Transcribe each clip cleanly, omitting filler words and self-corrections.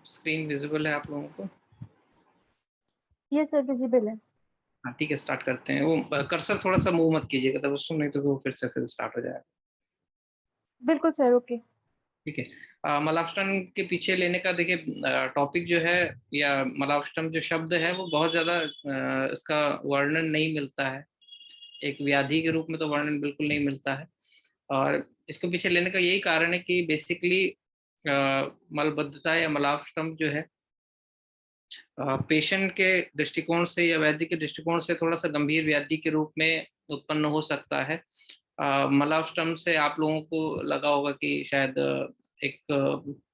Screen visible है आप लोगों को? ये सर विजिबल है। हाँ ठीक है, स्टार्ट करते हैं। वो कर्सर थोड़ा सा मूव मत कीजिएगा तब उसको, नहीं तो वो फिर स्टार्ट हो जाएगा। बिल्कुल सर, ओके। ठीक है। मलाष्टम के पीछे लेने का देखिए टॉपिक जो है, या मलाष्टम जो शब्द है वो बहुत ज्यादा इसका वर्णन नहीं मिलता है। एक व्याधि के रूप में तो वर्णन बिल्कुल नहीं मिलता है। और इसको पीछे लेने का यही कारण है कि बेसिकली मलबद्धता या मलाष्टम जो है पेशेंट के दृष्टिकोण से या वैद्य के दृष्टिकोण से थोड़ा सा गंभीर व्याधि के रूप में उत्पन्न हो सकता है। मलाष्टम से आप लोगों को लगा होगा कि शायद एक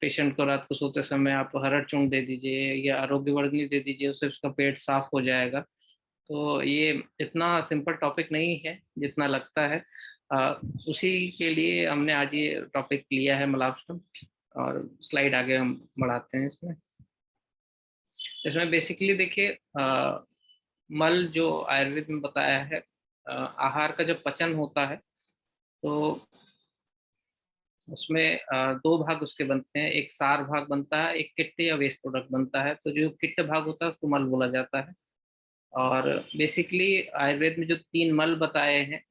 पेशेंट को रात को सोते समय आप हरड़ चूर्ण दे दीजिए या आरोग्यवर्धनी दे दीजिए, उससे उसका पेट साफ हो जाएगा। तो ये इतना सिंपल टॉपिक नहीं है जितना लगता है। अ, उसी के लिए हमने आज ये टॉपिक लिया है, मलाष्टम। और स्लाइड आगे हम बढ़ाते हैं इसमें। इसमें बेसिकली देखिए मल जो आयुर्वेद में बताया है, आहार का जब पचन होता है तो उसमें दो भाग उसके बनते हैं। एक सार भाग बनता है, एक किट्ट या वेस्ट प्रोडक्ट बनता है। तो जो किट्ट भाग होता है उसको मल बोला जाता है। और बेसिकली आयुर्वेद में जो तीन मल बताए हैं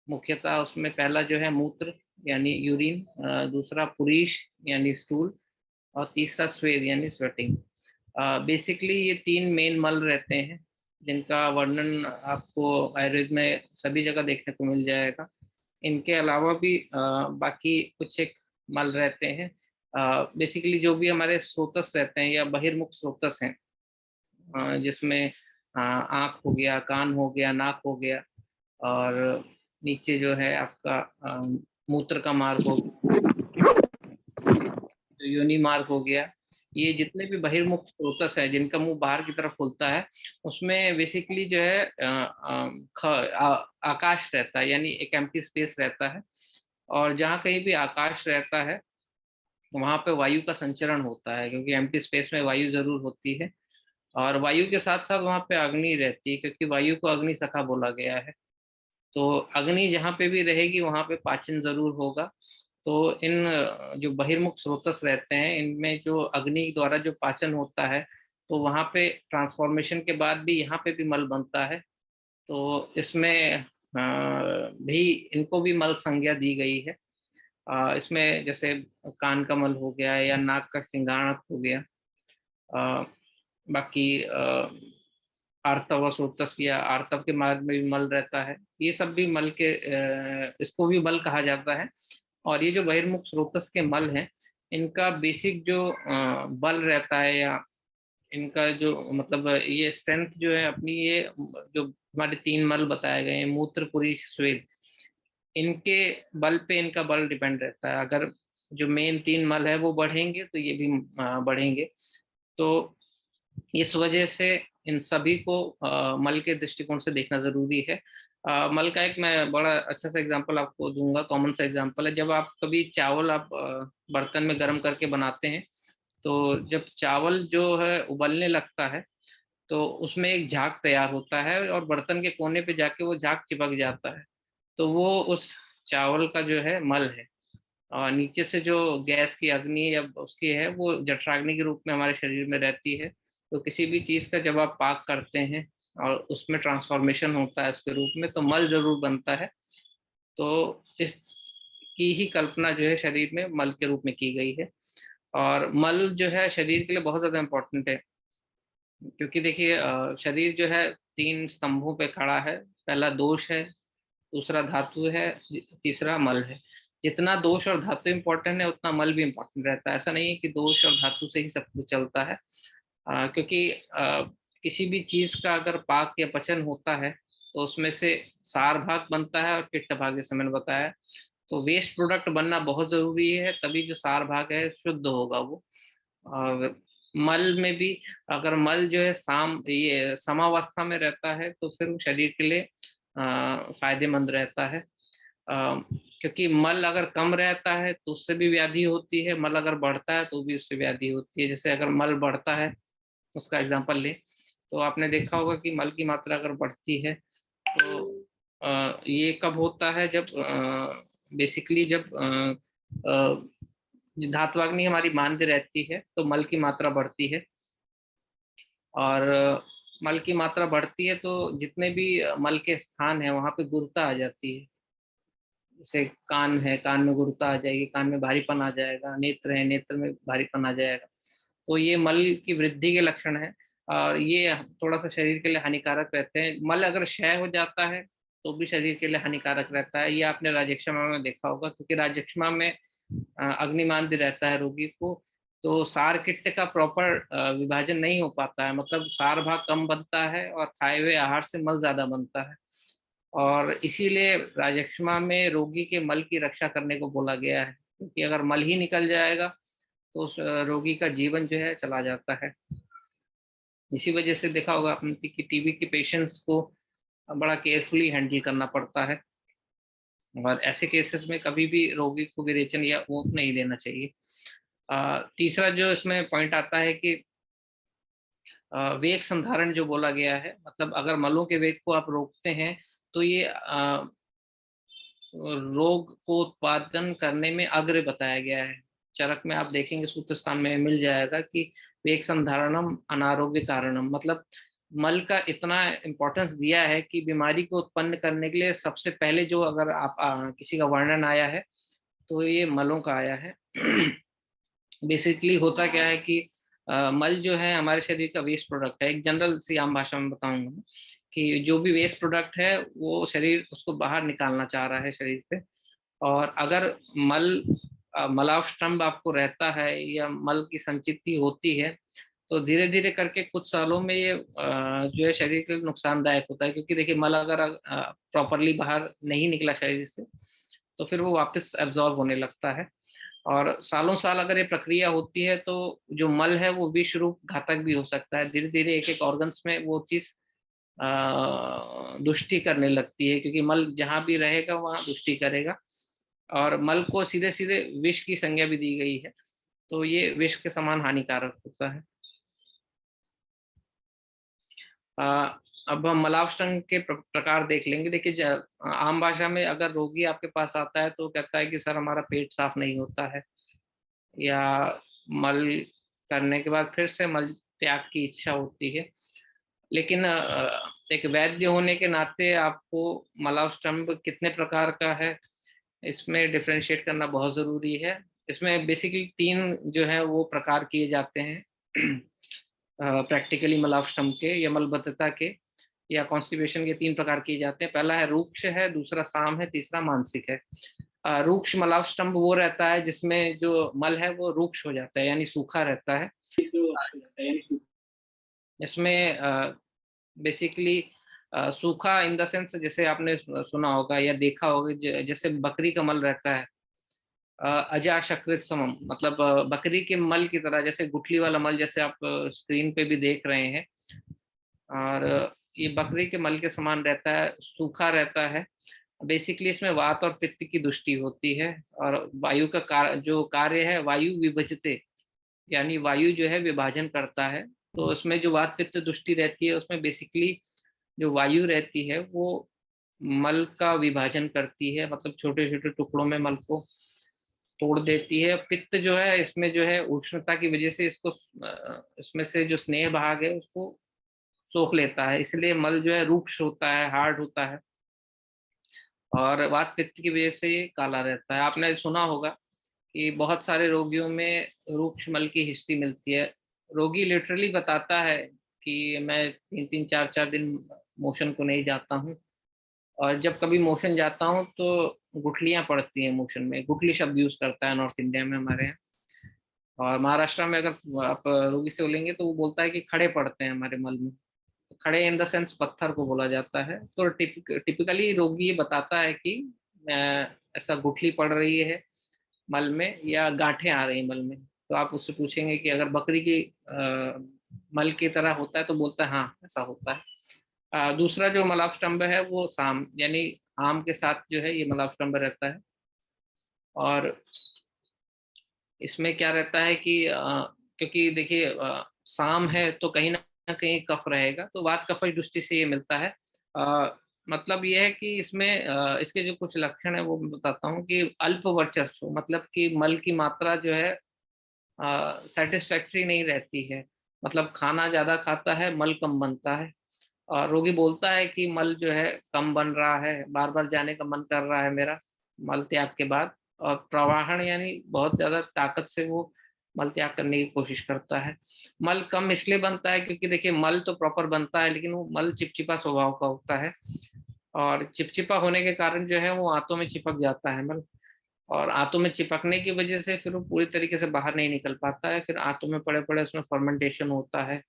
मुख्यतः, उसमें पहला जो है मूत्र यानी यूरिन, दूसरा पुरीश यानी स्टूल, और तीसरा स्वेद यानी स्वेटिंग। बेसिकली ये तीन मेन मल रहते हैं जिनका वर्णन आपको आयुर्वेद में सभी जगह देखने को मिल जाएगा। इनके अलावा भी बाकी कुछ एक मल रहते हैं। बेसिकली जो भी हमारे स्रोतस रहते हैं या बहिर्मुख स्रोतस हैं, जिसमें आँख हो गया, कान हो गया, नाक हो गया, और नीचे जो है आपका मूत्र का मार्ग हो गया, जो योनि मार्ग हो गया। ये जितने भी बहिर्मुख स्रोतस है जिनका मुंह बाहर की तरफ खुलता है, उसमें बेसिकली जो है आकाश रहता है, यानी एक एम्प्टी स्पेस रहता है। और जहाँ कहीं भी आकाश रहता है वहां पे वायु का संचरण होता है, क्योंकि एम्प्टी स्पेस में वायु जरूर होती है। और वायु के साथ साथ वहां पे अग्नि रहती है, क्योंकि वायु को अग्नि सखा बोला गया है। तो अग्नि जहाँ पे भी रहेगी वहां पे पाचन जरूर होगा। तो इन जो बहिर्मुख स्रोतस रहते हैं इनमें जो अग्नि द्वारा जो पाचन होता है, तो वहां पे ट्रांसफॉर्मेशन के बाद भी यहाँ पे भी मल बनता है। तो इसमें भी इनको भी मल संज्ञा दी गई है। इसमें जैसे कान का मल हो गया या नाक का सिंगाणक हो गया। अ, बाकी आर्तव स्रोतस या आर्तव के मार्ग में भी मल रहता है। ये सब भी मल के इसको भी मल कहा जाता है। और ये जो बहिर्मुख स्रोतस के मल हैं, इनका बेसिक जो बल रहता है, या इनका जो मतलब ये स्ट्रेंथ जो है अपनी, ये जो हमारे तीन मल बताए गए हैं मूत्र पुरीश स्वेद, इनके बल पे इनका बल डिपेंड रहता है। अगर जो मेन तीन मल है वो बढ़ेंगे तो ये भी बढ़ेंगे। तो इस वजह से इन सभी को मल के दृष्टिकोण से देखना जरूरी है। मल का एक मैं बड़ा अच्छा सा एग्जांपल आपको दूंगा, कॉमन सा एग्जांपल है। जब आप कभी चावल आप बर्तन में गर्म करके बनाते हैं, तो जब चावल जो है उबलने लगता है तो उसमें एक झाग तैयार होता है, और बर्तन के कोने पे जाके वो झाग चिपक जाता है। तो वो उस चावल का जो है मल है। और नीचे से जो गैस की अग्नि या उसकी है वो जठराग्नि के रूप में हमारे शरीर में रहती है। तो किसी भी चीज का जब आप पाक करते हैं और उसमें ट्रांसफॉर्मेशन होता है उसके रूप में, तो मल जरूर बनता है। तो इस की ही कल्पना जो है शरीर में मल के रूप में की गई है। और मल जो है शरीर के लिए बहुत ज्यादा इम्पोर्टेंट है, क्योंकि देखिए शरीर जो है तीन स्तंभों पे खड़ा है। पहला दोष है, दूसरा धातु है, तीसरा मल है। जितना दोष और धातु इंपॉर्टेंट है उतना मल भी इंपॉर्टेंट रहता है। ऐसा नहीं है कि दोष और धातु से ही सब कुछ चलता है। क्योंकि किसी भी चीज का अगर पाक या पचन होता है तो उसमें से सार भाग बनता है और पित्त भाग, जैसे मैंने बताया। तो वेस्ट प्रोडक्ट बनना बहुत जरूरी है, तभी जो सार भाग है शुद्ध होगा वो। और मल में भी अगर मल जो है ये समावस्था में रहता है तो फिर वो शरीर के लिए फायदेमंद रहता है। क्योंकि मल अगर कम रहता है तो उससे भी व्याधि होती है, मल अगर बढ़ता है तो भी उससे व्याधि होती है। जैसे अगर मल बढ़ता है, उसका एग्जांपल ले, तो आपने देखा होगा कि मल की मात्रा अगर बढ़ती है तो ये कब होता है, जब बेसिकली जब जो धात्वाग्नि हमारी मांद्य रहती है तो मल की मात्रा बढ़ती है, और मल की मात्रा बढ़ती है तो जितने भी मल के स्थान है वहां पे गुरुता आ जाती है। जैसे कान है, कान में गुरुता आ जाएगी, कान में भारीपन आ जाएगा, नेत्र है, नेत्र में भारीपन आ जाएगा। तो ये मल की वृद्धि के लक्षण है, और ये थोड़ा सा शरीर के लिए हानिकारक रहते हैं। मल अगर क्षय हो जाता है तो भी शरीर के लिए हानिकारक रहता है। ये आपने राजक्षमा में देखा होगा, क्योंकि राजक्षमा में अग्निमांद्य रहता है रोगी को, तो सार किट्ट का प्रॉपर विभाजन नहीं हो पाता है, मतलब सार भाग कम बनता है और खाए हुए आहार से मल ज्यादा बनता है। और इसीलिए राजक्षमा में रोगी के मल की रक्षा करने को बोला गया है, क्योंकि अगर मल ही निकल जाएगा तो उस रोगी का जीवन जो है चला जाता है। इसी वजह से देखा होगा आपने कि टीबी के पेशेंट्स को बड़ा केयरफुली हैंडल करना पड़ता है, और ऐसे केसेस में कभी भी रोगी को विरेचन या ऊत नहीं देना चाहिए। तीसरा जो इसमें पॉइंट आता है कि वेग संधारण जो बोला गया है, मतलब अगर मलों के वेग को आप रोकते हैं तो ये रोग को उत्पादन करने में अग्र बताया गया है। चरक में आप देखेंगे, सूत्र स्थान में मिल जाएगा कि वेग संधारणम अनारोग्य कारणम, मतलब मल का इतना इम्पोर्टेंस दिया है कि बीमारी को उत्पन्न करने के लिए सबसे पहले जो अगर आप किसी का वर्णन आया है तो ये मलों का आया है। बेसिकली होता क्या है कि मल जो है हमारे शरीर का वेस्ट प्रोडक्ट है। एक जनरल सी आम भाषा में बताऊंगा कि जो भी वेस्ट प्रोडक्ट है वो शरीर उसको बाहर निकालना चाह रहा है शरीर से, और अगर मलावस्तंभ आपको रहता है या मल की संचिति होती है तो धीरे धीरे करके कुछ सालों में ये जो है शरीर के लिए नुकसानदायक होता है, क्योंकि देखिए मल अगर प्रॉपरली बाहर नहीं निकला शरीर से तो फिर वो वापस एब्जॉर्ब होने लगता है, और सालों साल अगर ये प्रक्रिया होती है तो जो मल है वो विष रूप घातक भी हो सकता है। धीरे धीरे एक एक ऑर्गन्स में वो चीज दुष्टि करने लगती है, क्योंकि मल जहां भी रहेगा वहां दुष्टि करेगा, और मल को सीधे सीधे विष की संज्ञा भी दी गई है, तो ये विष के समान हानिकारक होता है। अब हम मलावष्टंग के प्रकार देख लेंगे। देखिए आम भाषा में अगर रोगी आपके पास आता है तो कहता है कि सर हमारा पेट साफ नहीं होता है, या मल करने के बाद फिर से मल त्याग की इच्छा होती है। लेकिन एक वैद्य होने के नाते आपको मलावस्तंभ कितने प्रकार का है इसमें डिफरेंशिएट करना बहुत जरूरी है। इसमें बेसिकली 3 जो है वो प्रकार किए जाते हैं प्रैक्टिकली मलावस्तंभ के या मलबद्धता के या कॉन्स्टिपेशन के 3 प्रकार किए जाते हैं। पहला है रूक्ष है, दूसरा साम है, तीसरा मानसिक है। रूक्ष मलावस्तंभ वो रहता है जिसमें जो मल है वो रूक्ष हो जाता है, यानी सूखा रहता है। इसमें बेसिकली सूखा इन द सेंस, जैसे आपने सुना होगा या देखा होगा जैसे बकरी का मल रहता है अजाशकृत समम, मतलब बकरी के मल की तरह, जैसे गुठली वाला मल जैसे आप स्क्रीन पे भी देख रहे हैं, और ये बकरी के मल के समान रहता है, सूखा रहता है। बेसिकली इसमें वात और पित्त की दुष्टि होती है, और वायु का जो कार्य है वायु विभजते, यानी वायु जो है विभाजन करता है। तो उसमें जो वात पित्त दुष्टि रहती है उसमें बेसिकली जो वायु रहती है वो मल का विभाजन करती है, मतलब छोटे छोटे टुकड़ों में मल को तोड़ देती है। पित्त जो है इसमें जो है उष्णता की वजह से इसको इसमें से जो स्नेह भाग है उसको सोख लेता है, इसलिए मल जो है रूक्ष होता है, हार्ड होता है, और वात पित्त की वजह से ये काला रहता है। आपने सुना होगा कि बहुत सारे रोगियों में रूक्ष मल की हिस्ट्री मिलती है। रोगी लिटरली बताता है कि मैं 3-3 4-4 दिन मोशन को नहीं जाता हूँ, और जब कभी मोशन जाता हूँ तो गुठलियां पड़ती हैं मोशन में। गुठली शब्द यूज करता है नॉर्थ इंडिया में हमारे यहाँ, और महाराष्ट्र में अगर आप रोगी से बोलेंगे तो वो बोलता है कि खड़े पड़ते हैं हमारे मल में। तो खड़े इन द सेंस पत्थर को बोला जाता है। तो टिपिकली रोगी ये बताता है कि ऐसा गुठली पड़ रही है मल में या गांठें आ रही मल में। तो आप उससे पूछेंगे कि अगर बकरी की मल की तरह होता है तो बोलता है हाँ ऐसा होता है। दूसरा जो मलापस्तंभ है वो साम, यानी आम के साथ जो है ये मलापस्तंभ रहता है, और इसमें क्या रहता है कि क्योंकि देखिए साम है तो कहीं ना कहीं कफ रहेगा, तो वात कफज दृष्टि से ये मिलता है। मतलब ये है कि इसमें इसके जो कुछ लक्षण है वो मैं बताता हूँ कि अल्प वर्चस्व, मतलब कि मल की मात्रा जो है सेटिस्फैक्ट्री नहीं रहती है। मतलब खाना ज्यादा खाता है, मल कम बनता है। और रोगी बोलता है कि मल जो है कम बन रहा है, बार बार जाने का मन कर रहा है मेरा मल त्याग के बाद। और प्रवाहन यानी बहुत ज्यादा ताकत से वो मल त्याग करने की कोशिश करता है। मल कम इसलिए बनता है क्योंकि देखिए मल तो प्रॉपर बनता है, लेकिन वो मल चिपचिपा स्वभाव का होता है। और चिपचिपा होने के कारण जो है वो आंतों में चिपक जाता है मल। और आंतों में चिपकने की वजह से फिर वो पूरी तरीके से बाहर नहीं निकल पाता है, फिर आंतों में पड़े पड़े उसमें फर्मेंटेशन होता है।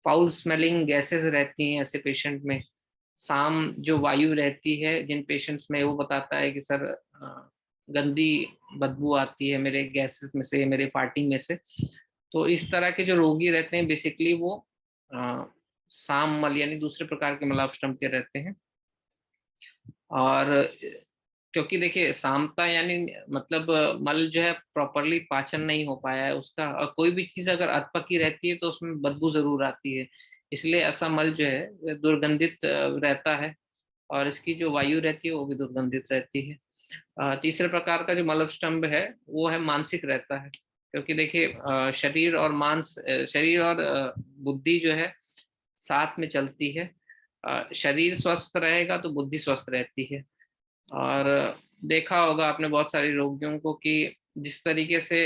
फाउल स्मेलिंग गैसेस रहती हैं ऐसे पेशेंट में। साम जो वायु रहती है जिन पेशेंट्स में, वो बताता है कि सर गंदी बदबू आती है मेरे गैसेस में से, मेरे फार्टिंग में से। तो इस तरह के जो रोगी रहते हैं बेसिकली वो अ, साम मल यानी दूसरे प्रकार के मलापस्टम के रहते हैं। और क्योंकि देखिए सामता यानी मतलब मल जो है प्रॉपरली पाचन नहीं हो पाया है उसका, और कोई भी चीज अगर अधपकी रहती है तो उसमें बदबू जरूर आती है। इसलिए ऐसा मल जो है वो दुर्गंधित रहता है। और इसकी जो वायु रहती है वो भी दुर्गंधित रहती है। तीसरे प्रकार का जो मल स्तंभ है वो है मानसिक रहता है। क्योंकि देखिए शरीर और बुद्धि जो है साथ में चलती है। शरीर स्वस्थ रहेगा तो बुद्धि स्वस्थ रहती है। और देखा होगा आपने बहुत सारे रोगियों को कि जिस तरीके से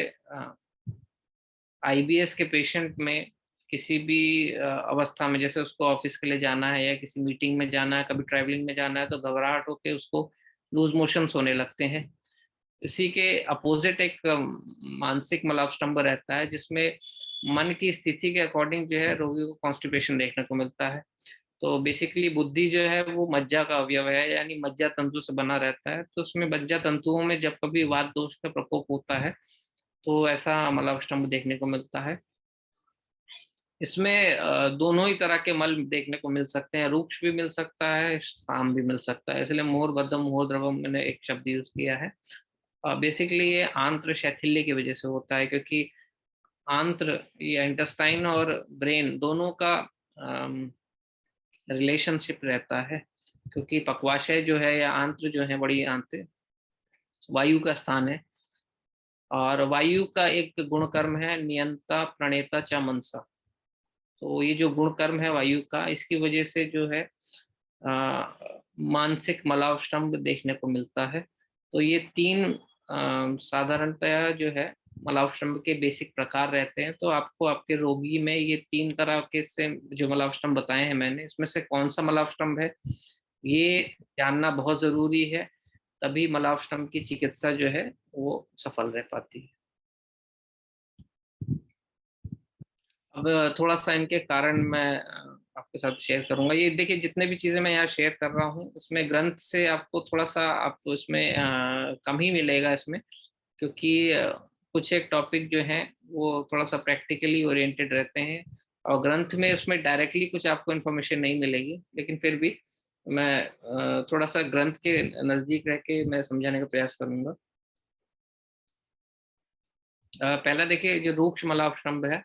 आईबीएस के पेशेंट में किसी भी अवस्था में, जैसे उसको ऑफिस के लिए जाना है या किसी मीटिंग में जाना है, कभी ट्रैवलिंग में जाना है, तो घबराहट होके उसको लूज मोशंस होने लगते हैं। इसी के अपोजिट एक मानसिक मलापस्टंभ रहता है जिसमें मन की स्थिति के अकॉर्डिंग जो है रोगी को कॉन्स्टिपेशन देखने को मिलता है। तो बेसिकली बुद्धि जो है वो मज्जा का अवयव है, यानी मज्जा तंतु से बना रहता है। तो उसमें मज्जा तंतुओं में जब कभी वात दोष का प्रकोप होता है तो ऐसा मलापस्टंभ देखने को मिलता है। इसमें दोनों ही तरह के मल देखने को मिल सकते हैं, रूक्ष भी मिल सकता है, शाम भी मिल सकता है। इसलिए मोर बद्धम मोर द्रवम मैंने एक शब्द यूज किया है। बेसिकली ये आंत्र शैथिल्य की वजह से होता है, क्योंकि आंत्र या इंटेस्टाइन और ब्रेन दोनों का रिलेशनशिप रहता है। क्योंकि पक्वाशय जो है या आंत्र जो है, बड़ी आंत्र वायु का स्थान है। और वायु का एक गुण कर्म है नियंता प्रणेता च मनसा। तो ये जो गुण कर्म है वायु का, इसकी वजह से जो है मानसिक मलावष्टम्भ देखने को मिलता है। तो ये तीन साधारणतया जो है मलावष्टम्भ के बेसिक प्रकार रहते हैं। तो आपको आपके रोगी में ये तीन तरह के से जो मलावष्टम्भ बताए हैं मैंने, इसमें से कौन सा मलावष्टम्भ है ये जानना बहुत जरूरी है। तभी मलावष्टम्भ की चिकित्सा जो है वो सफल रह पाती है। अब थोड़ा सा इनके कारण मैं आपके साथ शेयर करूंगा। ये देखिए जितने भी चीजें मैं यहाँ शेयर कर रहा हूँ उसमें ग्रंथ से आपको थोड़ा सा, आपको इसमें कम ही मिलेगा इसमें। क्योंकि कुछ एक टॉपिक जो है वो थोड़ा सा प्रैक्टिकली ओरिएंटेड रहते हैं। और ग्रंथ में उसमें डायरेक्टली कुछ आपको इन्फॉर्मेशन नहीं मिलेगी, लेकिन फिर भी मैं थोड़ा सा ग्रंथ के नजदीक रह के मैं समझाने का प्रयास करूंगा। पहला देखिए जो रूक्ष मलापस्तंभ है,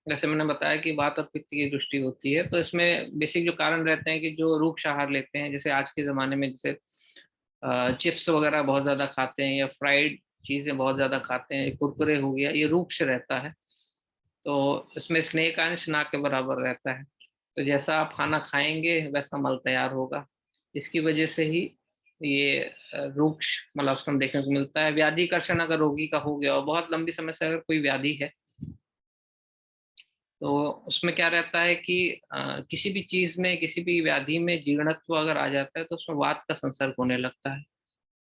जैसे मैंने बताया कि वात और पित्त की दृष्टि होती है। तो इसमें बेसिक जो कारण रहते हैं कि जो रूक्ष आहार लेते हैं, जैसे आज के ज़माने में जैसे चिप्स वगैरह बहुत ज़्यादा खाते हैं या फ्राइड चीज़ें बहुत ज़्यादा खाते हैं, कुरकुरे हो गया, ये रूक्ष रहता है। तो इसमें स्नेह का अंश ना के बराबर रहता है। तो जैसा आप खाना खाएंगे वैसा मल तैयार होगा। इसकी वजह से ही ये रूक्ष मलापस्टम्भ देखने को मिलता है। व्याधिकर्षण अगर रोगी का हो गया और बहुत लंबी समय से अगर कोई व्याधि है, तो उसमें क्या रहता है कि किसी भी चीज में, किसी भी व्याधि में जीर्णत्व अगर आ जाता है तो उसमें वात का संसर्ग होने लगता है।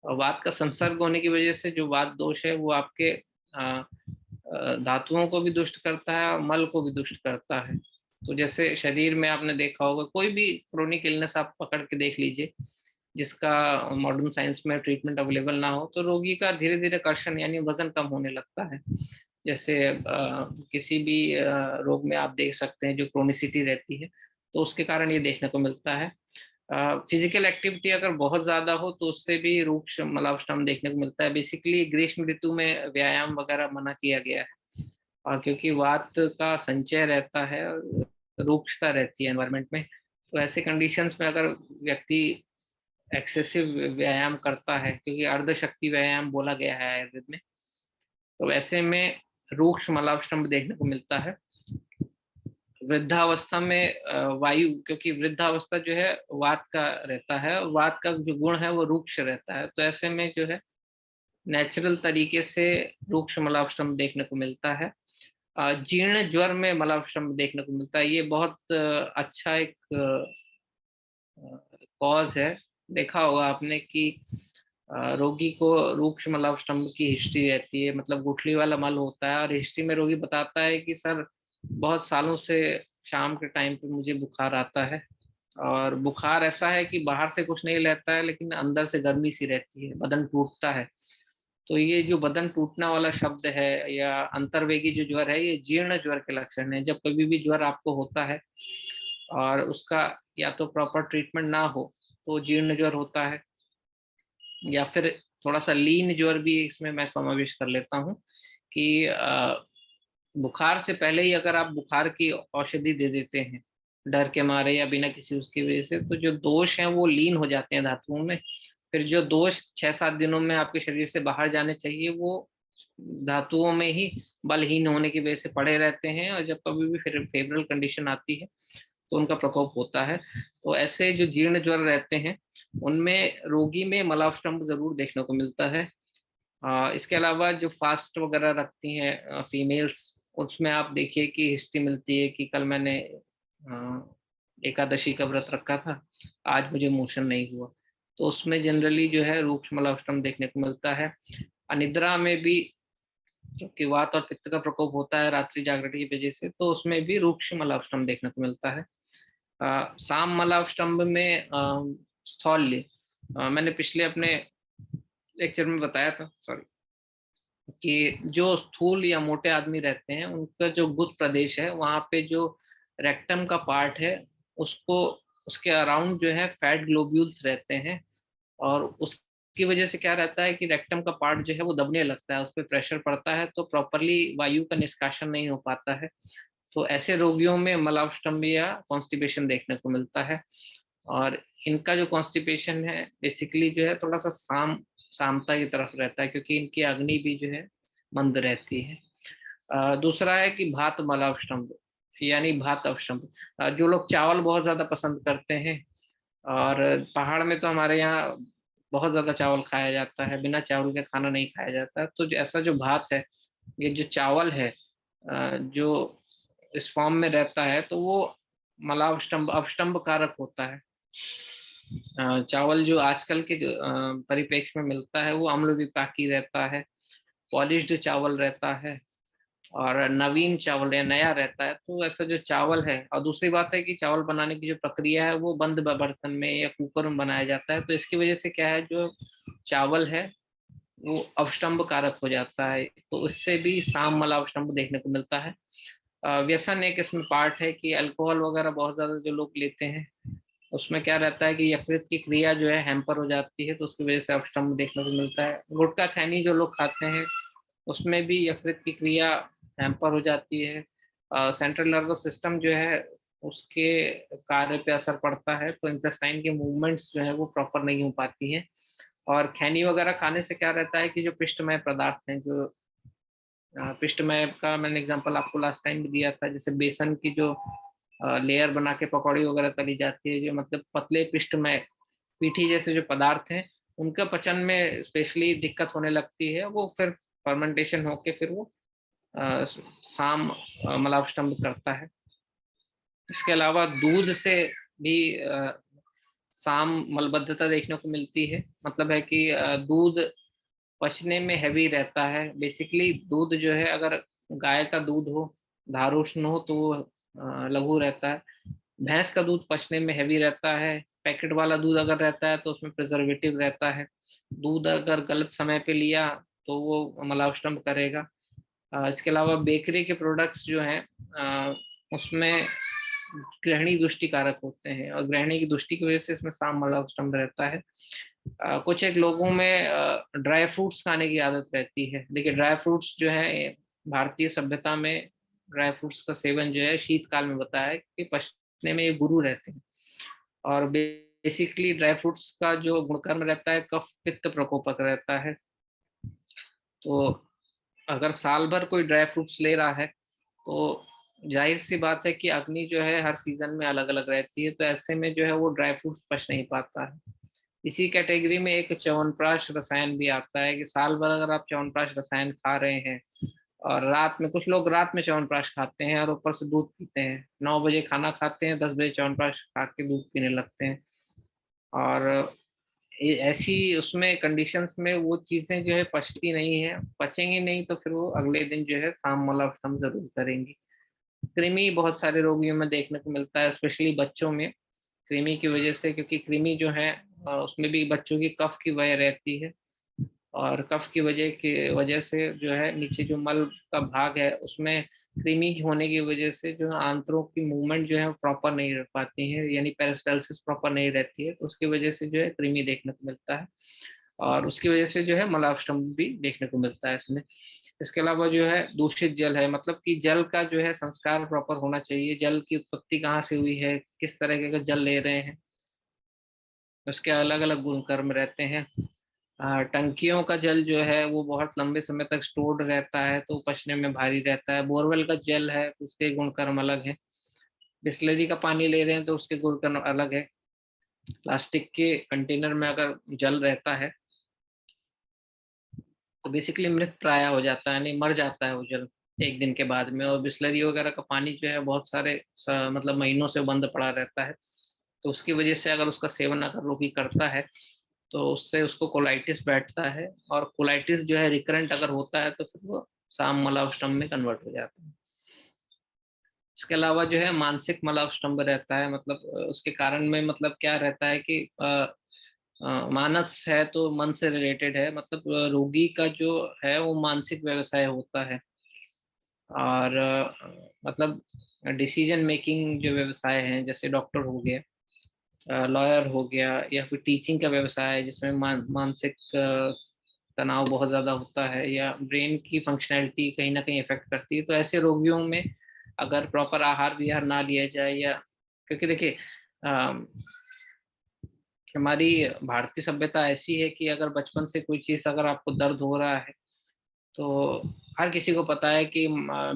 और वात का संसर्ग होने की वजह से जो वात दोष है वो आपके धातुओं को भी दुष्ट करता है और मल को भी दुष्ट करता है। तो जैसे शरीर में आपने देखा होगा, कोई भी क्रोनिक इलनेस आप पकड़ के देख लीजिए जिसका मॉडर्न साइंस में ट्रीटमेंट अवेलेबल ना हो, तो रोगी का धीरे धीरे कर्षण यानी वजन कम होने लगता है। जैसे किसी भी रोग में आप देख सकते हैं जो क्रोनिसिटी रहती है, तो उसके कारण ये देखने को मिलता है। फिजिकल एक्टिविटी अगर बहुत ज्यादा हो तो उससे भी रूक्ष मलापस्टम्भ देखने को मिलता है। बेसिकली ग्रीष्म ऋतु में व्यायाम वगैरह मना किया गया है। और क्योंकि वात का संचय रहता है, रूक्षता रहती है एनवायरमेंट में, तो ऐसे कंडीशंस में अगर व्यक्ति एक्सेसिव व्यायाम करता है, क्योंकि अर्धशक्ति व्यायाम बोला गया है आयुर्वेद में, तो ऐसे में रूक्ष मलावष्टम्भ देखने को मिलता है। वृद्धावस्था में वायु, क्योंकि वृद्धावस्था जो है वात का रहता है, वात का जो गुण है वो रूक्ष रहता है, तो ऐसे में जो है नेचुरल तरीके से रूक्ष मलावष्टम्भ देखने को मिलता है। जीर्ण ज्वर में मलावष्टम्भ देखने को मिलता है। ये बहुत अच्छा एक कॉज है। देखा होगा आपने कि रोगी को रूक्ष मलावष्टम्भ की हिस्ट्री रहती है, मतलब गुठली वाला मल होता है, और हिस्ट्री में रोगी बताता है कि सर बहुत सालों से शाम के टाइम पे मुझे बुखार आता है, और बुखार ऐसा है कि बाहर से कुछ नहीं रहता है लेकिन अंदर से गर्मी सी रहती है, बदन टूटता है। तो ये जो बदन टूटना वाला शब्द है या अंतर्वेगी जो ज्वर है, ये जीर्ण ज्वर के लक्षण है। जब कभी भी ज्वर आपको होता है और उसका या तो प्रॉपर ट्रीटमेंट ना हो तो जीर्ण ज्वर होता है, या फिर थोड़ा सा लीन ज्वर भी इसमें मैं समावेश कर लेता हूँ कि बुखार से पहले ही अगर आप बुखार की औषधि दे देते हैं डर के मारे या बिना किसी उसकी वजह से, तो जो दोष हैं वो लीन हो जाते हैं धातुओं में। फिर जो दोष 6-7 दिनों में आपके शरीर से बाहर जाने चाहिए वो धातुओं में ही बलहीन होने की वजह से पड़े रहते हैं, और जब कभी भी फिर फेवरल कंडीशन आती है तो उनका प्रकोप होता है। तो ऐसे जो जीर्ण ज्वर रहते हैं उनमें रोगी में मलावष्टम्भ जरूर देखने को मिलता है। इसके अलावा जो फास्ट वगैरह रखती हैं फीमेल्स, उसमें आप देखिए कि हिस्ट्री मिलती है कि कल मैंने एकादशी का व्रत रखा था, आज मुझे मोशन नहीं हुआ, तो उसमें जनरली जो है रूक्ष मलावष्टम्भ देखने को मिलता है। अनिद्रा में भी क्योंकि वात और पित्त का प्रकोप होता है रात्रि जागरण की वजह से, तो उसमें भी रूक्ष मलावष्टम्भ देखने को मिलता है। साम मलावष्टम्भ में स्थौल्य, मैंने पिछले अपने लेक्चर में बताया था, सॉरी, कि जो स्थूल या मोटे आदमी रहते हैं उनका जो गुद प्रदेश है वहां पे जो रेक्टम का पार्ट है उसको, उसके अराउंड जो है फैट ग्लोब्यूल्स रहते हैं, और उसकी वजह से क्या रहता है कि रेक्टम का पार्ट जो है वो दबने लगता है, उस पर प्रेशर पड़ता है तो प्रॉपरली वायु का निष्कासन नहीं हो पाता है। तो ऐसे रोगियों में मलावष्टम्भ या कॉन्स्टिपेशन देखने को मिलता है। और इनका जो कॉन्स्टिपेशन है बेसिकली जो है थोड़ा सा सामता की तरफ रहता है, क्योंकि इनकी अग्नि भी जो है मंद रहती है। दूसरा है कि भात मलावष्टम्भ यानी भात अवष्टम्भ। जो लोग चावल बहुत ज्यादा पसंद करते हैं, और पहाड़ में तो हमारे यहाँ बहुत ज्यादा चावल खाया जाता है, बिना चावल के खाना नहीं खाया जाता, तो ऐसा जो भात है, ये जो चावल है जो इस फॉर्म में रहता है तो वो मलावष्टम्भ अवष्टम्भ कारक होता है। चावल जो आजकल के जो परिप्रेक्ष्य में मिलता है वो अम्ल विपाकी रहता है, पॉलिश्ड चावल रहता है, और नवीन चावल या नया रहता है। तो ऐसा जो चावल है, और दूसरी बात है कि चावल बनाने की जो प्रक्रिया है वो बंद बर्तन में या कुकर में बनाया जाता है, तो इसकी वजह से क्या है जो चावल है वो अवष्टम्भ कारक हो जाता है, तो उससे भी साम मलावष्टम्भ देखने को मिलता है। व्यसन एक इसमें पार्ट है कि अल्कोहल वगैरह बहुत ज्यादा जो लोग लेते हैं उसमें क्या रहता है कि यकृत की क्रिया जो है हैम्पर हो जाती है, तो उसकी वजह से अवष्टम्भ देखने को मिलता है। गुटखा खैनी जो लोग खाते हैं उसमें भी यकृत की क्रिया हैम्पर हो जाती है। सेंट्रल नर्वस सिस्टम जो है उसके कार्य पे असर पड़ता है, तो इंटेस्टाइन के मूवमेंट्स जो है वो प्रॉपर नहीं हो पाती हैं। और खैनी वगैरह खाने से क्या रहता है कि जो पिष्टमय पदार्थ हैं, जो पिष्टमय का मैंने एग्जांपल आपको लास्ट टाइम भी दिया था, जैसे बेसन की जो लेयर बना के पकौड़ी वगैरह तली जाती है, जो मतलब पतले पिष्टमय पीठी जैसे जो पदार्थ हैं उनका पचन में स्पेशली दिक्कत होने लगती है, वो फिर फर्मेंटेशन होके फिर वो साम मलावष्टम्भ करता है। इसके अलावा दूध से भी साम मलबद्धता देखने को मिलती है, मतलब है कि दूध पचने में हैवी रहता है। बेसिकली दूध जो है अगर गाय का दूध हो, धारोष्ण हो, तो वो लघु रहता है। भैंस का दूध पचने में हैवी रहता है। पैकेट वाला दूध अगर रहता है तो उसमें प्रिजर्वेटिव रहता है। दूध अगर गलत समय पे लिया तो वो मलावष्टम्भ करेगा। इसके अलावा बेकरी के प्रोडक्ट्स जो हैं उसमें ग्रहणी दुष्टि कारक होते हैं, और ग्रहणी की दुष्टि की वजह से इसमें साम मलावष्टम्भ रहता है। कुछ एक लोगों में ड्राई फ्रूट्स खाने की आदत रहती है। देखिए ड्राई फ्रूट्स जो है भारतीय सभ्यता में ड्राई फ्रूट्स का सेवन जो है शीतकाल में बताया है कि पचने में ये गुरु रहते हैं। और बेसिकली ड्राई फ्रूट्स का जो गुणकर्म रहता है कफ पित्त प्रकोपक रहता है। तो अगर साल भर कोई ड्राई फ्रूट्स ले रहा है तो जाहिर सी बात है कि अग्नि जो है हर सीजन में अलग अलग रहती है, तो ऐसे में जो है वो ड्राई फ्रूट्स पच नहीं पाता है। इसी कैटेगरी में एक च्यवनप्राश रसायन भी आता है कि साल भर अगर आप च्यवनप्राश रसायन खा रहे हैं और रात में, कुछ लोग रात में च्यवनप्राश खाते हैं और ऊपर से दूध पीते हैं, 9 बजे खाना खाते हैं, 10 बजे च्यवनप्राश खा के दूध पीने लगते हैं। और ऐसी उसमें कंडीशंस में वो चीजें जो है पचती नहीं है, पचेंगी नहीं तो फिर वो अगले दिन जो है शाम मलाप्टम जरूर करेंगी। कृमि बहुत सारे रोगियों में देखने को मिलता है, स्पेशली बच्चों में। कृमि की वजह से, क्योंकि कृमि जो है उसमें भी बच्चों की कफ की वजह रहती है, और कफ की वजह से जो है नीचे जो मल का भाग है उसमें कृमि होने की वजह से जो है आंतों की मूवमेंट जो है प्रॉपर नहीं रह पाती है, यानी पेरिस्टाल्सिस प्रॉपर नहीं रहती है, तो उसकी वजह से जो है कृमि देखने को मिलता है। और उसकी वजह से जो है मलाष्टम भी देखने को मिलता है इसमें। इसके अलावा जो है दूषित जल है, मतलब कि जल का जो है संस्कार प्रॉपर होना चाहिए, जल की उत्पत्ति कहाँ से हुई है, किस तरह का जल ले रहे हैं, उसके अलग अलग गुणकर्म रहते हैं। टंकियों का जल जो है वो बहुत लंबे समय तक स्टोर्ड रहता है तो पचने में भारी रहता है। बोरवेल का जल है तो उसके गुणकर्म अलग है। बिस्लरी का पानी ले रहे हैं तो उसके गुणकर्म अलग है। प्लास्टिक के कंटेनर में अगर जल रहता है तो बेसिकली मृत प्राय हो जाता है, नहीं मर जाता है वो जल एक दिन के बाद में। और बिस्लरी वगैरह का पानी जो है बहुत सारे मतलब महीनों से बंद पड़ा रहता है, तो उसकी वजह से अगर उसका सेवन अगर रोगी करता है तो उससे उसको कोलाइटिस बैठता है, और कोलाइटिस जो है रिकरेंट अगर होता है तो फिर वो साम मलावस्टम में कन्वर्ट हो जाता है। इसके अलावा जो है मानसिक मलावस्टम्भ रहता है, मतलब उसके कारण में मतलब क्या रहता है कि मानस है तो मन से रिलेटेड है, मतलब रोगी का जो है वो मानसिक व्यवसाय होता है। और मतलब डिसीजन मेकिंग जो व्यवसाय है, जैसे डॉक्टर हो गया, लॉयर हो गया, या फिर टीचिंग का व्यवसाय है जिसमें मानसिक तनाव बहुत ज्यादा होता है, या ब्रेन की फंक्शनैलिटी कहीं ना कहीं इफेक्ट करती है, तो ऐसे रोगियों में अगर प्रॉपर आहार विहार ना लिया जाए, या क्योंकि देखिए हमारी भारतीय सभ्यता ऐसी है कि अगर बचपन से कोई चीज अगर आपको दर्द हो रहा है तो हर किसी को पता है कि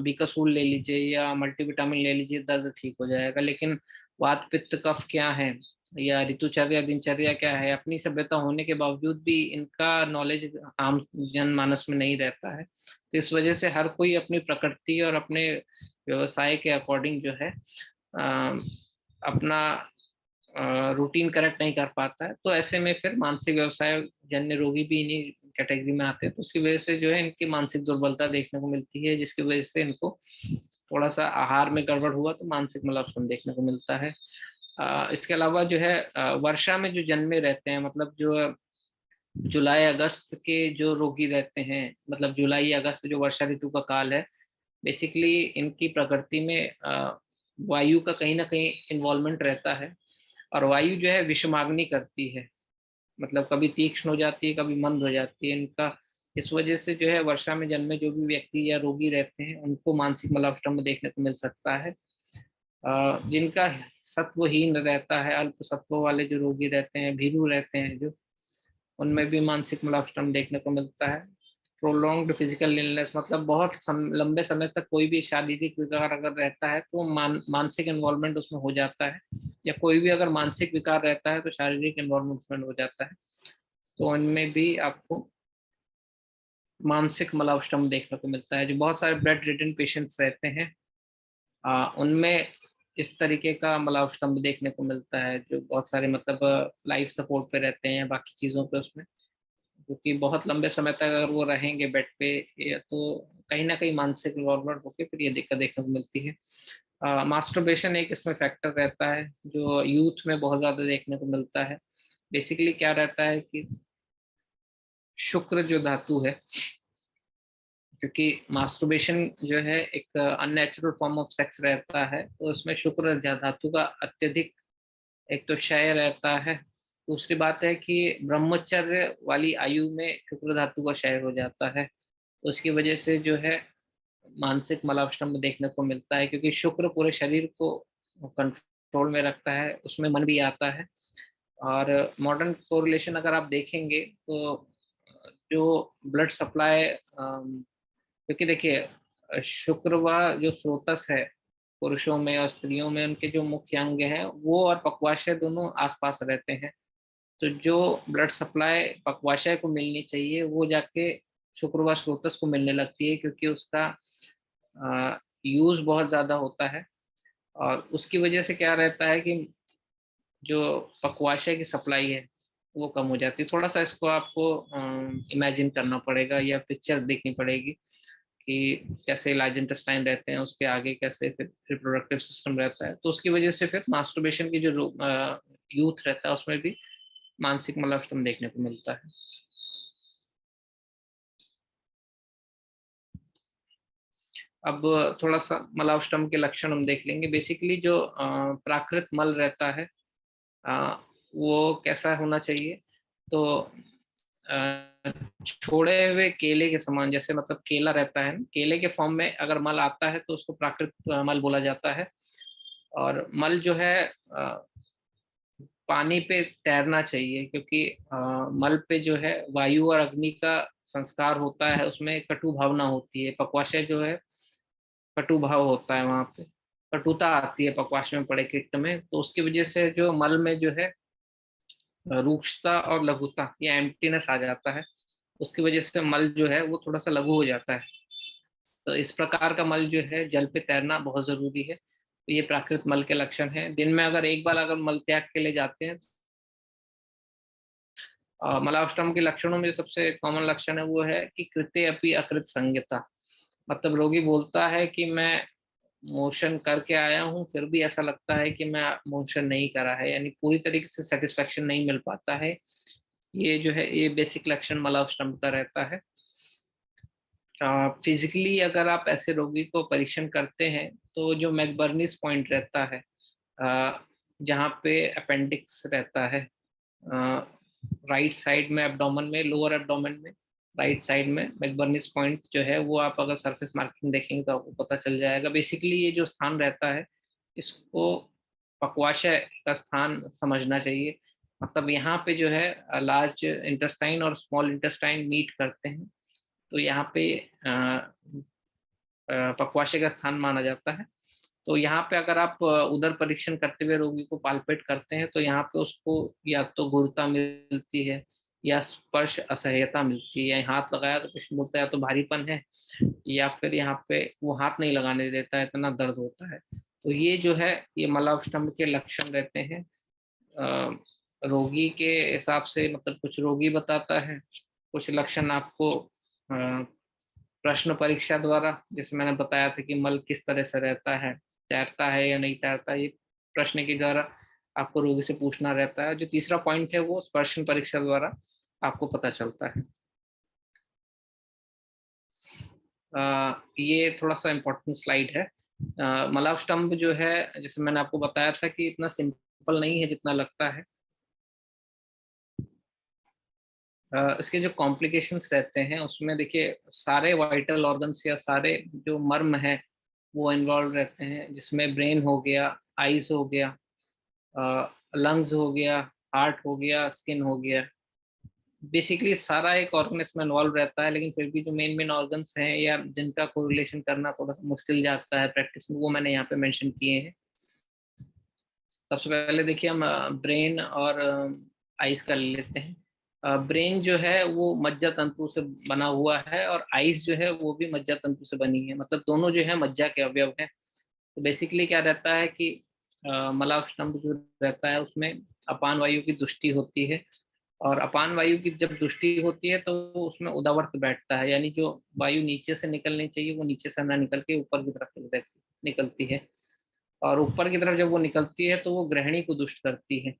बीकासूल ले लीजिए या मल्टीविटामिन ले लीजिए, दर्द ठीक हो जाएगा। लेकिन वात पित्त कफ क्या है, या ऋतुचर्या दिनचर्या क्या है, अपनी सभ्यता होने के बावजूद भी इनका नॉलेज आम जनमानस में नहीं रहता है। तो इस वजह से हर कोई अपनी प्रकृति और अपने व्यवसाय के अकॉर्डिंग जो है अपना रूटीन करेक्ट नहीं कर पाता है, तो ऐसे में फिर मानसिक व्यवसाय जन्य रोगी भी इन्हीं कैटेगरी में आते हैं। तो उसकी वजह से जो है इनकी मानसिक दुर्बलता देखने को मिलती है, जिसकी वजह से इनको थोड़ा सा आहार में गड़बड़ हुआ तो मानसिक मलापन देखने को मिलता है। इसके अलावा जो है वर्षा में जो जन्मे रहते हैं, मतलब जो जुलाई अगस्त के जो रोगी रहते हैं, मतलब जुलाई अगस्त जो वर्षा ऋतु का काल है, बेसिकली इनकी प्रकृति में वायु का कहीं ना कहीं इन्वॉल्वमेंट रहता है। और वायु जो है विषमाग्नि करती है, मतलब कभी तीक्ष्ण हो जाती है, कभी मंद हो जाती है इनका। इस वजह से जो है वर्षा में जन्मे जो भी व्यक्ति या रोगी रहते हैं उनको मानसिक मलाष्टम्भ देखने को मिल सकता है। जिनका सत्वहीन रहता है, अल्प सत्व वाले जो रोगी रहते हैं, भीरू रहते हैं जो, उनमें भी मानसिक मलाष्टम्भ देखने को मिलता है। प्रोलॉन्ग्ड फिजिकल इलनेस, मतलब बहुत लंबे समय तक कोई भी शारीरिक विकार अगर रहता है तो मानसिक इन्वॉल्वमेंट उसमें हो जाता है, या कोई भी अगर मानसिक विकार रहता है तो शारीरिक इन्वॉल्वमेंट उसमें हो जाता है। तो उनमें भी आपको मानसिक मलाष्टम्भ देखने को मिलता है। जो बहुत सारे बेड रिडन पेशेंट्स रहते हैं उनमें इस तरीके का मलाष्टम्भ देखने को मिलता है, जो बहुत सारे मतलब लाइफ सपोर्ट पे रहते हैं बाकी चीज़ों पे उसमें, क्योंकि बहुत लंबे समय तक अगर वो रहेंगे बेड पे, या तो कहीं ना कहीं मानसिक इन्वॉल्वमेंट होकर फिर ये दिक्कत देखने को मिलती है। मास्टरबेशन एक इसमें फैक्टर रहता है जो यूथ में बहुत ज्यादा देखने को मिलता है। बेसिकली क्या रहता है कि शुक्र जो धातु है, क्योंकि मास्टरबेशन जो है एक अननेचुरल फॉर्म ऑफ सेक्स रहता है, तो उसमें शुक्र धातु का अत्यधिक एक तो क्षय रहता है। दूसरी बात है कि ब्रह्मचर्य वाली आयु में शुक्र धातु का क्षय हो जाता है, तो उसकी वजह से जो है मानसिक मलाष्टम्भ देखने को मिलता है, क्योंकि शुक्र पूरे शरीर को कंट्रोल में रखता है, उसमें मन भी आता है। और मॉडर्न कोरिलेशन अगर आप देखेंगे तो जो ब्लड सप्लाई, क्योंकि देखिए शुक्र व जो स्रोतस है पुरुषों में और स्त्रियों में, उनके जो मुख्य अंग हैं वो और पक्वाशय दोनों आसपास रहते हैं। तो जो ब्लड सप्लाई पक्वाशय को मिलनी चाहिए वो जाके शुक्र व स्रोतस को मिलने लगती है, क्योंकि उसका यूज बहुत ज्यादा होता है। और उसकी वजह से क्या रहता है कि जो पक्वाशय की सप्लाई है वो कम हो जाती है। थोड़ा सा इसको आपको इमेजिन करना पड़ेगा या पिक्चर देखनी पड़ेगी कि कैसे लार्ज इंटेस्टाइन रहते हैं, उसके आगे कैसे फिर रिप्रोडक्टिव सिस्टम रहता है। तो उसकी वजह से फिर मास्टरबेशन की जो यूथ रहता है उसमें भी मानसिक मलाष्टम देखने को मिलता है। अब थोड़ा सा मलाष्टम के लक्षण हम देख लेंगे। बेसिकली जो प्राकृत मल रहता है वो कैसा होना चाहिए, तो छोड़े हुए केले के समान, जैसे मतलब केला रहता है ना, केले के फॉर्म में अगर मल आता है तो उसको प्राकृत मल बोला जाता है। और मल जो है पानी पे तैरना चाहिए, क्योंकि मल पे जो है वायु और अग्नि का संस्कार होता है, उसमें कटु भावना होती है। पक्वाशय जो है कटु भाव होता है, वहां पे कटुता आती है पक्वाशय में पड़े कीट में। तो उसकी वजह से जो मल में जो है रूक्षता और लघुता या एम्प्टीनेस आ जाता है। उसकी वजह से मल जो है वो थोड़ा सा लघु हो जाता है। तो इस प्रकार का मल जो है जल पे तैरना बहुत जरूरी है। तो ये प्राकृत मल के लक्षण हैं। दिन में अगर एक बार अगर मल त्याग के लिए जाते हैं, मलाष्टम के लक्षणों में सबसे कॉमन लक्षण है वो है कि कृते अपि अकृत संज्ञता। मतलब रोगी बोलता है कि मैं मोशन करके आया हूँ फिर भी ऐसा लगता है कि मैं मोशन नहीं करा है, यानी पूरी तरीके से सेटिस्फेक्शन नहीं मिल पाता है। ये जो है ये बेसिक लक्षण मलाष्टम का रहता है। फिजिकली अगर आप ऐसे रोगी को परीक्षण करते हैं तो जो मैकबर्नीस पॉइंट रहता है, जहाँ पे अपेंडिक्स रहता है राइट साइड में, एब्डोमेन में, लोअर एब्डोमेन में राइट साइड में मैकबर्नीस पॉइंट जो है वो आप अगर सरफेस मार्किंग देखेंगे तो आपको पता चल जाएगा। बेसिकली ये जो स्थान रहता है इसको पक्वाशय का स्थान समझना चाहिए। मतलब यहाँ पे जो है लार्ज इंटेस्टाइन और स्मॉल इंटेस्टाइन मीट करते हैं, तो यहाँ पे पक्वाशय का स्थान माना जाता है। तो यहाँ पे अगर आप उदर परीक्षण करते हुए रोगी को पाल्पेट करते हैं तो यहाँ पे उसको या तो गुरुता मिलती है या स्पर्श असह्यता मिलती है। या हाथ लगाया तो पेशेंट बोलता है या तो भारीपन है, या फिर यहाँ पे वो हाथ नहीं लगाने देता है, इतना दर्द होता है। तो ये जो है ये मलाष्टम्भ के लक्षण रहते हैं। रोगी के हिसाब से, मतलब कुछ रोगी बताता है, कुछ लक्षण आपको प्रश्न परीक्षा द्वारा, जैसे मैंने बताया था कि मल किस तरह से रहता है, तैरता है या नहीं तैरता, ये प्रश्न के द्वारा आपको रोगी से पूछना रहता है। जो तीसरा पॉइंट है वो स्पर्शन परीक्षा द्वारा आपको पता चलता है। ये थोड़ा सा इम्पोर्टेंट स्लाइड है। मलाष्टम्भ जो है जैसे मैंने आपको बताया था कि इतना सिंपल नहीं है जितना लगता है। इसके जो कॉम्प्लिकेशंस रहते हैं उसमें देखिए सारे वाइटल ऑर्गन्स या सारे जो मर्म है वो इन्वॉल्व रहते हैं, जिसमें ब्रेन हो गया, आईज हो गया, लंग्स हो गया, हार्ट हो गया, स्किन हो गया। बेसिकली सारा एक ऑर्गन इसमें इन्वॉल्व रहता है, लेकिन फिर भी जो मेन मेन ऑर्गन्स हैं या जिनका कोरिलेशन करना थोड़ा सा मुश्किल जाता है प्रैक्टिस में, वो मैंने यहाँ पे मेंशन किए हैं। सबसे पहले देखिए हम ब्रेन और आइज का ले लेते हैं। ब्रेन जो है वो मज्जा तंतु से बना हुआ है और आइज जो है वो भी मज्जा तंतु से बनी है, मतलब दोनों जो है मज्जा के अवयव हैं। तो बेसिकली क्या रहता है कि मलाष्टम्भ जो रहता है उसमें अपान वायु की दृष्टि होती है। और अपान वायु की जब दृष्टि होती है तो उसमें उदावर्त बैठता है, यानी जो वायु नीचे से निकलनी चाहिए वो नीचे से ना निकल के ऊपर की तरफ निकलती है। और ऊपर की तरफ जब वो निकलती है तो वो ग्रहणी को दुष्ट करती है।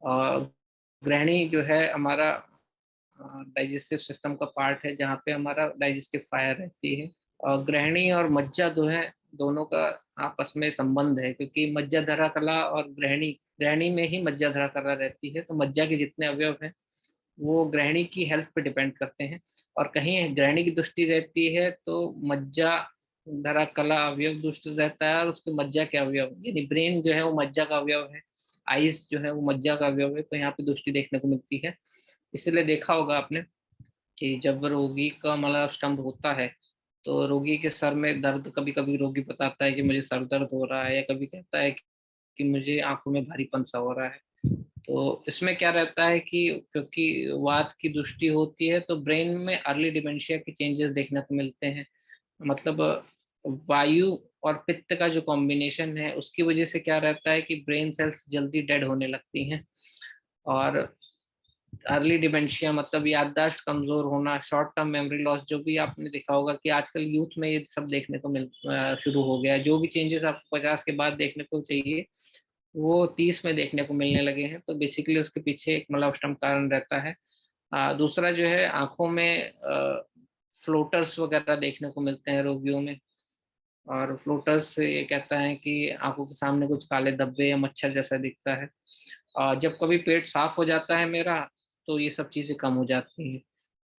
और ग्रहणी जो है हमारा डाइजेस्टिव सिस्टम का पार्ट है, जहाँ पे हमारा डाइजेस्टिव फायर रहती है। और ग्रहणी और मज्जा जो है दोनों का आपस में संबंध है, क्योंकि मज्जाधरा कला और ग्रहणी, ग्रहणी में ही मज्जाधरा कला रहती है। तो मज्जा के जितने अवयव हैं वो ग्रहणी की हेल्थ पे डिपेंड करते हैं। और कहीं ग्रहणी की दृष्टि रहती है तो मज्जा धरा कला अवयव दुष्ट रहता है, और उसके मज्जा के अवयव, यानी ब्रेन जो है वो मज्जा का अवयव है, आइस जो है वो मज्जा का अवयव है, तो यहाँ पे दृष्टि देखने को मिलती है। इसलिए देखा होगा आपने कि जब रोगी का मलास्तंभ होता है तो रोगी के सर में दर्द, कभी कभी रोगी बताता है कि मुझे सर दर्द हो रहा है, या कभी कहता है कि मुझे आंखों में भारीपन सा हो रहा है। तो इसमें क्या रहता है कि क्योंकि वात की दृष्टि होती है तो ब्रेन में अर्ली डिमेंशिया के चेंजेस देखने को मिलते हैं। मतलब वायु और पित्त का जो कॉम्बिनेशन है उसकी वजह से क्या रहता है कि ब्रेन सेल्स जल्दी डेड होने लगती हैं। और अर्ली डिमेंशिया मतलब याददाश्त कमजोर होना, शॉर्ट टर्म मेमोरी लॉस, जो भी आपने देखा होगा कि आजकल यूथ में ये सब देखने को शुरू हो गया है। जो भी चेंजेस आपको 50 के बाद देखने को चाहिए वो 30 में देखने को मिलने लगे हैं। तो बेसिकली उसके पीछे एक मलावष्टम कारण रहता है। दूसरा जो है, आंखों में फ्लोटर्स वगैरह देखने को मिलते हैं रोगियों में। और फ्लोटर्स से ये कहता है कि आंखों के सामने कुछ काले धब्बे या मच्छर जैसा दिखता है। जब कभी पेट साफ हो जाता है मेरा तो ये सब चीजें कम हो जाती हैं।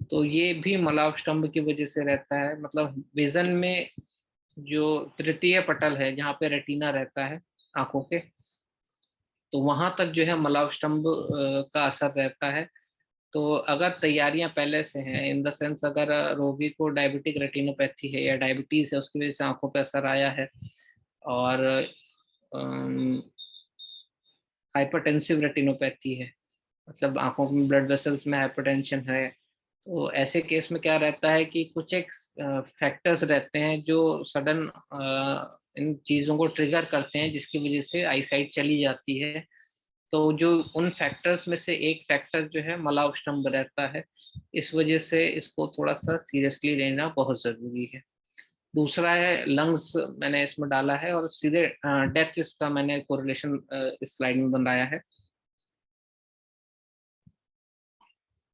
तो ये भी मलावष्टम्भ की वजह से रहता है। मतलब विजन में जो तृतीय पटल है जहाँ पे रेटिना रहता है आंखों के, तो वहां तक जो है मलावष्टम्भ का असर रहता है। तो अगर तैयारियां पहले से हैं, इन द सेंस अगर रोगी को डायबिटिक रेटिनोपैथी है या डायबिटीज है, उसकी वजह से आंखों पे असर आया है, और हाइपरटेंसिव रेटिनोपैथी है, मतलब आंखों में ब्लड वेसल्स में हाइपरटेंशन है, तो ऐसे केस में क्या रहता है कि कुछ एक फैक्टर्स रहते हैं जो सडन इन चीज़ों को ट्रिगर करते हैं, जिसकी वजह से आईसाइट चली जाती है। तो जो उन फैक्टर्स में से एक फैक्टर जो है मलावष्टम्भ रहता है। इस वजह से इसको थोड़ा सा सीरियसली लेना बहुत ज़रूरी है। दूसरा है लंग्स, मैंने इसमें डाला है, और सीधे डेथ इसका मैंने कोरिलेशन इस स्लाइड में बनाया है।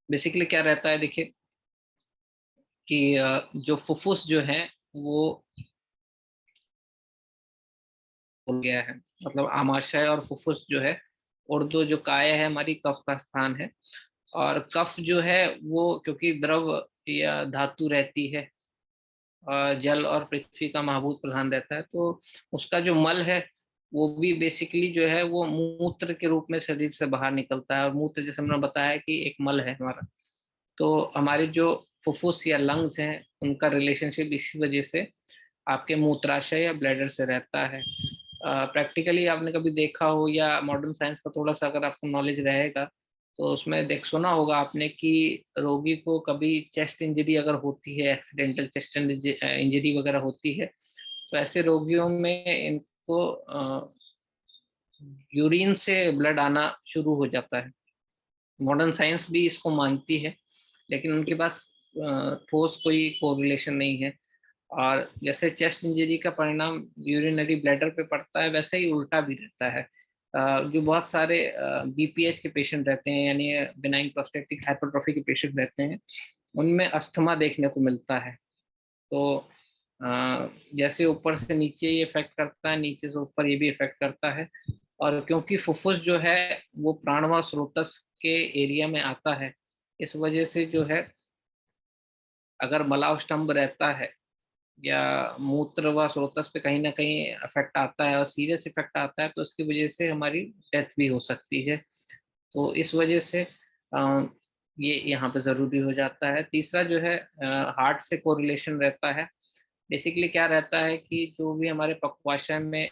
बेसिकली क्या रहता है देखिए कि जो फुफ्फुस जो है वो हो गया है, मतलब आमाशय और फुफ्फुस जो है, उर्दू जो काय है हमारी कफ का स्थान है। और कफ जो है वो क्योंकि द्रव या धातु रहती है, जल और पृथ्वी का महाभूत प्रधान रहता है, तो उसका जो मल है वो भी बेसिकली जो है वो मूत्र के रूप में शरीर से बाहर निकलता है। और मूत्र जैसे हमने बताया कि एक मल है हमारा। तो हमारे जो फुफ्फुस या लंग्स हैं उनका रिलेशनशिप इसी वजह से आपके मूत्राशय या ब्लैडर से रहता है। प्रैक्टिकली आपने कभी देखा हो या मॉडर्न साइंस का थोड़ा सा अगर आपको नॉलेज रहेगा तो उसमें देख सुना होगा आपने कि रोगी को कभी चेस्ट इंजरी अगर होती है, एक्सीडेंटल चेस्ट इंजरी वगैरह होती है, तो ऐसे रोगियों में इनको यूरिन से ब्लड आना शुरू हो जाता है। मॉडर्न साइंस भी इसको मानती है, लेकिन उनके पास ठोस कोई कोरिलेशन नहीं है। और जैसे चेस्ट इंजरी का परिणाम यूरिनरी ब्लैडर पे पड़ता है, वैसे ही उल्टा भी रहता है। जो बहुत सारे बीपीएच के पेशेंट रहते हैं, यानी बिनाइन प्रोस्टेटिक हाइपरट्रॉफी के पेशेंट रहते हैं, उनमें अस्थमा देखने को मिलता है। तो जैसे ऊपर से नीचे ये इफेक्ट करता है, नीचे से ऊपर ये भी इफेक्ट करता है। और क्योंकि फुफ्फुस जो है वो प्राणवायु स्रोतस के एरिया में आता है, इस वजह से जो है अगर मलावस्तंभ रहता है या मूत्र व स्रोतस पे कहीं ना कहीं इफेक्ट आता है और सीरियस इफेक्ट आता है, तो उसकी वजह से हमारी डेथ भी हो सकती है। तो इस वजह से ये यहाँ पे ज़रूरी हो जाता है। तीसरा जो है, हार्ट से कोरिलेशन रहता है। बेसिकली क्या रहता है कि जो भी हमारे पक्वाशय में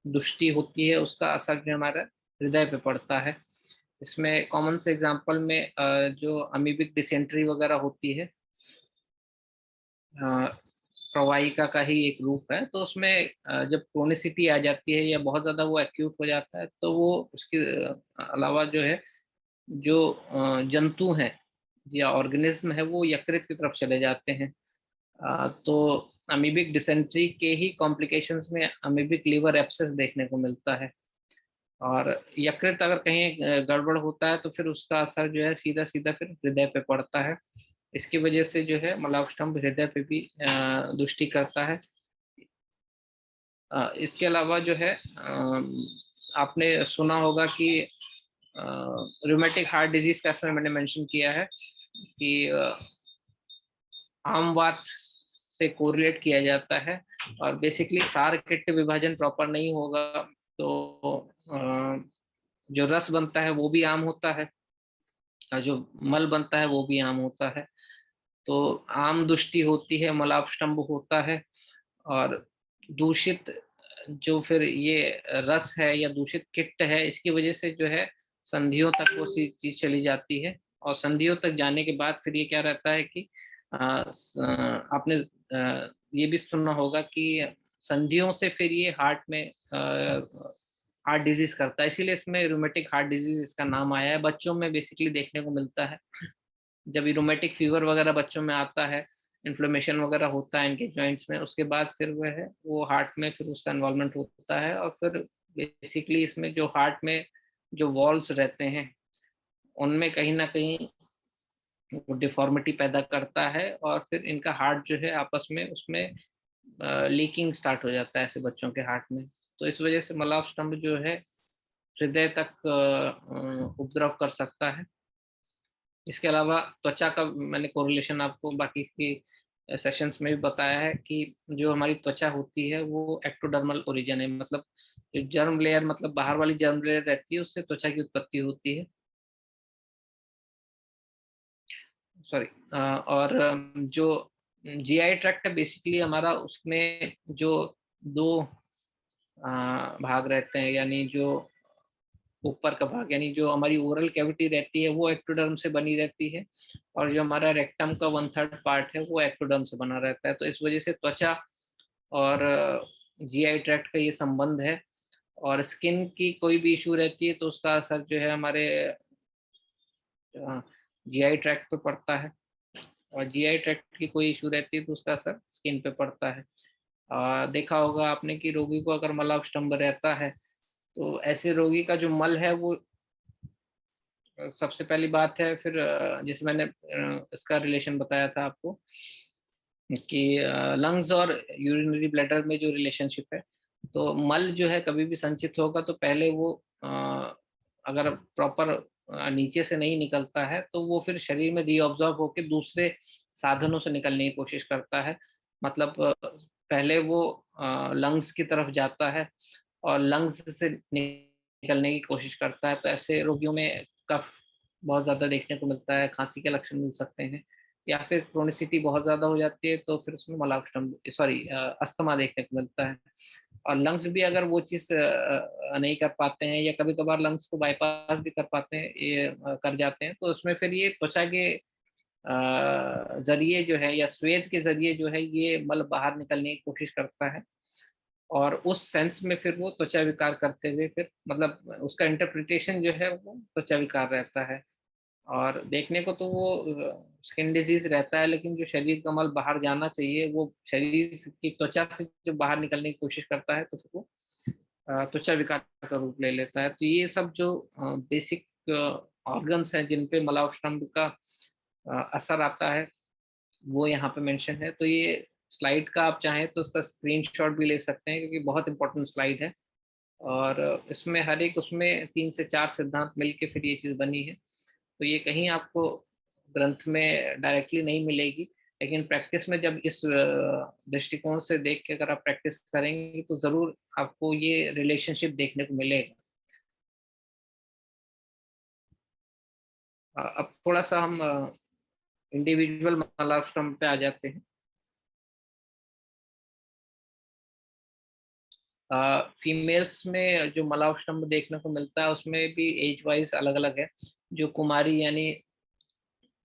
दुष्टि होती है उसका असर जो हमारा हृदय पे पड़ता है। इसमें कॉमन से एग्जांपल में जो अमीबिक डिसेंट्री वगैरह होती है, प्रवाहिका का ही एक रूप है, तो उसमें जब क्रोनिसिटी आ जाती है या बहुत ज़्यादा वो एक्यूट हो जाता है, तो वो उसके अलावा जो है जो जंतु हैं या ऑर्गेनिज्म है वो यकृत की तरफ चले जाते हैं। तो अमीबिक डिसेंट्री के ही कॉम्प्लिकेशंस में अमीबिक लीवर एब्सेस देखने को मिलता है। और यकृत अगर कहीं गड़बड़ होता है तो फिर उसका असर जो है सीधा सीधा फिर हृदय पे पड़ता है। इसकी वजह से जो है मलावस्तंभ हृदय पे भी दृष्टि करता है। इसके अलावा जो है आपने सुना होगा कि रूमेटिक हार्ट डिजीज का इसमें मैंने मेंशन किया है कि आम बात से कोरिलेट किया जाता है। और बेसिकली सार किट विभाजन प्रॉपर नहीं होगा तो जो रस बनता है वो भी आम होता है और जो मल बनता है वो भी आम होता है। तो आम दुष्टि होती है, मलापस्टंभ होता है। और दूषित जो फिर ये रस है या दूषित किट है, इसकी वजह से जो है संधियों तक वो चीज चली जाती है। और संधियों तक जाने के बाद फिर ये क्या रहता है कि आपने ये भी सुना होगा कि संधियों से फिर ये हार्ट में हार्ट डिजीज करता है, इसीलिए इसमें रूमेटिक हार्ट डिजीज इसका नाम आया है। बच्चों में बेसिकली देखने को मिलता है, जब रूमेटिक फीवर वगैरह बच्चों में आता है, इन्फ्लेमेशन वगैरह होता है इनके जॉइंट्स में, उसके बाद फिर वह है वो हार्ट में फिर उसका इन्वॉल्वमेंट होता है। और फिर बेसिकली इसमें जो हार्ट में जो वॉल्व्स रहते हैं उनमें कहीं ना कहीं वो डिफॉर्मिटी पैदा करता है और फिर इनका हार्ट जो है आपस में उसमें लीकिंग स्टार्ट हो जाता है ऐसे बच्चों के हार्ट में। तो इस वजह से मलापस्टंभ जो है हृदय तक उपद्रव कर सकता है। इसके अलावा त्वचा का मैंने कोरिलेशन आपको बाकी की सेशंस में भी बताया है कि जो हमारी त्वचा होती है वो एक्टोडर्मल ओरिजिन है, मतलब जो जर्म लेयर, मतलब बाहर वाली जर्म लेयर रहती है उससे त्वचा की उत्पत्ति होती है। सॉरी। और जो जीआई ट्रैक्ट है बेसिकली हमारा, उसमें जो दो भाग रहते हैं, यानी जो ऊपर का भाग यानी जो हमारी ओरल कैविटी रहती है वो एक्टोडर्म से बनी रहती है, और जो हमारा रेक्टम का 1/3 पार्ट है वो एक्टोडर्म से बना रहता है। तो इस वजह से त्वचा और जीआई ट्रैक्ट का ये संबंध है। और स्किन की कोई भी इशू रहती है तो उसका असर जो है हमारे जीआई ट्रैक्ट पे पड़ता है, और जीआई ट्रैक्ट की कोई इशू रहती है तो उसका असर स्किन पे पड़ता है। देखा होगा आपने कि रोगी को अगर मलापस्टंभ रहता है तो ऐसे रोगी का जो मल है वो सबसे पहली बात है, फिर जैसे मैंने इसका रिलेशन बताया था आपको कि लंग्स और यूरिनरी ब्लैडर में जो रिलेशनशिप है, तो मल जो है कभी भी संचित होगा तो पहले वो अगर प्रॉपर नीचे से नहीं निकलता है तो वो फिर शरीर में रीअब्जॉर्ब होकर दूसरे साधनों से निकलने की कोशिश करता है। मतलब पहले वो लंग्स की तरफ जाता है और लंग्स से निकलने की कोशिश करता है। तो ऐसे रोगियों में कफ बहुत ज़्यादा देखने को मिलता है, खांसी के लक्षण मिल सकते हैं, या फिर क्रोनिसिटी बहुत ज़्यादा हो जाती है तो फिर उसमें मलापस्टंभ सॉरी अस्थमा देखने को मिलता है। और लंग्स भी अगर वो चीज़ नहीं कर पाते हैं या कभी कभार लंग्स को बाईपास भी कर पाते हैं, ये कर जाते हैं, तो उसमें फिर ये त्वचा के जरिए जो है या स्वेद के जरिए जो है ये मल बाहर निकलने की कोशिश करता है। और उस सेंस में फिर वो त्वचा विकार करते हुए फिर मतलब उसका इंटरप्रिटेशन जो है वो त्वचा विकार रहता है। और देखने को तो वो स्किन डिजीज रहता है, लेकिन जो शरीर का मल बाहर जाना चाहिए वो शरीर की त्वचा से जो बाहर निकलने की कोशिश करता है तो फिर वो त्वचा विकार का रूप ले लेता है। तो ये सब जो बेसिक ऑर्गन्स हैं जिन पे मलापस्टंभ का असर आता है वो यहाँ पे मेंशन है। तो ये स्लाइड का आप चाहें तो उसका स्क्रीनशॉट भी ले सकते हैं क्योंकि बहुत इंपॉर्टेंट स्लाइड है। और इसमें हर एक उसमें 3 से 4 सिद्धांत मिलके फिर ये चीज़ बनी है। तो ये कहीं आपको ग्रंथ में डायरेक्टली नहीं मिलेगी, लेकिन प्रैक्टिस में जब इस दृष्टिकोण से देख के अगर आप प्रैक्टिस करेंगे तो ज़रूर आपको ये रिलेशनशिप देखने को मिलेगा। अब थोड़ा सा हम इंडिविजुअल मलापस्टंभ पे आ जाते हैं। फीमेल्स में जो मलापस्टंभ देखने को मिलता है उसमें भी एज वाइज अलग अलग है। जो कुमारी यानी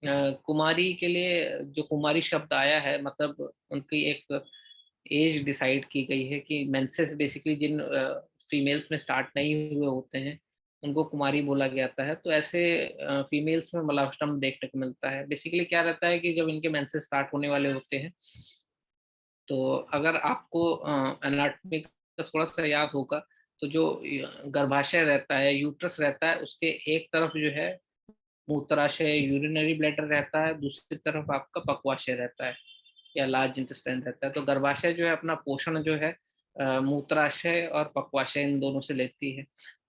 कुमारी के लिए जो कुमारी शब्द आया है, मतलब उनकी एक एज डिसाइड की गई है कि मेंसेस बेसिकली जिन फीमेल्स में स्टार्ट नहीं हुए होते हैं उनको कुमारी बोला जाता है। तो ऐसे फीमेल्स में मलापस्टंभ देखने को मिलता है। बेसिकली क्या रहता है कि जब इनके मेंसेस स्टार्ट होने वाले होते हैं तो अगर आपको एनाटॉमी का थोड़ा सा याद होगा तो जो गर्भाशय रहता है, यूट्रस रहता है, उसके एक तरफ जो है मूत्राशय यूरिनरी ब्लैडर रहता है, दूसरी तरफ आपका पक्वाशय रहता है या लार्ज इंटेस्टाइन रहता है। तो गर्भाशय जो है अपना पोषण जो है मूत्राशय और पक्वाशय इन दोनों से लेती है।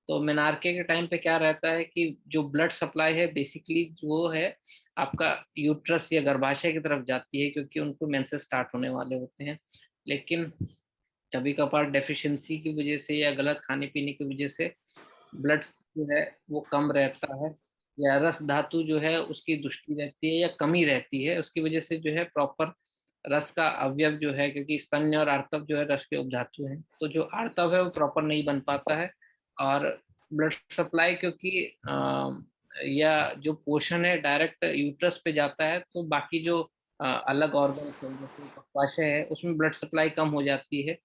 तो मेनार्के के टाइम पे क्या रहता है कि जो ब्लड सप्लाई है बेसिकली वो है आपका यूट्रस या गर्भाशय की तरफ जाती है, क्योंकि उनको मेंसेस स्टार्ट होने वाले होते हैं। लेकिन कभी कभार डेफिशिएंसी की वजह से या गलत खाने पीने की वजह से ब्लड जो है वो कम रहता है, या रस धातु जो है उसकी दुष्टि रहती है या कमी रहती है, उसकी वजह से जो है प्रॉपर रस का अवयव जो है, क्योंकि स्तन्य और आर्तव जो है रस के उपधातु हैं, तो जो आर्तव है वो प्रॉपर नहीं बन पाता है। और ब्लड सप्लाई क्योंकि या जो पोषण है डायरेक्ट यूट्रस पे जाता है, तो बाकी जो अलग ऑर्गन है जैसे पक्वाशय है उसमें ब्लड सप्लाई कम हो जाती है,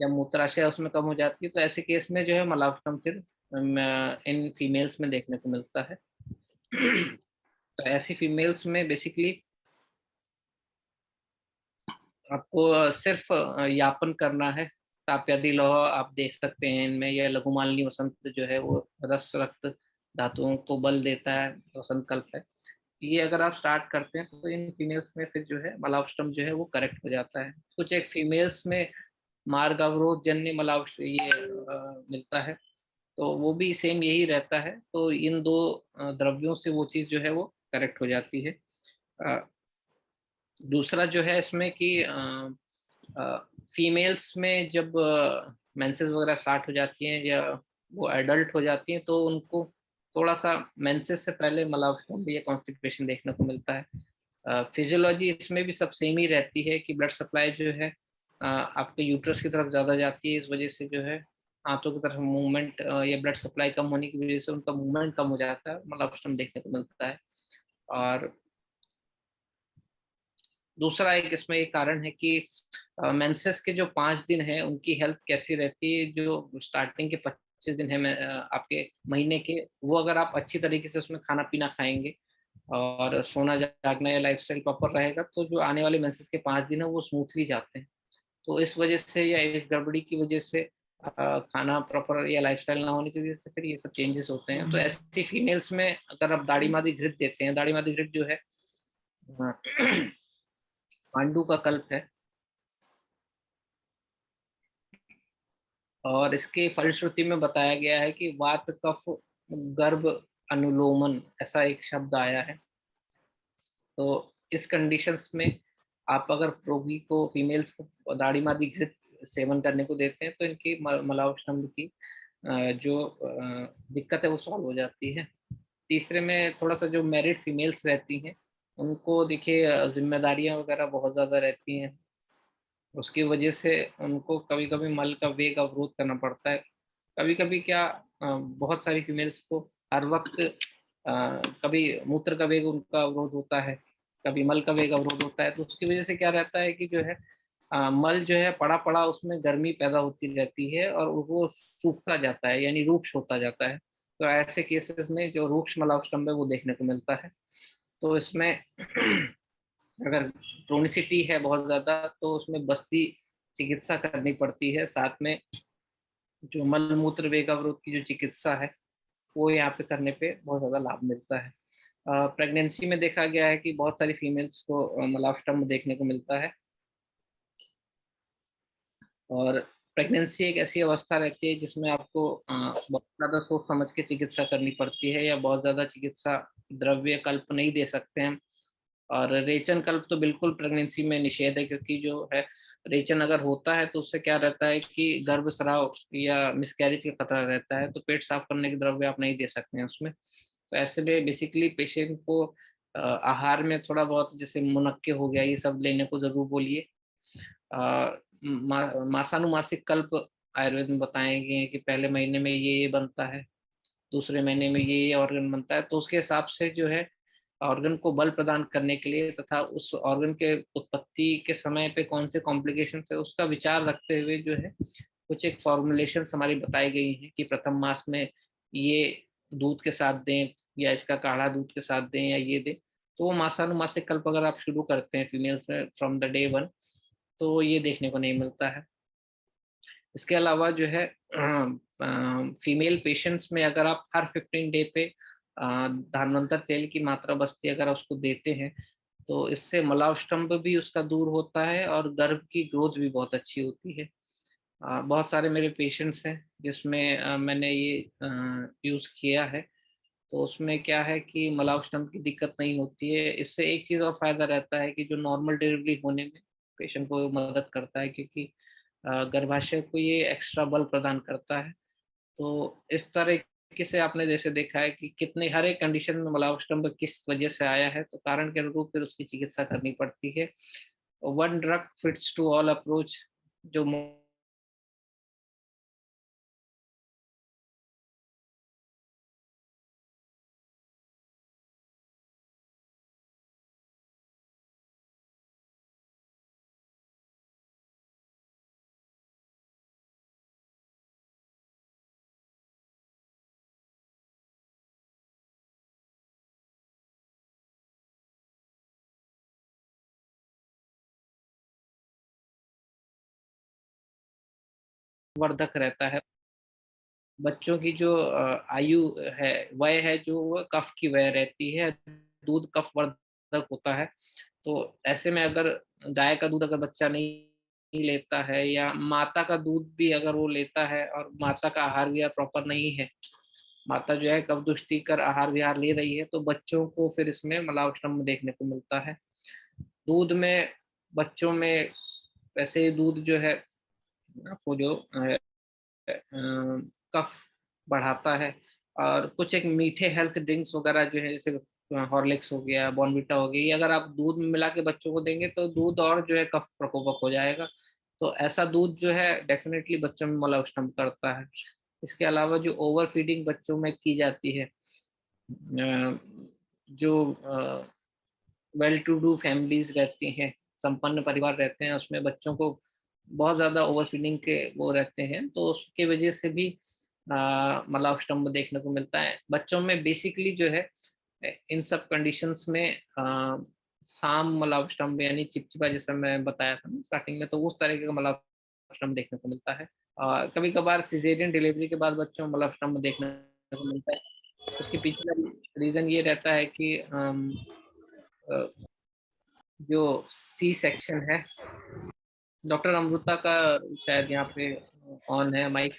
या मूत्राशय उसमें कम हो जाती है, तो ऐसे केस में जो है मलावटम फिर इन फीमेल्स में देखने को मिलता है। तो ऐसी फीमेल्स में बेसिकली आपको सिर्फ यापन करना है। ताप्यादि लौह आप देख सकते हैं इनमें, या लघुमालिनी वसंत जो है वो रस रक्त धातुओं को बल देता है, वसंत कल्प है। ये अगर आप स्टार्ट करते हैं तो इन फीमेल्स में फिर जो है मलावष्टम जो है वो करेक्ट हो जाता है। कुछ एक फीमेल्स में मार्ग अवरोध जन्य मलावष्ट ये मिलता है, तो वो भी सेम यही रहता है। तो इन दो द्रव्यों से वो चीज जो है वो करेक्ट हो जाती है। अ, दूसरा जो है इसमें कि फीमेल्स में जब मेंसेस वगैरह स्टार्ट हो जाती हैं या वो एडल्ट हो जाती हैं, तो उनको थोड़ा सा मेंसेस से पहले मलावटम या कॉन्स्टिपेशन देखने को मिलता है। फिजियोलॉजी इसमें भी सब सेम ही रहती है कि ब्लड सप्लाई जो है आपके यूट्रस की तरफ ज़्यादा जाती है, इस वजह से जो है हाथों की तरफ मूवमेंट या ब्लड सप्लाई कम होने की वजह से उनका मूवमेंट कम हो जाता है, मलावटम देखने को मिलता है। और दूसरा एक इसमें एक कारण है कि मेंसेस के जो 5 दिन है उनकी हेल्थ कैसी रहती है। जो स्टार्टिंग के 25 दिन है आपके महीने के, वो अगर आप अच्छी तरीके से उसमें खाना पीना खाएंगे और सोना जागना या लाइफस्टाइल प्रॉपर रहेगा, तो जो आने वाले मेंसेस के 5 दिन है वो स्मूथली जाते हैं। तो इस वजह से या इस गड़बड़ी की वजह से खाना प्रॉपर या लाइफस्टाइल ना होने की वजह से फिर ये सब चेंजेस होते हैं। तो ऐसी फीमेल्स में अगर आप दाढ़ी मादी घृत देते हैं, दाढ़ी मादी घृत जो है पांडु का कल्प है, और इसके फलश्रुति में बताया गया है कि वात कफ गर्भ अनुलोमन ऐसा एक शब्द आया है। तो इस कंडीशंस में आप अगर रोगी को फीमेल्स को दाढ़ी मादी घृत सेवन करने को देते हैं तो इनकी मलावष्टम्भ की जो दिक्कत है वो सॉल्व हो जाती है। तीसरे में थोड़ा सा जो मैरिड फीमेल्स रहती हैं उनको देखिए जिम्मेदारियां वगैरह बहुत ज़्यादा रहती हैं, उसकी वजह से उनको कभी कभी मल का वेग अवरोध करना पड़ता है। कभी कभी क्या बहुत सारी फीमेल्स को हर वक्त कभी मूत्र का वेग उनका अवरोध होता है, कभी मल का वेग अवरोध होता है, तो उसकी वजह से क्या रहता है कि जो है मल जो है पड़ा पड़ा उसमें गर्मी पैदा होती रहती है और वो सूखता जाता है यानी रूक्ष होता जाता है। तो ऐसे केसेस में जो रूक्ष मलावष्टम्भ है वो देखने को मिलता है। तो इसमें अगर क्रोनिसिटी है बहुत ज्यादा तो उसमें बस्ती चिकित्सा करनी पड़ती है। साथ में जो मल मूत्र वेग अवरोध की जो चिकित्सा है वो यहाँ पे करने पे बहुत ज्यादा लाभ मिलता है। प्रेगनेंसी में देखा गया है कि बहुत सारी फीमेल्स को मलावष्टम्भ देखने को मिलता है। और प्रेगनेंसी एक ऐसी अवस्था रहती है जिसमें आपको बहुत ज्यादा सोच समझ के चिकित्सा करनी पड़ती है, या बहुत ज्यादा चिकित्सा द्रव्य कल्प नहीं दे सकते हैं। और रेचन कल्प तो बिल्कुल प्रेगनेंसी में निषेध है, क्योंकि जो है रेचन अगर होता है तो उससे क्या रहता है कि गर्भ स्राव या मिसकैरेज का खतरा रहता है, तो पेट साफ करने के द्रव्य आप नहीं दे सकते हैं उसमें। तो ऐसे में बेसिकली पेशेंट को आहार में थोड़ा बहुत जैसे मुनक्के हो गया ये सब लेने को जरूर बोलिए। मासानुमासिक कल्प आयुर्वेद में बताए गए हैं कि पहले महीने में ये बनता है, दूसरे महीने में ये ऑर्गन बनता है, तो उसके हिसाब से जो है ऑर्गन को बल प्रदान करने के लिए तथा उस ऑर्गन के उत्पत्ति के समय पे कौन से कॉम्प्लिकेशन है उसका विचार रखते हुए जो है कुछ एक फॉर्मुलेशन हमारी बताई गई है कि प्रथम मास में ये दूध के साथ दें, या इसका काढ़ा दूध के साथ दें, या ये दें। तो वो मासानुमासिक कल्प अगर आप शुरू करते हैं फीमेल्स में फ्रॉम द डे 1, तो ये देखने को नहीं मिलता है। इसके अलावा जो है फीमेल पेशेंट्स में अगर आप हर 15 डे पे धान्वंतर तेल की मात्रा बस्ती अगर उसको देते हैं तो इससे मलावष्टम्भ भी उसका दूर होता है और गर्भ की ग्रोथ भी बहुत अच्छी होती है। बहुत सारे मेरे पेशेंट्स हैं जिसमें मैंने ये यूज़ किया है। तो उसमें क्या है कि मलावष्टम की दिक्कत नहीं होती है। इससे एक चीज़ और फ़ायदा रहता है कि जो नॉर्मल डिलीवरी होने में पेशेंट को मदद करता है, क्योंकि गर्भाशय को ये एक्स्ट्रा बल प्रदान करता है। तो इस तरीके से आपने जैसे देखा है कि कितने हर एक कंडीशन में मलावष्टम किस वजह से आया है, तो कारण के अनुरूप फिर उसकी चिकित्सा करनी पड़ती है। One drug fits to all approach जो वर्धक रहता है। बच्चों की जो आयु है, वय है जो वो कफ की वय रहती है, दूध कफ वर्धक होता है। तो ऐसे में अगर गाय का दूध अगर बच्चा नहीं लेता है, या माता का दूध भी अगर वो लेता है और माता का आहार विहार प्रॉपर नहीं है, माता जो है कफदुष्टिकर आहार विहार ले रही है, तो बच्चों को फिर इसमें मलावष्टम देखने को मिलता है। दूध में बच्चों में वैसे दूध जो है आपको जो कफ बढ़ाता है। और कुछ एक मीठे हेल्थ ड्रिंक्स वगैरह जो है, जैसे हॉर्लिक्स हो गया, बॉर्नविटा हो गई, ये अगर आप दूध में मिला के बच्चों को देंगे तो दूध और जो है कफ प्रकोपक हो जाएगा। तो ऐसा दूध जो है डेफिनेटली बच्चों में मलावष्टम करता है। इसके अलावा जो ओवर फीडिंग बच्चों में की जाती है, जो वेल टू डू फैमिलीज रहती हैं, संपन्न परिवार रहते हैं, उसमें बच्चों को बहुत ज़्यादा ओवर फीडिंग के वो रहते हैं, तो उसकी वजह से भी मलावष्टम देखने को मिलता है बच्चों में। बेसिकली जो है इन सब कंडीशंस में साम मलावष्टम यानी चिपचिपा, जैसा मैं बताया था ना स्टार्टिंग में, तो उस तरीके का मलावष्टम देखने को मिलता है। कभी कभार सिजेरियन डिलीवरी के बाद बच्चों में मलावष्टम देखने को मिलता है। उसके पीछे का रीजन ये रहता है कि जो सी सेक्शन है, डॉक्टर अमृता का शायद यहाँ पे ऑन है माइक।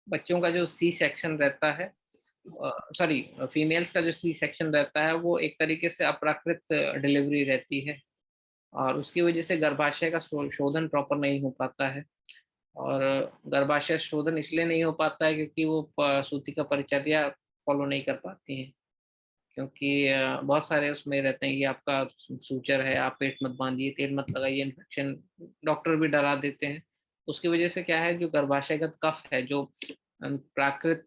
बच्चों का जो सी सेक्शन रहता है, सॉरी, फीमेल्स का जो सी सेक्शन रहता है, वो एक तरीके से अप्राकृत डिलीवरी रहती है, और उसकी वजह से गर्भाशय का शोधन प्रॉपर नहीं हो पाता है। और गर्भाशय शोधन इसलिए नहीं हो पाता है क्योंकि वो सूती का परिचर्या फॉलो नहीं कर पाती हैं, क्योंकि बहुत सारे उसमें रहते हैं कि आपका सूचर है, आप पेट मत बांधिए, तेल मत लगाइए, इन्फेक्शन, डॉक्टर भी डरा देते हैं। उसकी वजह से क्या है, जो गर्भाशयगत कफ है, जो प्राकृत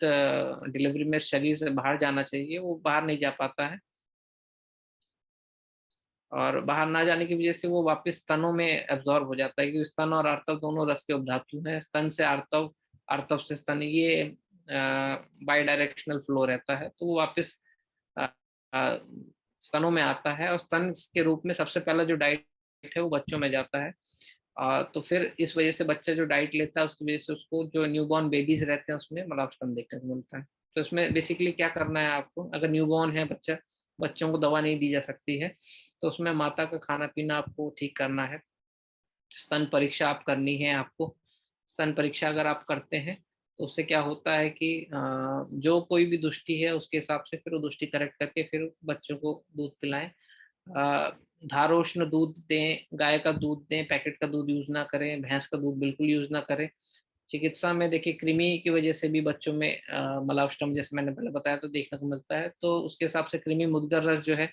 डिलीवरी में शरीर से बाहर जाना चाहिए, वो बाहर नहीं जा पाता है। और बाहर ना जाने की वजह से वो वापस स्तनों में एब्जॉर्ब हो जाता है, क्योंकि स्तन और आर्तव दोनों रस के उपधातु हैं। स्तन से आर्तव, आर्तव से स्तन, ये बाई डायरेक्शनल फ्लो रहता है, तो वो वापस अ, अ, स्तनों में आता है, और स्तन के रूप में सबसे पहला जो डाइट है वो बच्चों में जाता है। तो फिर इस वजह से बच्चा जो डाइट लेता है उसकी वजह से उसको जो न्यूबॉर्न बेबीज रहते हैं उसमें मलावष्टम देखने को मिलता है। तो इसमें बेसिकली क्या करना है आपको, अगर न्यूबॉर्न है बच्चा, बच्चों को दवा नहीं दी जा सकती है, तो उसमें माता का खाना पीना आपको ठीक करना है। स्तन परीक्षा आप करनी है आपको। स्तन परीक्षा अगर आप करते हैं तो उससे क्या होता है कि जो कोई भी दुष्टि है उसके हिसाब से फिर वो दुष्टि करेक्ट करके फिर बच्चों को दूध पिलाएं। धारोष्ण दूध दें, गाय का दूध दें, पैकेट का दूध यूज ना करें, भैंस का दूध बिल्कुल यूज ना करें। चिकित्सा में देखिए कृमि की वजह से भी बच्चों में मलावष्टम, जैसे मैंने पहले बताया, तो देखने को मिलता है। तो उसके हिसाब से कृमि मुद्गर रस जो है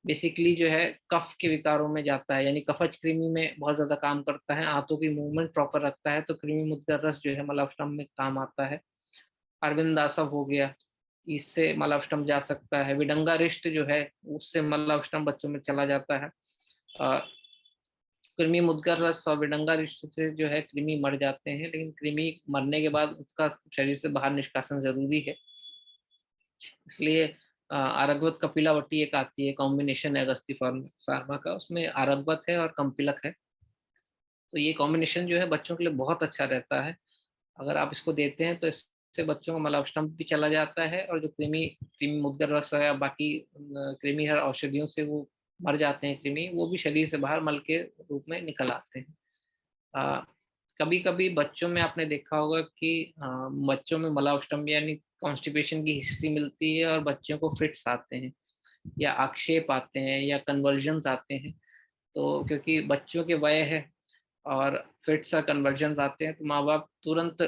बेसिकली जो है कफ के विकारों में जाता है, यानी कफज कृमि में बहुत ज्यादा काम करता है, आंतों की मूवमेंट प्रॉपर रखता है, तो कृमि मुद्गर रस जो है मलावष्टम में काम आता है। अरविंदासव हो गया, इससे मलावष्टम जा सकता है। विडंगा रिष्ट जो है उससे मलावष्टम बच्चों में चला जाता है। अ, कृमि मुद्गर रस और विडंगा रिष्ट से जो है कृमि मर जाते हैं, लेकिन कृमि मरने के बाद उसका शरीर से बाहर निष्कासन जरूरी है। इसलिए आरगवत कपिलावटी एक आती है, कॉम्बिनेशन है अगस्ती फार्मा का, उसमें आरगवत है और कम्पिलक है। तो ये कॉम्बिनेशन जो है बच्चों के लिए बहुत अच्छा रहता है। अगर आप इसको देते हैं तो इससे बच्चों का मलावष्टम भी चला जाता है, और जो कृमि कृमि मुद्गर रस है या बाकी कृमि हर औषधियों से वो मर जाते हैं कृमि, वो भी शरीर से बाहर मल के रूप में निकल आते हैं। कभी कभी बच्चों में आपने देखा होगा कि बच्चों में मलावष्टम यानी कॉन्स्टिपेशन की हिस्ट्री मिलती है और बच्चों को फिट्स आते हैं या आक्षेप आते हैं या कन्वर्जन्स आते हैं। तो क्योंकि बच्चों के वय है और फिट्स और कन्वर्जन्स आते हैं, तो माँ बाप तुरंत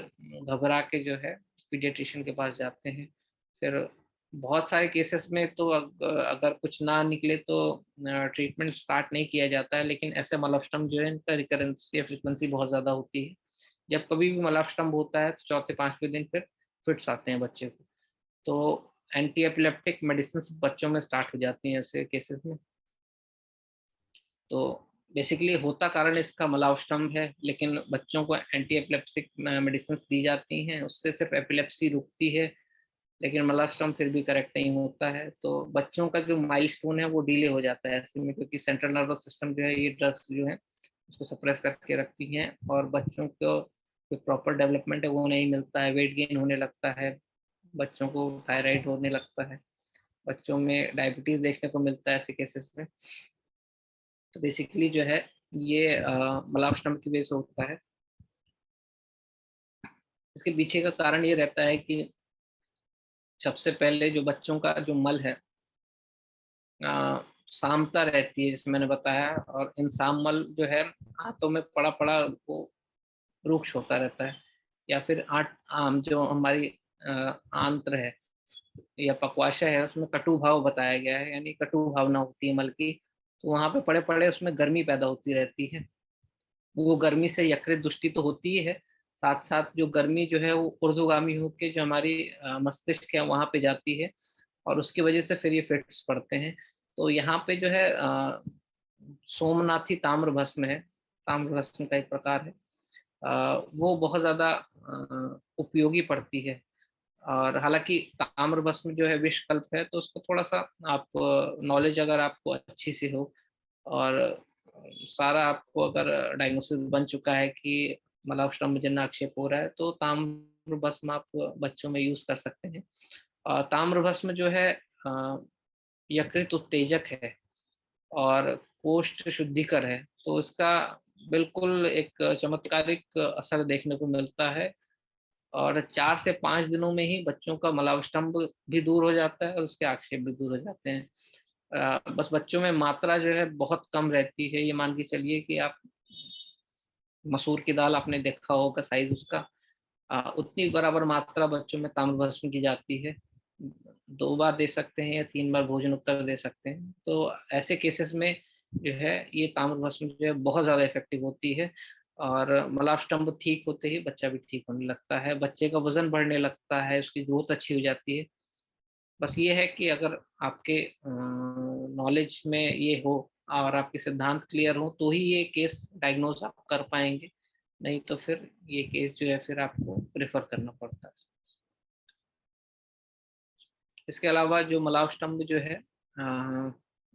घबरा के जो है पीडियाट्रिशियन के पास जाते हैं। फिर बहुत सारे केसेस में तो अगर कुछ ना निकले तो ट्रीटमेंट स्टार्ट नहीं किया जाता है, लेकिन ऐसे मलावष्टम जो है इनका रिकरेंस या फ्रिक्वेंसी बहुत ज़्यादा होती है। जब कभी भी मलावष्टम होता है तो चौथे पांचवें दिन फिर फिट्स आते हैं बच्चे को। तो एंटी एपिलेप्टिक मेडिसिन बच्चों में स्टार्ट हो जाती हैं ऐसे केसेस में। तो बेसिकली होता कारण इसका मलावष्टम है, लेकिन बच्चों को एंटी एपिलेप्टिक मेडिसिन दी जाती हैं, उससे सिर्फ एपिलेप्सी रुकती है, लेकिन मलावष्टम फिर भी करेक्ट नहीं होता है। तो बच्चों का जो माइलस्टोन है वो डिले हो जाता है ऐसे में, क्योंकि सेंट्रल नर्वस सिस्टम जो है ये ड्रग्स जो है उसको सप्रेस करके रखती हैं, और बच्चों को जो प्रॉपर डेवलपमेंट है वो नहीं मिलता है, वेट गेन होने लगता है, बच्चों को थायराइड होने लगता है, बच्चों में डायबिटीज देखने को मिलता है ऐसे केसेस में। तो बेसिकली जो है ये मलावष्टम की वजह से होता है। इसके पीछे का कारण ये रहता है कि सबसे पहले जो बच्चों का जो मल है सामता रहती है, जैसे मैंने बताया, और इन साममल जो है हाथों में पड़ा पड़ा वो रुक्ष होता रहता है, या फिर जो हमारी आंत्र है या पक्वाशय है उसमें कटु भाव बताया गया है, यानी कटु भावना होती है मल की। तो वहां पे पड़े पड़े उसमें गर्मी पैदा होती रहती है, वो गर्मी से यकृत दुष्टि तो होती ही है, साथ साथ जो गर्मी जो है वो ऊर्ध्वगामी होकर जो हमारी मस्तिष्क है वहां पे जाती है, और उसकी वजह से फिर ये फिट्स पड़ते हैं। तो यहाँ पे जो है सोमनाथी ताम्र भस्म है, ताम्र भस्म का एक प्रकार है, वो बहुत ज्यादा उपयोगी पड़ती है। और हालांकि ताम्र भस्म जो है विषकल्प है, तो उसको थोड़ा सा आप नॉलेज अगर आपको अच्छी सी हो, और सारा आपको अगर डायग्नोसिस बन चुका है कि मलावष्टम जन्य आक्षेप हो रहा है, तो ताम्र भस्म आप बच्चों में यूज कर सकते हैं। ताम्र भस्म जो है यकृत उत्तेजक है और कोष्ठ शुद्धिकर है, तो इसका बिल्कुल एक चमत्कारिक असर देखने को मिलता है, और 4 से 5 दिनों में ही बच्चों का मलावष्टम भी दूर हो जाता है और उसके आक्षेप भी दूर हो जाते हैं। बस बच्चों में मात्रा जो है बहुत कम रहती है, ये मान के चलिए कि आप मसूर की दाल आपने देखा होगा साइज उसका, उतनी बराबर मात्रा बच्चों में ताम्र भस्म की जाती है। 2 बार दे सकते हैं या 3 बार भोजन उत्तर दे सकते हैं। तो ऐसे केसेस में जो है ये ताम्र भस्म जो है बहुत ज्यादा इफेक्टिव होती है, और मलावष्टम ठीक होते ही बच्चा भी ठीक होने लगता है, बच्चे का वजन बढ़ने लगता है, उसकी ग्रोथ अच्छी हो जाती है। बस ये है कि अगर आपके नॉलेज में ये हो और आपके सिद्धांत क्लियर हो तो ही ये केस डायग्नोज आप कर पाएंगे, नहीं तो फिर ये केस जो है फिर आपको प्रेफर करना पड़ता है। इसके अलावा जो मलावष्टम जो है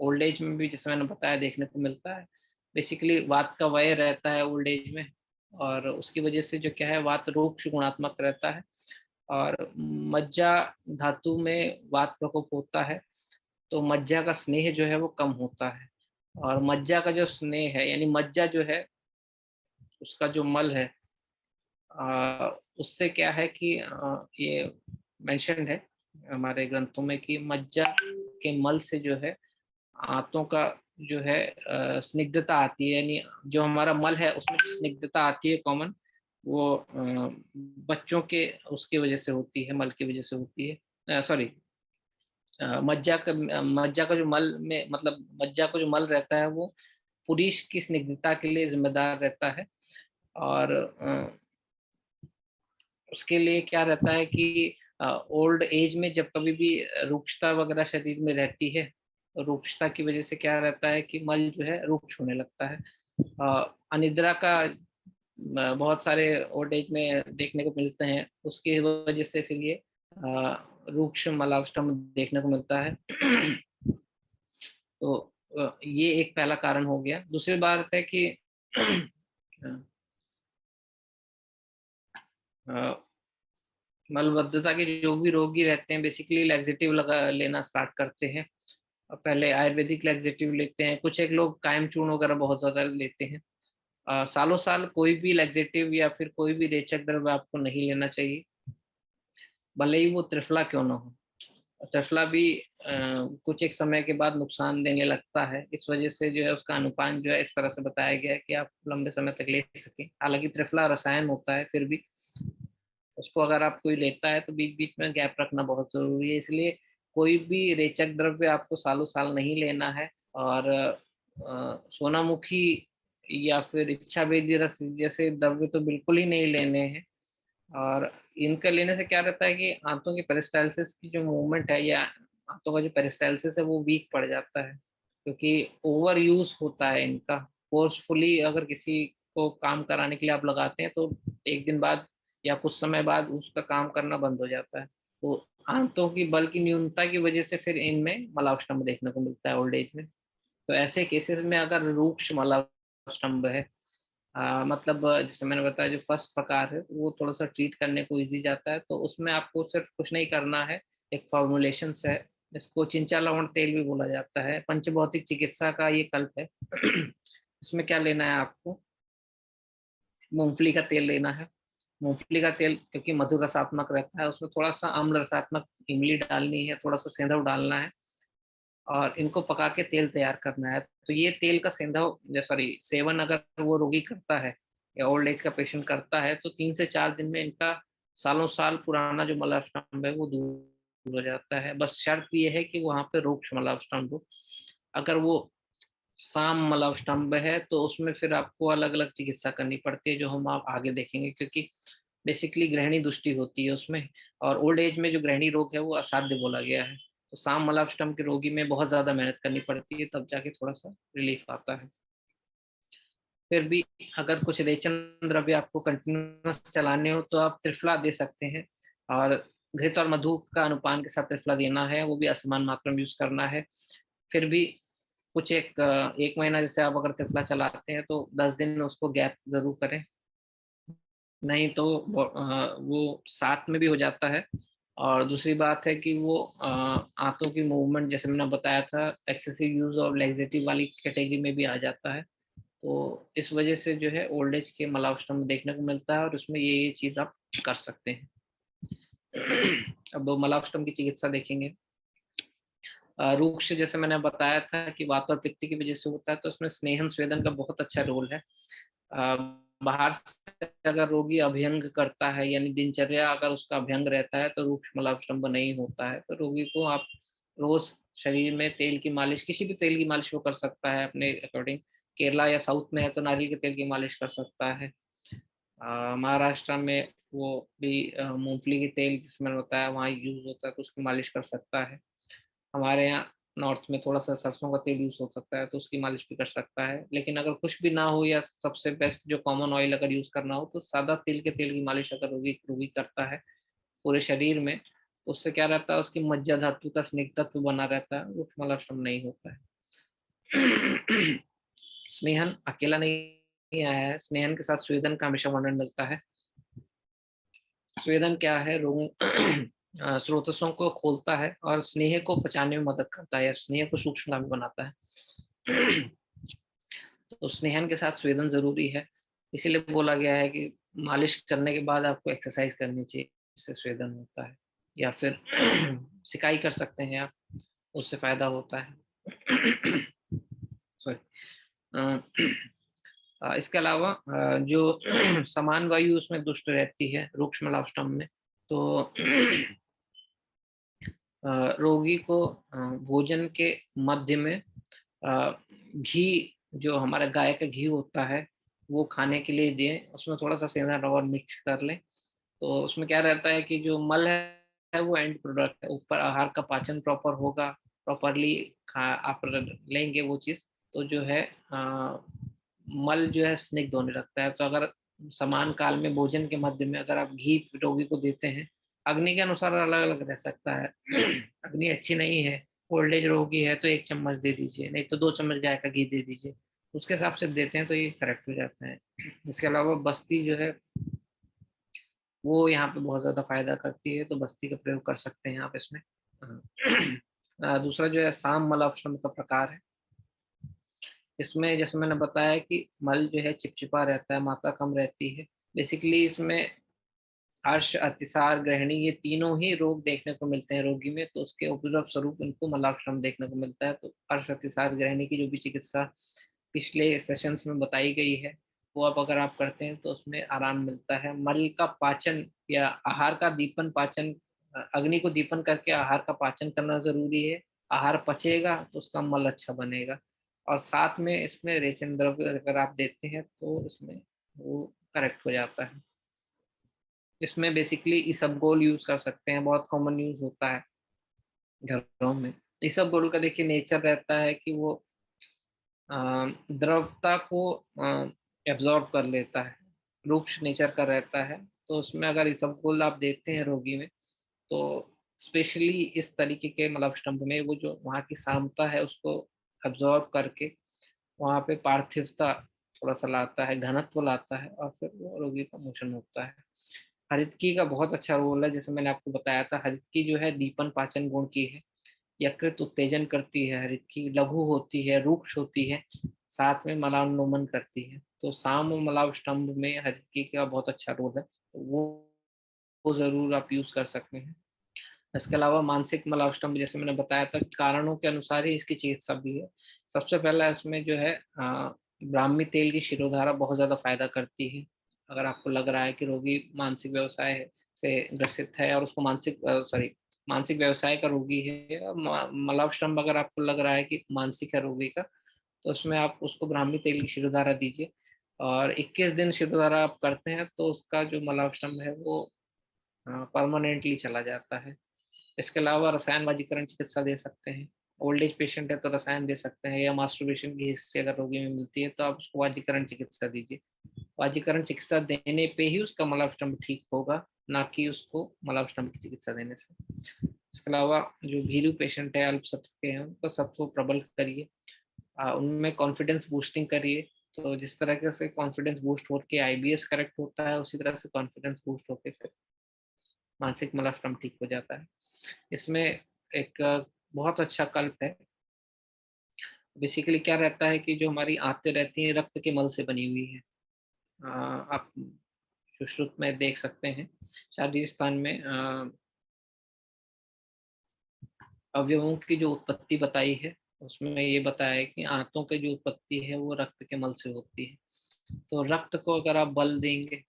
ओल्ड एज में भी, जैसे मैंने बताया, देखने को मिलता है। बेसिकली वात का वय रहता है ओल्ड एज में, और उसकी वजह से जो क्या है वात रूक्ष गुणात्मक रहता है, और मज्जा धातु में वात प्रकोप होता है, तो मज्जा का स्नेह जो है वो कम होता है। और मज्जा का जो स्नेह है यानी मज्जा जो है उसका जो मल है, उससे क्या है कि ये मेंशन है हमारे ग्रंथों में कि मज्जा के मल से जो है आंतों का जो है स्निग्धता आती है, यानी जो हमारा मल है उसमें जो स्निग्धता आती है कॉमन, वो बच्चों के उसकी वजह से होती है, मल की वजह से होती है। सॉरी, मज्जा का जो मल में मतलब मज्जा का जो मल रहता है वो पुरुष की स्निग्धता के लिए जिम्मेदार रहता है, और उसके लिए क्या रहता है कि ओल्ड एज में जब कभी भी रुक्षता वगैरह शरीर में रहती है, रुक्षता की वजह से क्या रहता है कि मल जो है रुक्ष होने लगता है। अनिद्रा का बहुत सारे ओल्ड एज में देखने को मिलते हैं, उसकी वजह से फिर ये रुक्ष मलावष्टम देखने को मिलता है। तो ये एक पहला कारण हो गया। दूसरी बात है कि मलबद्धता के जो भी रोगी रहते हैं बेसिकली लैक्सेटिव लगा लेना स्टार्ट करते हैं, और पहले आयुर्वेदिक लैक्सेटिव लेते हैं, कुछ एक लोग कायम चूर्ण वगैरह बहुत ज्यादा लेते हैं, सालों साल कोई भी लैक्सेटिव या फिर कोई भी रेचक द्रव्य आपको नहीं लेना चाहिए, भले ही वो त्रिफला क्यों ना हो। त्रिफला भी कुछ एक समय के बाद नुकसान देने लगता है, इस वजह से जो है उसका अनुपान जो है इस तरह से बताया गया है कि आप लंबे समय तक ले सकें। हालांकि त्रिफला रसायन होता है, फिर भी उसको अगर आप कोई लेता है तो बीच बीच में गैप रखना बहुत जरूरी है। इसलिए कोई भी रेचक द्रव्य आपको सालों साल नहीं लेना है। और सोनामुखी या फिर इच्छा वेदी रस जैसे द्रव्य तो बिल्कुल ही नहीं लेने हैं। और इनका लेने से क्या रहता है कि आंतों की पेरिस्टालसिस की जो मूवमेंट है या आंतों का जो पेरिस्टालसिस है वो वीक पड़ जाता है, क्योंकि ओवर यूज होता है इनका। फोर्सफुली अगर किसी को काम कराने के लिए आप लगाते हैं तो एक दिन बाद या कुछ समय बाद उसका काम करना बंद हो जाता है। तो आंतों की बल की न्यूनता की वजह से फिर इनमें मलावस्तंभ देखने को मिलता है ओल्ड एज में। तो ऐसे केसेस में अगर रूक्ष मलावस्तंभ है, मतलब जैसे मैंने बताया जो फर्स्ट प्रकार है वो थोड़ा सा ट्रीट करने को इजी जाता है, तो उसमें आपको सिर्फ कुछ नहीं करना है। एक फॉर्मुलेशन है, इसको चिंचा लवण तेल भी बोला जाता है, पंचभौतिक चिकित्सा का ये कल्प है। इसमें क्या लेना है आपको, मूंगफली का तेल लेना है। मूंगफली का तेल क्योंकि मधुर रसात्मक रहता है, उसमें थोड़ा सा अम्ल रसात्मक इमली डालनी है, थोड़ा सा सेंधव डालना है और इनको पका के तेल तैयार करना है। तो ये तेल का सेंधव सॉरी सेवन अगर वो रोगी करता है या ओल्ड एज का पेशेंट करता है तो 3 से 4 दिन में इनका सालों साल पुराना जो मलावस्तंभ है वो दूर हो जाता है। बस शर्त ये है कि वहाँ पे रूक्ष मलावस्तंभ हो। अगर वो साम मलावस्तंभ है तो उसमें फिर आपको अलग अलग चिकित्सा करनी पड़ती है, जो हम आप आगे देखेंगे, क्योंकि बेसिकली ग्रहणी दृष्टि होती है उसमें। और ओल्ड एज में जो ग्रहणी रोग है वो असाध्य बोला गया है, तो साम मलावस्तंभ के रोगी में बहुत ज्यादा मेहनत करनी पड़ती है, तब जाके थोड़ा सा रिलीफ आता है। फिर भी अगर कुछ रेचन द्रव्य आपको कंटिन्यूस चलाने हो तो आप त्रिफला दे सकते हैं। और घृत और मधु का अनुपान के साथ त्रिफला देना है, वो भी असमान मात्रा में यूज करना है। फिर भी कुछ एक महीना जैसे आप अगर त्रिफला चलाते हैं तो 10 दिन उसको गैप जरूर करें, नहीं तो वो साथ में भी हो जाता है। और दूसरी बात है कि वो आंतों की मूवमेंट जैसे मैंने बताया था एक्सेसिव यूज और लैक्सेटिव वाली कैटेगरी में भी आ जाता है। तो इस वजह से जो है ओल्ड एज के मलावस्तंभ देखने को मिलता है और उसमें ये चीज आप कर सकते हैं। अब मलावस्तंभ की चिकित्सा देखेंगे। रूक्ष जैसे मैंने बताया था कि वात और पित्त की वजह से होता है, तो उसमें स्नेहन स्वेदन का बहुत अच्छा रोल है। अ, बाहर से अगर रोगी अभ्यंग करता है यानी दिनचर्या अगर उसका अभ्यंग रहता है तो रूक्ष मलावस्तंभ नहीं होता है। तो रोगी को आप रोज शरीर में तेल की मालिश, किसी भी तेल की मालिश वो कर सकता है अपने अकॉर्डिंग। केरला या साउथ में है तो नारियल के तेल की मालिश कर सकता है। महाराष्ट्र में वो भी मूंगफली के तेल जिसमें बताया वहाँ यूज होता है तो उसकी मालिश कर सकता है। हमारे यहाँ नॉर्थ में थोड़ा सा सरसों का तेल यूज हो सकता है तो उसकी मालिश भी कर सकता है। लेकिन अगर कुछ भी ना हो या सबसे बेस्ट जो कॉमन ऑयल अगर यूज करना हो तो सादा तिल के तेल की मालिश अगर रोगी रोगी करता है पूरे शरीर में, तो उससे क्या रहता है उसकी मज्जा धातु का स्निग्धत्व बना रहता है, वो मलाष्टम नहीं होता है। स्नेहन अकेला नहीं आया है, स्नेहन के साथ स्वेदन का हमेशा वर्णन मिलता है। स्वेदन क्या है, रोग स्रोतसों को खोलता है और स्नेह को पचाने में मदद करता है, स्नेह को सूक्ष्मगामी बनाता है। तो स्नेहन के साथ स्वेदन जरूरी है, इसीलिए बोला गया है कि मालिश करने के बाद आपको एक्सरसाइज करनी चाहिए, इससे स्वेदन होता है। या फिर सिकाई कर सकते हैं आप, उससे फायदा होता है। सॉरी। इसके अलावा जो समान वायु उसमें दुष्ट रहती है रूक्ष मलावस्तंभ में, तो रोगी को भोजन के मध्य में घी, जो हमारा गाय का घी होता है वो खाने के लिए दें, उसमें थोड़ा सा सेंधा रवा मिक्स कर लें। तो उसमें क्या रहता है कि जो मल है वो एंड प्रोडक्ट है, ऊपर आहार का पाचन प्रॉपर होगा, प्रॉपरली खा आप लेंगे वो चीज़, तो जो है मल जो है स्निग्ध होने लगता है। तो अगर समान काल में भोजन के मध्य में अगर आप घी रोगी को देते हैं, अग्नि के अनुसार अलग अलग रह सकता है। अग्नि अच्छी नहीं है, ओल्ड एज रोगी है तो 1 चम्मच दे दीजिए, नहीं तो 2 चम्मच गाय का घी दे दीजिए, उसके हिसाब से देते हैं तो ये करेक्ट हो जाता है। इसके अलावा बस्ती जो है वो यहाँ पे बहुत ज्यादा फायदा करती है, तो बस्ती का प्रयोग कर सकते हैं आप इसमें। दूसरा जो है साम मलावस्तंभ का प्रकार है। इसमें जैसे मैंने बताया कि मल जो है चिपचिपा रहता है, मात्रा कम रहती है। बेसिकली इसमें अर्श, अतिसार, ग्रहणी ये तीनों ही रोग देखने को मिलते हैं रोगी में, तो उसके उपद्रव स्वरूप इनको मलाक्षम देखने को मिलता है। तो अर्श, अतिसार, ग्रहणी की जो भी चिकित्सा पिछले सेशंस में बताई गई है, वो अब अगर आप करते हैं तो उसमें आराम मिलता है। मल का पाचन या आहार का दीपन पाचन, अग्नि को दीपन करके आहार का पाचन करना जरूरी है। आहार पचेगा तो उसका मल अच्छा बनेगा। और साथ में इसमें रेचन द्रव्य अगर आप देते हैं तो इसमें वो करेक्ट हो जाता है। इसमें बेसिकली इसबगोल यूज कर सकते हैं, बहुत कॉमन यूज होता है घरों में। इसबगोल का देखिए नेचर रहता है कि वो द्रवता को एब्जॉर्ब कर लेता है, रूक्ष नेचर का रहता है। तो उसमें अगर इसबगोल आप देते हैं रोगी में, तो स्पेशली इस तरीके के मलबस्टम्भ में वो जो वहाँ की सामता है उसको एब्जॉर्ब करके वहाँ पे पार्थिवता थोड़ा सा लाता है, घनत्व लाता है, और फिर वो रोगी का मोशन होता है। हरितकी का बहुत अच्छा रोल है, जैसे मैंने आपको बताया था। हरितकी जो है दीपन पाचन गुण की है, यकृत उत्तेजन करती है। हरितकी लघु होती है, रूक्ष होती है, साथ में मलानुलोमन करती है। तो साम और मलाव स्तंभ में हरितकी का बहुत अच्छा रोल है, तो वो जरूर आप यूज कर सकते हैं। इसके अलावा मानसिक मलावष्टम्भ, जैसे मैंने बताया था, कारणों के अनुसार ही इसकी चिकित्सा भी है। सबसे पहला इसमें जो है ब्राह्मी तेल की शिरोधारा बहुत ज्यादा फायदा करती है। अगर आपको लग रहा है कि रोगी मानसिक व्यवसाय से ग्रसित है और उसको मानसिक व्यवसाय का रोगी है, मलावष्टम्भ अगर आपको लग रहा है कि मानसिक है रोगी का, तो उसमें आप उसको ब्राह्मी तेल की शिरोधारा दीजिए। और 21 दिन शिरोधारा आप करते हैं तो उसका जो मलावष्टम्भ है वो परमानेंटली चला जाता है। इसके अलावा रसायन वाजीकरण चिकित्सा दे सकते हैं। ओल्ड एज पेशेंट है तो रसायन दे सकते हैं, या मास्टरबेशन की हिस्ट्री अगर रोगी में मिलती है तो आप उसको वाजीकरण चिकित्सा दीजिए। वाजीकरण चिकित्सा देने पे ही उसका मलावष्टम्भ ठीक होगा, ना कि उसको मलावष्टम्भ की चिकित्सा देने से। इसके अलावा जो भीरू पेशेंट है, अल्प सत्व के हैं, उनको सत्व प्रबल करिए, उनमें कॉन्फिडेंस बूस्टिंग करिए। तो जिस तरह से कॉन्फिडेंस बूस्ट होकर आईबीएस करेक्ट होता है, उसी तरह से कॉन्फिडेंस बूस्ट होकर फिर मानसिक मलावष्टम्भ ठीक हो जाता है। इसमें एक बहुत अच्छा कल्प है। बेसिकली क्या रहता है कि जो हमारी आंतें रहती हैं रक्त के मल से बनी हुई है। आप सुश्रुत में देख सकते हैं, शारीरिक स्थान में अवयवों की जो उत्पत्ति बताई है, उसमें ये बताया है कि आंतों की जो उत्पत्ति है वो रक्त के मल से होती है। तो रक्त को अगर आप बल देंगे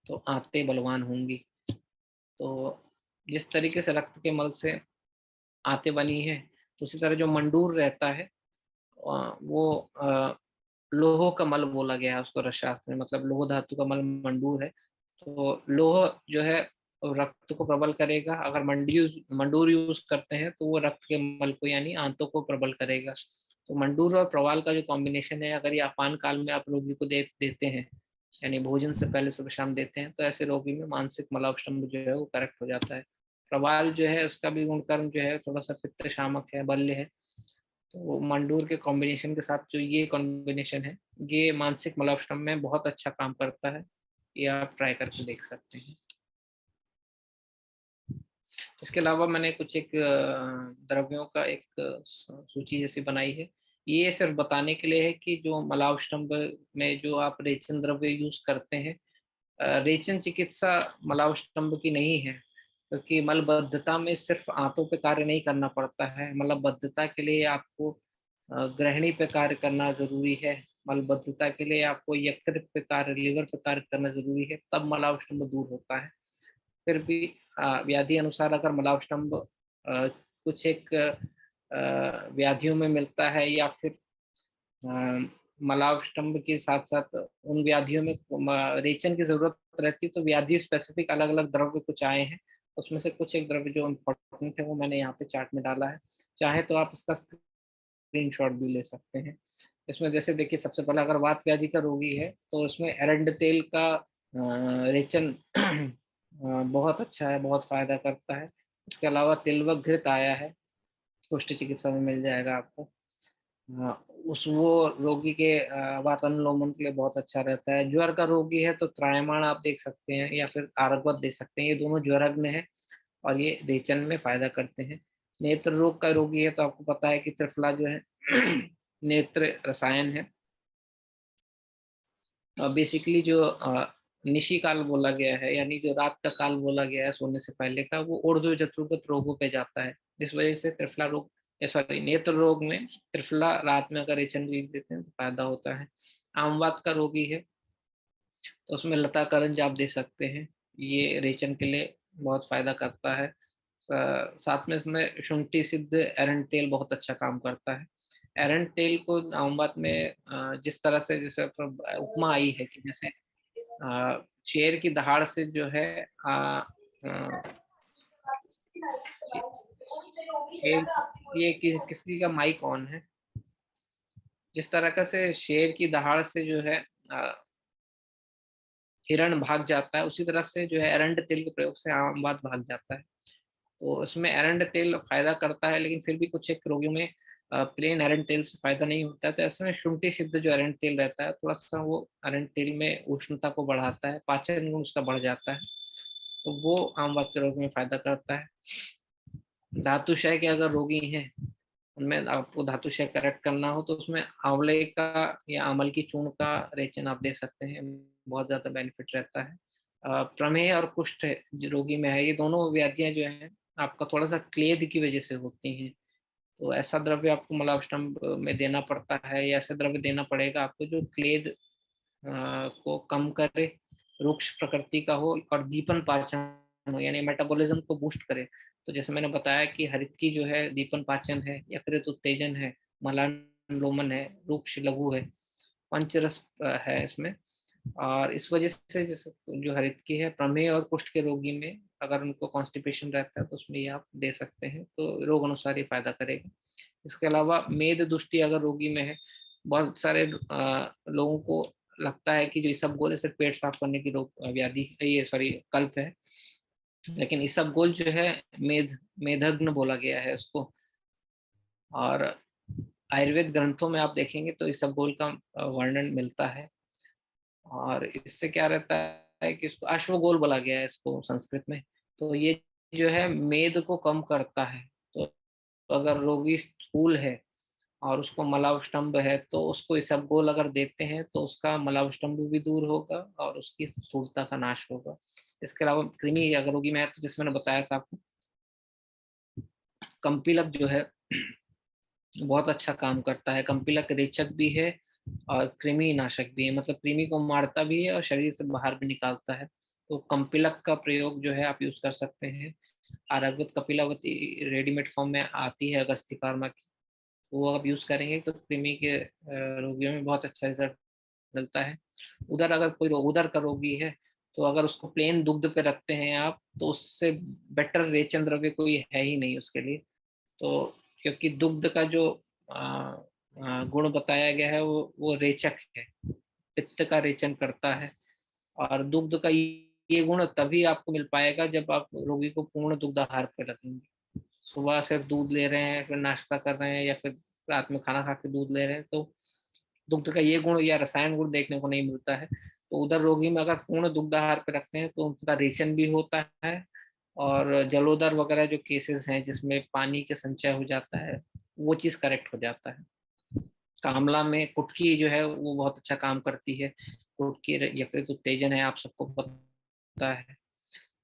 तो आंतें बलवान होंगी। तो जिस तरीके से रक्त के मल से आंतें बनी है, उसी तरह जो मंडूर रहता है वो लोह का मल बोला गया है उसको रसशास्त्र में, मतलब लोह धातु का मल मंडूर है। तो लोह जो है रक्त को प्रबल करेगा। अगर मंडूर यूज करते हैं तो वो रक्त के मल को यानी आंतों को प्रबल करेगा। तो मंडूर और प्रवाल का जो कॉम्बिनेशन है, अगर ये आपान काल में आप रोगी को देते हैं, यानी भोजन से पहले सुबह शाम देते हैं, तो ऐसे रोगी में मानसिक मलावष्टम्भ जो है वो करेक्ट हो जाता है। प्रवाल जो है उसका भी गुणकर्म जो है थोड़ा सा पित्त शामक है, बल्य है। तो मंडूर के कॉम्बिनेशन के साथ जो ये कॉम्बिनेशन है, ये मानसिक मलावष्टम्भ में बहुत अच्छा काम करता है। ये आप ट्राई करके देख सकते हैं। इसके अलावा मैंने कुछ एक द्रव्यों का एक सूची जैसी बनाई है। ये सिर्फ बताने के लिए है कि जो मलावष्टम्भ में जो आप रेचन द्रव्य यूज करते हैं, रेचन चिकित्सा मलावष्टम्भ की नहीं है, क्योंकि मलबद्धता में सिर्फ आंतों पे कार्य नहीं करना पड़ता है। मलबद्धता के लिए आपको ग्रहणी पे कार्य करना जरूरी है। मलबद्धता के लिए आपको यकृत पे कार्य, लीवर पे कार्य करना जरूरी है, तब मलावष्टम्भ दूर होता है। फिर भी व्याधि अनुसार अगर मलावष्टम्भ कुछ एक व्याधियों में मिलता है, या फिर मलावष्टम्भ के साथ साथ उन व्याधियों में रेचन की जरूरत रहती है, तो व्याधि स्पेसिफिक अलग अलग द्रव्य कुछ आए हैं। उसमें से कुछ एक द्रव्य जो इम्पोर्टेंट है वो मैंने यहाँ पे चार्ट में डाला है। चाहे तो आप इसका स्क्रीनशॉट भी ले सकते हैं। इसमें जैसे देखिए, सबसे पहले अगर वात व्याधि का रोगी है तो उसमें एरंड तेल का रेचन बहुत अच्छा है, बहुत फायदा करता है। इसके अलावा तिलवक घृत आया है, कुष्ठ चिकित्सा में मिल जाएगा आपको। उस वो रोगी के वातानुलोमन के लिए बहुत अच्छा रहता है। ज्वर का रोगी है तो त्रायमाण आप देख सकते हैं, या फिर आरगवत दे सकते हैं। ये दोनों ज्वरग्न है और ये रेचन में फायदा करते हैं। नेत्र रोग का रोगी है तो आपको पता है कि त्रिफला जो है नेत्र रसायन है। बेसिकली जो निशी काल बोला गया है, यानी जो रात का काल बोला गया है सोने से पहले का, वो ऊर्ध्व जत्रुगत रोगों पे जाता है। इस वजह से त्रिफला रोग, सॉरी, नेत्र रोग में त्रिफला रात में अगर रेचन लीक देते हैं तो फायदा होता है। आमवात का रोगी है तो उसमें लता करंज आप दे सकते हैं, ये रेचन के लिए बहुत फायदा करता है। साथ में इसमें शुंठी सिद्ध एरंड तेल बहुत अच्छा काम करता है। एरंड तेल को आमवात में जिस तरह से, जैसे उपमा आई है कि जैसे शेर की दहाड़ से जो है शेर, ये किसी का माइक ऑन है, जिस तरह का से शेर की दहाड़ से जो है हिरण भाग जाता है, उसी तरह से जो है एरंड तेल के प्रयोग से आमवात भाग जाता है। तो इसमें एरंड तेल फायदा करता है, लेकिन फिर भी कुछ एक रोगियों में प्लेन एरंड तेल से फायदा नहीं होता है। तो ऐसे में शुंठी सिद्ध जो एरंड तेल रहता है, थोड़ा सा वो एरंड तेल में उष्णता को बढ़ाता है, पाचन गुण उसका बढ़ जाता है, तो वो आमवात के रोग में फायदा करता है। धातुशय के अगर रोगी हैं, उनमें आपको धातुशय करेक्ट करना हो तो उसमें आंवले का या अमल की चूर्ण का रेचन आप दे सकते हैं, बहुत ज्यादा बेनिफिट रहता है। प्रमेह और कुष्ठ जो रोगी में है, ये दोनों व्याधियां जो हैं आपका थोड़ा सा क्लेद की वजह से होती हैं। तो ऐसा द्रव्य आपको मलावष्टम में देना पड़ता है, या ऐसा द्रव्य देना पड़ेगा आपको जो क्लेद को कम करे, रुक्ष प्रकृति का हो और दीपन पाचन हो, यानी मेटाबॉलिज्म को बूस्ट करे। तो जैसे मैंने बताया कि हरित की जो है दीपन पाचन है, यकृत उत्तेजन है, मलानुलोमन है, रुक्ष लघु है, पंचरस है इसमें। और इस वजह से जैसे जो हरित की है, प्रमेह और कुष्ठ के रोगी में अगर उनको कॉन्स्टिपेशन रहता है तो उसमें ये आप दे सकते हैं, तो रोग अनुसार ये फायदा करेगा। इसके अलावा मेद दुष्टि अगर रोगी में है, बहुत सारे लोगों को लगता है कि जो इसबगोल है सिर्फ पेट साफ करने की रोग व्याधि, ये सॉरी कल्प है, लेकिन इसबगोल जो है मेधग्न बोला गया है उसको। और आयुर्वेद ग्रंथों में आप देखेंगे तो इसबगोल का वर्णन मिलता है। और इससे क्या रहता है कि इसको अश्वगोल बोला गया है इसको संस्कृत में। तो ये जो है मेद को कम करता है। तो अगर रोगी स्थूल है और उसको मलावष्टम्भ है तो उसको इसबगोल अगर देते हैं तो उसका मलावष्टम्भ भी दूर होगा और उसकी स्थूलता का नाश होगा। इसके अलावा कृमि अगर रोगी में है तो जैसे मैंने बताया था आपको, कंपिलक जो है बहुत अच्छा काम करता है। कंपिलक रेचक भी है और कृमि नाशक भी है, मतलब कृमि को मारता भी है और शरीर से बाहर भी निकालता है। तो कंपिलक का प्रयोग जो है आप यूज कर सकते हैं। आयुर्वेद कपिलावती रेडीमेड फॉर्म में आती है अगस्ती फार्मा की, वो आप यूज करेंगे तो कृमि के रोगियों में बहुत अच्छा रिजल्ट मिलता है। उधर अगर कोई उदर का रोगी है तो अगर उसको प्लेन दुग्ध पे रखते हैं आप, तो उससे बेटर रेचन द्रव्य कोई है ही नहीं उसके लिए। तो क्योंकि दुग्ध का जो गुण बताया गया है वो रेचक है, पित्त का रेचन करता है। और दुग्ध का ये गुण तभी आपको मिल पाएगा जब आप रोगी को पूर्ण दुग्ध आहार पे रखेंगे। सुबह सिर्फ दूध ले रहे हैं, फिर नाश्ता कर रहे हैं, या फिर रात में खाना खा के दूध ले रहे हैं, तो दुग्ध का ये गुण या रसायन गुण देखने को नहीं मिलता है। तो उधर रोगी में अगर पूर्ण दुग्ध आहार पे रखते हैं तो उनका रेचन भी होता है। और जलोदर वगैरह जो केसेस हैं जिसमें पानी के संचय हो जाता है, वो चीज करेक्ट हो जाता है। कामला में कुटकी जो है वो बहुत अच्छा काम करती है। कुटकी यकृत उत्तेजन है, आप सबको पता है।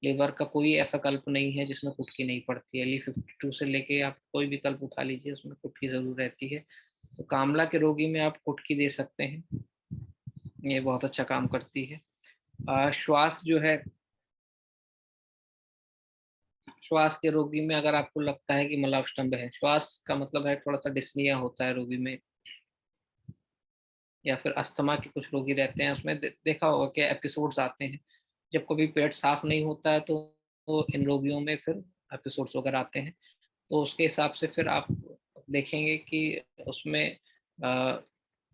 लीवर का कोई ऐसा कल्प नहीं है जिसमें कुटकी नहीं पड़ती है। Li52 से लेके आप कोई भी कल्प उठा लीजिए, उसमें कुटकी जरूर रहती है। तो कामला के रोगी में आप कुटकी दे सकते हैं, ये बहुत अच्छा काम करती है। श्वास जो है, श्वास के रोगी में अगर आपको लगता है कि मलावष्टम्भ है, श्वास का मतलब है थोड़ा सा डिस्निया होता है रोगी में, या फिर अस्थमा के कुछ रोगी रहते हैं, उसमें देखा होगा कि एपिसोड्स आते हैं जब कभी पेट साफ नहीं होता है, तो इन रोगियों में फिर एपिसोड्स वगैरह आते हैं। तो उसके हिसाब से फिर आप देखेंगे कि उसमें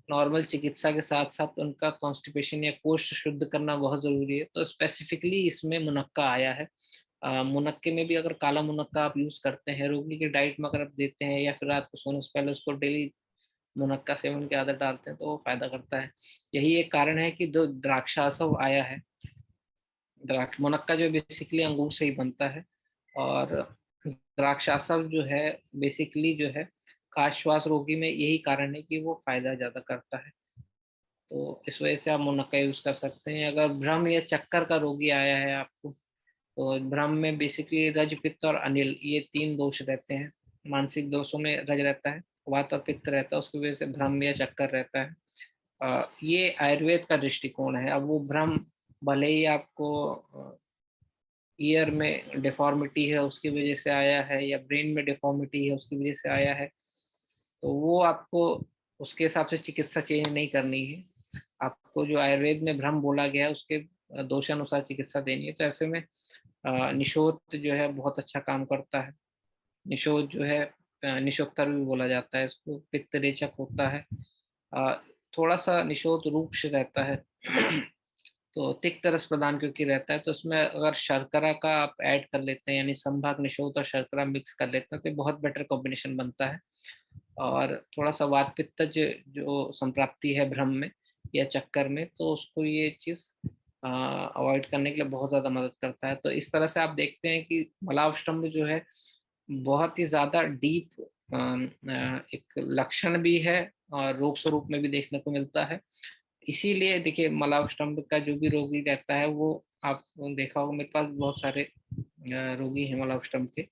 नॉर्मल चिकित्सा के साथ साथ उनका कॉन्स्टिपेशन या कोष्ठ शुद्ध करना बहुत जरूरी है। तो स्पेसिफिकली इसमें मुनक्का आया है। मुनक्के में भी अगर काला मुनक्का आप यूज करते हैं, रोगी की डाइट में अगर आप देते हैं, या फिर रात को सोने से पहले उसको डेली मुनक्का सेवन की आदत डालते हैं, तो वो फायदा करता है। यही एक कारण है कि जो द्राक्षासव आया है, द्राक्ष मुनक्का जो बेसिकली अंगूर से ही बनता है। और द्राक्षासव जो है बेसिकली जो है काश्वास रोगी में यही कारण है कि वो फायदा ज्यादा करता है, तो इस वजह से आप मुनक्का यूज कर सकते हैं। अगर भ्रम या चक्कर का रोगी आया है आपको, तो भ्रम में बेसिकली रज, पित्त और अनिल, ये 3 दोष रहते हैं। मानसिक दोषों में रज रहता है, वात और पित्त रहता है, उसकी वजह से भ्रम या चक्कर रहता है। ये आयुर्वेद का दृष्टिकोण है। अब वो भ्रम भले ही आपको ईयर में डिफॉर्मिटी है उसकी वजह से आया है, या ब्रेन में डिफॉर्मिटी है उसकी वजह से आया है, तो वो आपको उसके हिसाब से चिकित्सा चेंज नहीं करनी है। आपको जो आयुर्वेद में भ्रम बोला गया है उसके दोषानुसार चिकित्सा देनी है। तो ऐसे में निशोथ जो है बहुत अच्छा काम करता है। निशोथ जो है निशोक्तर भी बोला जाता है इसको, पित्त रेचक होता है। अ, थोड़ा सा निशोथ रूक्ष रहता है तो तिक्त रस प्रदान क्योंकि रहता है, तो इसमें अगर शर्करा का आप ऐड कर लेते हैं, यानी संभाग निशोथ और शर्करा मिक्स कर लेते हैं, तो बहुत बेटर कॉम्बिनेशन बनता है। और थोड़ा सा वात पित्तज जो संप्राप्ति है भ्रम में या चक्कर में, तो उसको ये चीज अवॉइड करने के लिए बहुत ज्यादा मदद करता है। तो इस तरह से आप देखते हैं कि मलावष्टम्भ जो है बहुत ही ज्यादा डीप एक लक्षण भी है और रोग स्वरूप में भी देखने को मिलता है। इसीलिए देखिए मलावष्टम्भ का जो भी रोगी रहता है वो, आप देखा होगा मेरे पास बहुत सारे रोगी हैं मलावष्टम्भ के।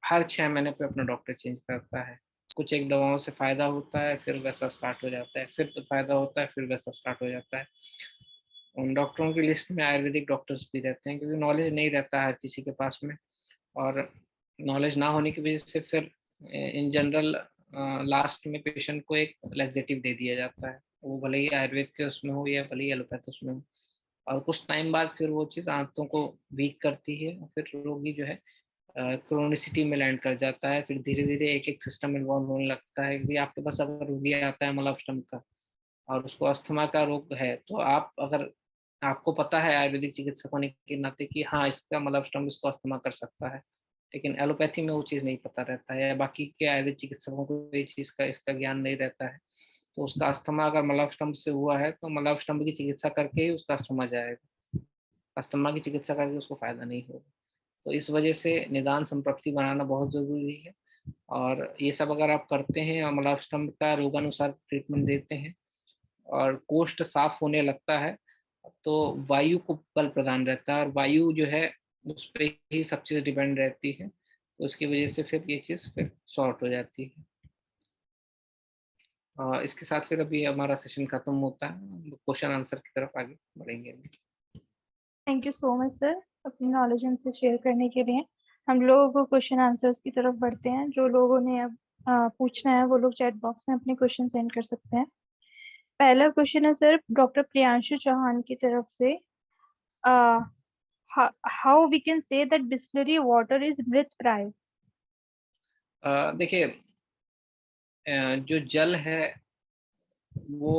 हर 6 महीने पे अपना डॉक्टर चेंज करता है। कुछ एक दवाओं से फायदा होता है, फिर वैसा स्टार्ट हो जाता है, फिर तो फायदा होता है, फिर वैसा स्टार्ट हो जाता है। उन डॉक्टरों की लिस्ट में आयुर्वेदिक डॉक्टर्स भी रहते हैं, क्योंकि नॉलेज नहीं रहता है हर किसी के पास में। और नॉलेज ना होने की वजह से फिर इन जनरल लास्ट में पेशेंट को एक लैक्सेटिव दे दिया जाता है, वो भले ही आयुर्वेद के उसमें हो या भले ही एलोपैथ उसमें हो। और कुछ टाइम बाद फिर वो चीज़ आंतों को वीक करती है और फिर रोगी जो है क्रोनिसिटी में लैंड कर जाता है। फिर धीरे धीरे एक एक सिस्टम इन्वॉल्व होने लगता है कि आपके पास अगर रोगी आता है मलावष्टम्भ का और उसको अस्थमा का रोग है, तो आप अगर आपको पता है आयुर्वेदिक चिकित्सक होने के नाते कि हाँ इसका मलावष्टम्भ इसको अस्थमा कर सकता है, लेकिन एलोपैथी में वो चीज़ नहीं पता रहता है, या बाकी के आयुर्वेद चिकित्सकों को ये चीज़ का इसका ज्ञान नहीं रहता है। तो उसका अस्थमा अगर मलावष्टम्भ से हुआ है तो मलावष्टम्भ की चिकित्सा करके ही उसका अस्थमा जाएगा, अस्थमा की चिकित्सा करके उसको फायदा नहीं होगा। तो इस वजह से निदान संप्रप्ति बनाना बहुत जरूरी है। और ये सब अगर आप करते हैं और मलावष्टम्भ का रोगानुसार ट्रीटमेंट देते हैं और कोष्ठ साफ होने लगता है, तो वायु को बल प्रदान रहता है, और वायु जो है उस पर ही सब चीज़ डिपेंड रहती है, तो उसकी वजह से फिर ये चीज़ फिर सॉर्ट हो जाती है। इसके साथ फिर अभी हमारा सेशन खत्म होता है, क्वेश्चन आंसर की तरफ आगे बढ़ेंगे अभी। Thank you so much sir अपनी नॉलेज हमसे शेयर करने के लिए। हम लोग क्वेश्चन आंसर्स की तरफ बढ़ते हैं। जो लोगों ने अब पूछना है वो लोग चैट बॉक्स में अपने क्वेश्चन सेंड कर सकते हैं। पहला क्वेश्चन है सर डॉक्टर प्रियांशु चौहान की तरफ से, how we can say that Bisleri water is मृत प्राय। देखिए जो जल है वो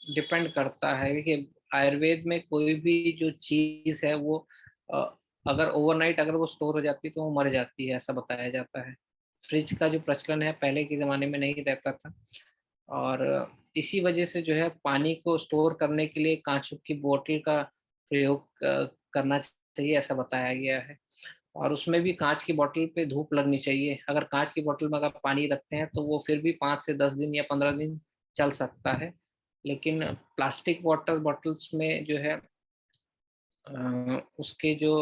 डिपेंड करता है। देखिए आयुर्वेद में कोई भी जो चीज है वो अ, अगर ओवरनाइट अगर वो स्टोर हो जाती है तो वो मर जाती है, ऐसा बताया जाता है। फ्रिज का जो प्रचलन है पहले के ज़माने में नहीं रहता था, और इसी वजह से जो है पानी को स्टोर करने के लिए कांच की बोतल का प्रयोग करना चाहिए, ऐसा बताया गया है। और उसमें भी कांच की बोतल पे धूप लगनी चाहिए। अगर कांच की बोतल में अगर पानी रखते हैं तो वो फिर भी 5 से 10 दिन या 15 दिन चल सकता है। लेकिन प्लास्टिक वाटर बॉटल्स में जो है उसके जो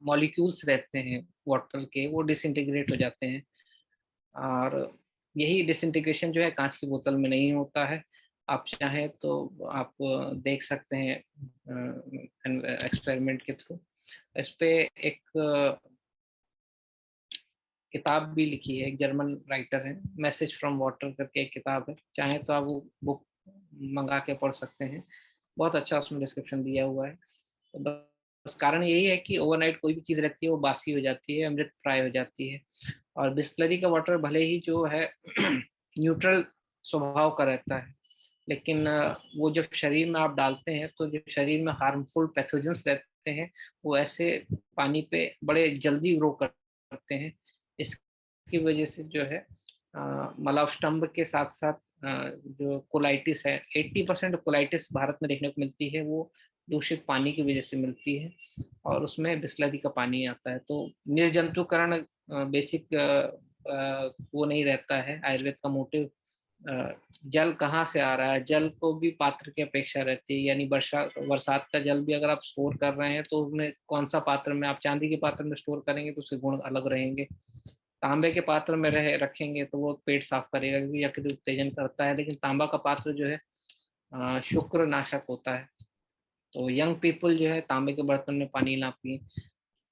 मॉलिक्यूल्स रहते हैं वाटर के वो डिसइंटीग्रेट हो जाते हैं, और यही डिसइंटीग्रेशन जो है कांच की बोतल में नहीं होता है। आप चाहें तो आप देख सकते हैं एक्सपेरिमेंट के थ्रू। इस पे एक किताब भी लिखी है, एक जर्मन राइटर है, मैसेज फ्रॉम वाटर करके एक किताब है, चाहे तो आप वो बुक मंगा के पढ़ सकते हैं। बहुत अच्छा उसमें डिस्क्रिप्शन दिया हुआ है। तो बस कारण यही है कि ओवरनाइट कोई भी चीज़ रहती है वो बासी हो जाती है, अमृत प्राय हो जाती है। और बिस्लरी का वाटर भले ही जो है न्यूट्रल स्वभाव का रहता है, लेकिन वो जब शरीर में आप डालते हैं तो जो शरीर में हार्मफुल पैथोजेंस रहते हैं वो ऐसे पानी पे बड़े जल्दी ग्रो करते हैं। इसकी वजह से जो है मलावष्टम्भ के साथ साथ जो कोलाइटिस है, 80% कोलाइटिस भारत में देखने को मिलती है वो दूषित पानी की वजह से मिलती है, और उसमें बिस्लरी का पानी आता है। तो निर्जंतुकरण बेसिक वो नहीं रहता है। आयुर्वेद का मोटिव जल कहाँ से आ रहा है, जल को भी पात्र की अपेक्षा रहती है। यानी बरसात का जल भी अगर आप स्टोर कर रहे हैं तो उसमें कौन सा पात्र में, आप चांदी के पात्र में स्टोर करेंगे तो उसके गुण अलग रहेंगे। तांबे के पात्र में रखेंगे तो वो पेट साफ करेगा क्योंकि यकृत उत्तेजन करता है। लेकिन तांबा का पात्र जो है शुक्र नाशक होता है। तो यंग पीपल जो है तांबे के बर्तन में पानी ना पिए।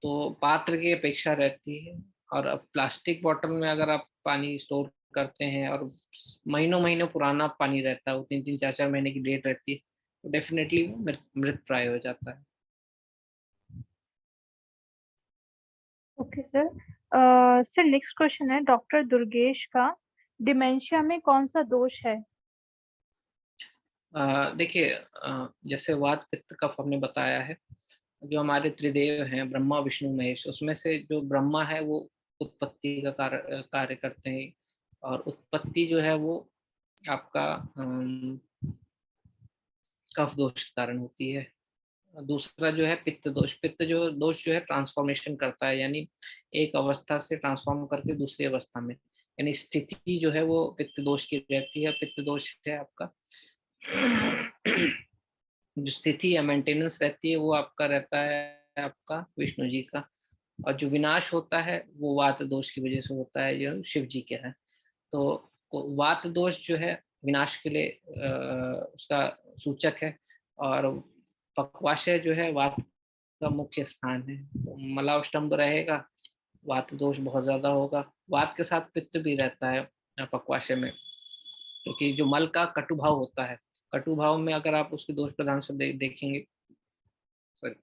तो पात्र की अपेक्षा रहती है। और अब प्लास्टिक बॉटल में अगर आप पानी स्टोर करते हैं और महीनों महीनों पुराना पानी रहता है, वो 3-3 4-4 महीने की डेट रहती है, तो डेफिनेटली वो मृत प्राय हो जाता है। Okay sir. Sir next question है डॉक्टर दुर्गेश का, डिमेंशिया में कौन सा दोष है? देखिए, जैसे वात पित्त कफ हमने बताया है। जो हमारे त्रिदेव हैं ब्रह्मा विष्णु महेश, उसमें से जो ब्रह्मा है वो उत्पत्ति का कार्य करते हैं। और उत्पत्ति जो है वो आपका कफ दोष के कारण होती है। दूसरा जो है पित्त दोष, पित्त जो दोष जो है ट्रांसफॉर्मेशन करता है, यानी एक अवस्था से ट्रांसफॉर्म करके दूसरी अवस्था में, यानी स्थिति जो है वो पित्त दोष की रहती है। पित्त दोष है आपका जो स्थिति या मेंटेनेंस रहती है वो आपका रहता है आपका विष्णु जी का। और जो विनाश होता है वो वात दोष की वजह से होता है, जो शिव जी के है। तो वात दोष जो है विनाश के लिए उसका सूचक है। और पक्वाशय जो है वात का मुख्य स्थान है। तो मलावष्टम्भ रहेगा, वात दोष बहुत ज्यादा होगा। वात के साथ पित्त भी रहता है पक्वाशय में, क्योंकि जो मल का कटुभाव होता है, कटुभाव में अगर आप उसके दोष प्रधान से देखेंगे, सॉरी,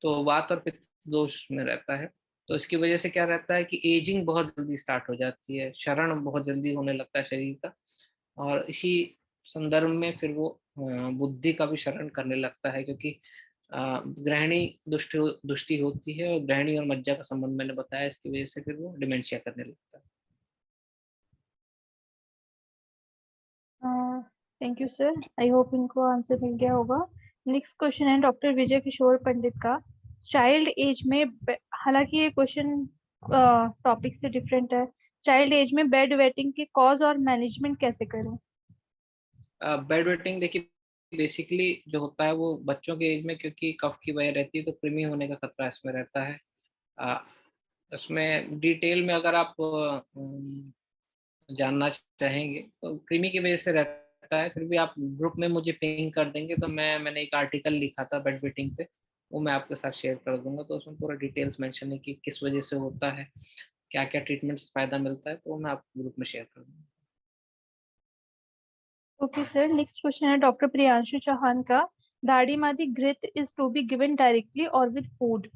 तो वात और पित्त दोष में रहता है। तो इसकी वजह से क्या रहता है कि एजिंग बहुत जल्दी स्टार्ट हो जाती है, क्षरण बहुत जल्दी होने लगता है शरीर का। और इसी संदर्भ में फिर वो बुद्धि का भी शरण करने लगता है, क्योंकि ग्रहणी दुष्टि होती है और ग्रहणी और मज्जा का संबंध मैंने बताया, इसकी वजह से फिर वो डिमेंशिया करने लगता है। Thank you sir, I hope इनको आंसर मिल गया होगा। नेक्स्ट क्वेश्चन है डॉक्टर विजय किशोर पंडित का, चाइल्ड एज में हालांकि ये क्वेश्चन टॉपिक से डिफरेंट है, चाइल्ड एज में बेड वेटिंग के कॉज और मैनेजमेंट कैसे करें? बेड वेटिंग देखिए, बेसिकली जो होता है वो बच्चों के एज में, क्योंकि कफ की वजह रहती है तो कृमि होने का खतरा इसमें रहता है। अ, इसमें डिटेल में अगर आप जानना चाहेंगे तो कृमि की वजह से रहता है। फिर भी आप ग्रुप में मुझे पिंग कर देंगे तो मैंने एक आर्टिकल लिखा था बेड वेटिंग पे, वो मैं आपके साथ शेयर कर दूंगा। तो उसमें पूरा डिटेल्स मेंशन है कि किस वजह से होता है, क्या क्या ट्रीटमेंट से फायदा मिलता है, तो वो मैं आपको ग्रुप में शेयर कर दूंगा। ओके सर, नेक्स्ट क्वेश्चन है डॉक्टर प्रियांशु चौहान का, दाढ़ी मादी घृत is to be given directly और विद फूड?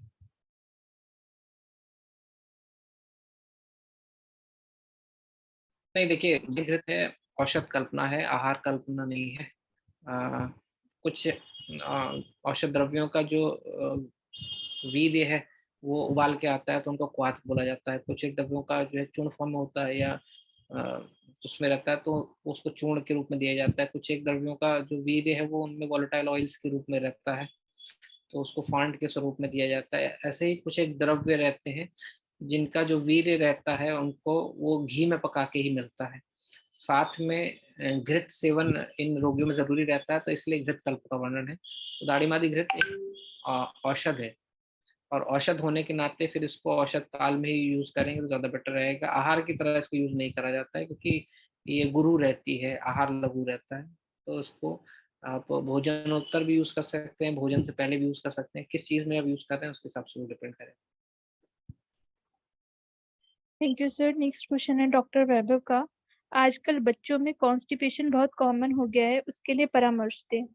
नहीं देखिए, घृत है, औषध कल्पना है, आहार कल्पना नहीं है। कुछ औषध द्रव्यों का जो वीर्य है वो उबाल के आता है तो उनको क्वाथ बोला जाता है। कुछ एक द्रव्यों का जो है चूर्ण फॉर्म में होता है या उसमें रहता है तो उसको चूर्ण के रूप में दिया जाता है। कुछ एक द्रव्यों का जो वीर्य है वो उनमें वॉलेटाइल ऑयल्स के रूप में रहता है तो उसको फांड के स्वरूप में दिया जाता है। ऐसे ही कुछ एक द्रव्य रहते हैं जिनका जो वीर्य रहता है उनको वो घी में पका के ही मिलता है। साथ में घृत सेवन इन रोगियों में जरूरी रहता है, तो इसलिए घृत कल्प का वर्णन है। तो दाढ़ी मादी घृत एक औषध है और औषध होने के नाते फिर इसको औषध काल में ही यूज करेंगे तो ज्यादा बेटर रहेगा। आहार की तरह इसको यूज नहीं करा जाता है क्योंकि ये गुरु रहती है, आहार लघु रहता है। तो इसको आप भोजनोत्तर भी यूज कर सकते हैं, भोजन से पहले भी यूज कर सकते हैं, किस चीज में आप यूज कर रहे हैं उसके हिसाब से वो डिपेंड करेगा। Thank you sir, next question है डॉक्टर वैभव का, आजकल बच्चों में कॉन्स्टिपेशन बहुत कॉमन हो गया है, उसके लिए परामर्श दें।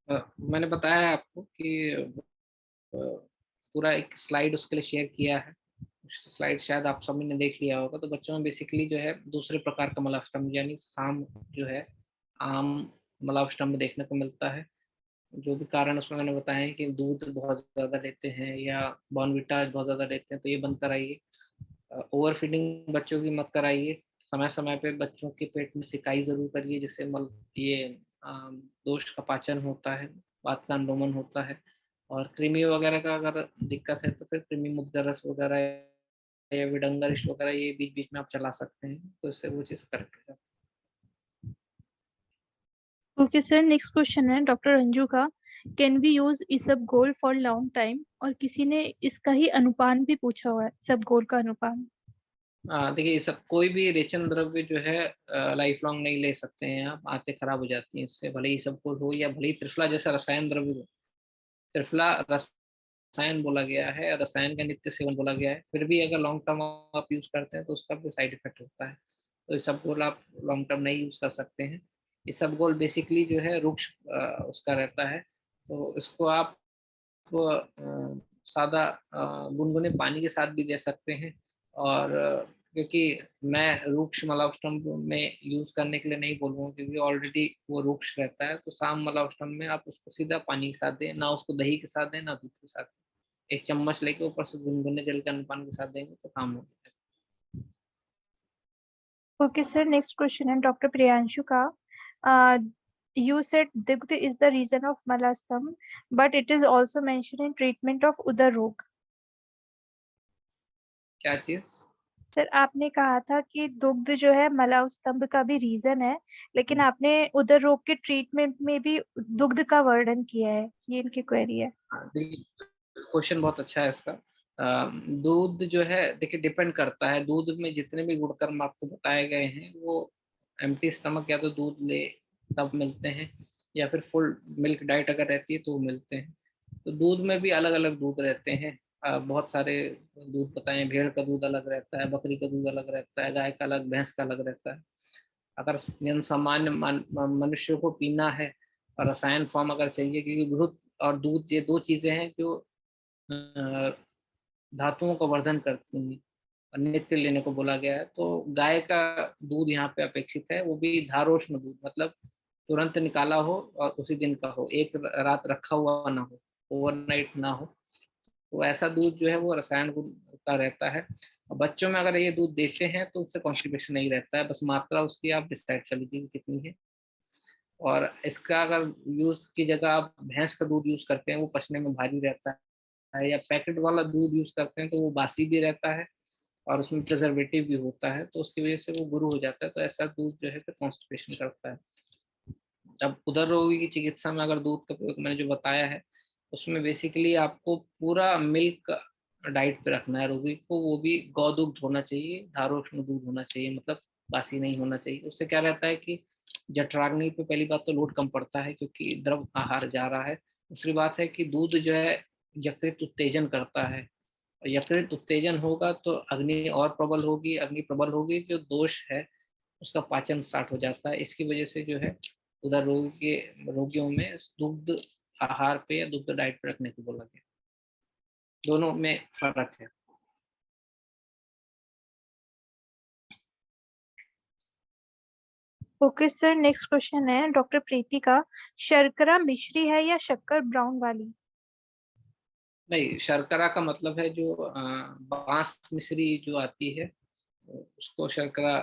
मैंने बताया है आपको कि पूरा एक स्लाइड उसके लिए शेयर किया है। स्लाइड शायद आप सभी ने देख लिया होगा। तो बच्चों में बेसिकली जो है दूसरे प्रकार का मलाष्टम यानी साम जो है आम मलाष्टम देखने को मिलता है। जो भी कारण उसमें मैंने बताया है कि दूध बहुत ज्यादा लेते हैं या बॉर्नविटा बहुत ज्यादा लेते हैं तो ये बंद कराइए। ओवर फीडिंग बच्चों की मत कराइए। समय समय पे बच्चों के पेट में सिकाई जरूर करिए जिससे मल ये दोष का पाचन होता है, वात का अनुलोमन होता है। और कृमि वगैरह का अगर दिक्कत है तो फिर कृमि मुक्त रस वगैरह या विडंगरिश वगैरह ये बीच बीच में आप चला सकते हैं, तो इससे वो चीज़ करेक्ट हो जाती ओके सर, नेक्स्ट क्वेश्चन है डॉक्टर अंजू का। Can we use isabgol for long time? और किसी ने इसका ही अनुपान भी पूछा हुआ है, इसबगोल का अनुपान। है। देखिए, ये सब कोई भी रेचन द्रव्य जो है लाइफ लॉन्ग नहीं ले सकते हैं आप, आंतें खराब हो जाती हैं इससे, भले ही सब कुछ हो या भले ही त्रिफला जैसा रसायन द्रव्य हो। त्रिफला रसायन बोला गया है, रसायन का नित्य सेवन बोला गया है, फिर भी अगर लॉन्ग टर्म आप यूज करते हैं तो उसका भी साइड इफेक्ट होता है। तो इसबगोल आप लॉन्ग टर्म नहीं यूज कर सकते हैं। इसबगोल बेसिकली जो है रुक्ष उसका रहता है, तो इसको आप सादा गुनगुने पानी के साथ भी दे सकते हैं। और क्योंकि मैं रूक्ष मलावष्टम में यूज करने के लिए नहीं बोलूँगा, क्योंकि ऑलरेडी वो रूक्ष रहता है, तो साम मलावष्टम में आप उसको सीधा पानी के साथ दें, ना उसको दही के साथ दें ना दूध के साथ। एक चम्मच लेके ऊपर से गुनगुने जल के अन्नपान के साथ देंगे तो काम हो जाएगा। ओके सर, नेक्स्ट क्वेश्चन है डॉक्टर प्रियांशु का। You said Digd is the reason of Malastham, but it is also mentioned in treatment of उदर रोग। क्या चीज? सर, आपने कहा था कि दुग्ध जो है मलास्तंभ का भी रीजन है, लेकिन आपने उदर रोग के ट्रीटमेंट में भी दुग्ध का वर्णन किया है। ये इनकी क्वेरी है। क्वेश्चन बहुत अच्छा है इसका। दूध जो है, देखिए डिपेंड करता है, दूध में जितने भी गुणकर्म आपको बताए गए हैं वो एम्प्टी स्टमक या तो दूध ले तब मिलते हैं, या फिर फुल मिल्क डाइट अगर रहती है तो वो मिलते हैं। तो दूध में भी अलग अलग दूध रहते हैं। बहुत सारे दूध बताएं, भेड़ का दूध अलग रहता है, बकरी का दूध अलग रहता है, गाय का अलग, भैंस का अलग रहता है। अगर जन सामान्य मनुष्य को पीना है और रसायन फॉर्म अगर चाहिए, क्योंकि दूध और दूध ये दो चीजें हैं जो धातुओं का वर्धन करती हैं और नित्य लेने को बोला गया है, तो गाय का दूध यहाँ पे अपेक्षित है, वो भी धारोष्ण दूध, मतलब तुरंत निकाला हो और उसी दिन का हो, एक रात रखा हुआ ना हो, ओवरनाइट ना हो। तो ऐसा दूध जो है वो रसायन गुण का रहता है। और बच्चों में अगर ये दूध देते हैं तो उससे कॉन्स्टिपेशन नहीं रहता है, बस मात्रा उसकी आप डिसाइड कर लीजिए कितनी है। और इसका अगर यूज की जगह आप भैंस का दूध यूज करते हैं, वो पचने में भारी रहता है, या पैकेट वाला दूध यूज करते हैं तो वो बासी भी रहता है और उसमें प्रिजर्वेटिव भी होता है, तो उसकी वजह से वो गुरु हो जाता है। तो ऐसा दूध जो है फिर कॉन्स्टिपेशन करता है। अब उदर रोगी की चिकित्सा में अगर दूध का प्रयोग मैंने जो बताया है, उसमें बेसिकली आपको पूरा मिल्क डाइट पे रखना है रोगी को, वो भी गौदुग्ध होना चाहिए, धारोष्ण दूध होना चाहिए, मतलब बासी नहीं होना चाहिए। उससे क्या रहता है कि जठराग्नि पे पहली बात तो लोड कम पड़ता है, क्योंकि द्रव आहार जा रहा है। दूसरी बात है कि दूध जो है यकृत उत्तेजन करता है, और यकृत उत्तेजन होगा तो अग्नि और प्रबल होगी, अग्नि प्रबल होगी, जो दोष है उसका पाचन स्टार्ट हो जाता है। इसकी वजह से जो है उधर रोगियों में दुग्ध आहार पे या दुग्ध डाइट पे रखने को बोला गया। दोनों में फर्क है। ओके सर, नेक्स्ट क्वेश्चन है डॉक्टर प्रीति का। शर्करा मिश्री है या शक्कर ब्राउन वाली? नहीं, शर्करा का मतलब है जो बांस मिश्री जो आती है, उसको शर्करा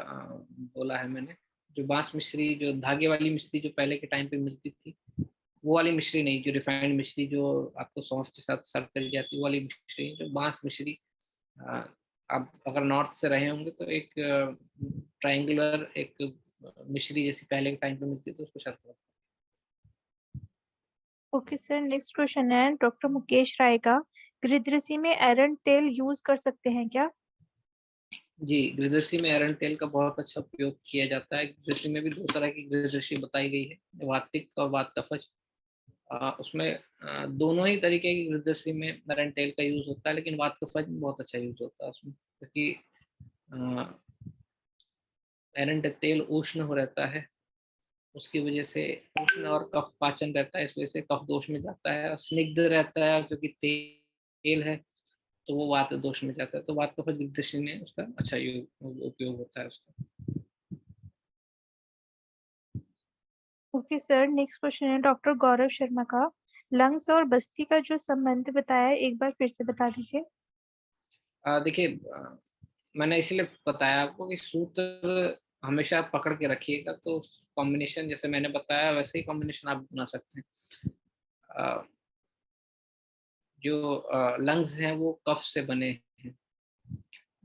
बोला है मैंने। जो बांस मिश्री, जो धागे वाली मिश्री जो पहले के टाइम पे मिलती थी, वो वाली मिश्री नहीं, जो रिफाइंड मिश्री जो आपको सौंफ के साथ सर्व करी जाती है, वो वाली मिश्री, जो बांस मिश्री। अ, आप अगर नॉर्थ से रहे होंगे तो एक ट्रायंगुलर एक मिश्री जैसी पहले के टाइम पे मिलती थी, तो उसको शर्करा। ओके सर, नेक्स्ट क्वेश्चन है डॉक्टर मुकेश राय का। गृद्धृषि में एरंड तेल यूज कर सकते हैं क्या? जी, गृद्धृषि में एरंड तेल का बहुत अच्छा उपयोग किया जाता है। गृद्धृषि में भी दो तरह की गृद्धृषि बताई गई है, वातिक और वात कफज। उसमें दोनों ही तरीके की गृद्धृषि में एरंड तेल का यूज होता है, लेकिन वात कफज में बहुत अच्छा यूज होता है उसमें, क्योंकि एरंड तेल उष्ण हो रहता है, उसकी वजह से उष्ण और कफ पाचन रहता है, इस वजह से कफ दोष में जाता है। और स्निग्ध रहता है क्योंकि तेल है, तो वो वात दोष में जाता है। तो वात कफ दृष्टि में उसका अच्छा उपयोग होता है उसका। ओके सर, नेक्स्ट क्वेश्चन है डॉक्टर गौरव शर्मा का। लंग्स और बस्ती का जो संबंध बताया है, एक बार फिर से बता दीजिए। देखिए, मैंने इसलिए बताया आपको कि सूत्र हमेशा आप पकड़ के रखिएगा, तो कॉम्बिनेशन जैसे मैंने बताया वैसे ही कॉम्बिनेशन आप बना सकते हैं। अ, जो लंग्स हैं वो कफ से बने हैं,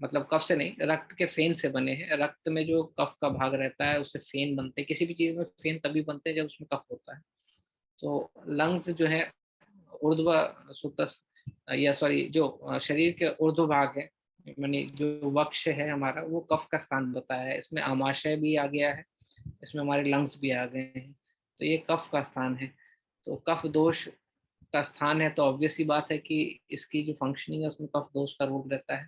मतलब कफ से नहीं, रक्त के फेन से बने हैं। रक्त में जो कफ का भाग रहता है उससे फेन बनते हैं। किसी भी चीज में फेन तभी बनते हैं जब उसमें कफ होता है। तो लंग्स जो है ऊर्ध्व सुतस या सॉरी जो शरीर के ऊर्ध्व भाग है, मानी जो वक्ष है हमारा, वो कफ का स्थान बताया है। इसमें आमाशय भी आ गया है, इसमें हमारे लंग्स भी आ गए हैं। तो ये कफ का स्थान है। तो कफ दोष का स्थान है तो ऑब्वियस सी बात है कि इसकी जो फंक्शनिंग है उसमें कफ दोष का रोल रहता है।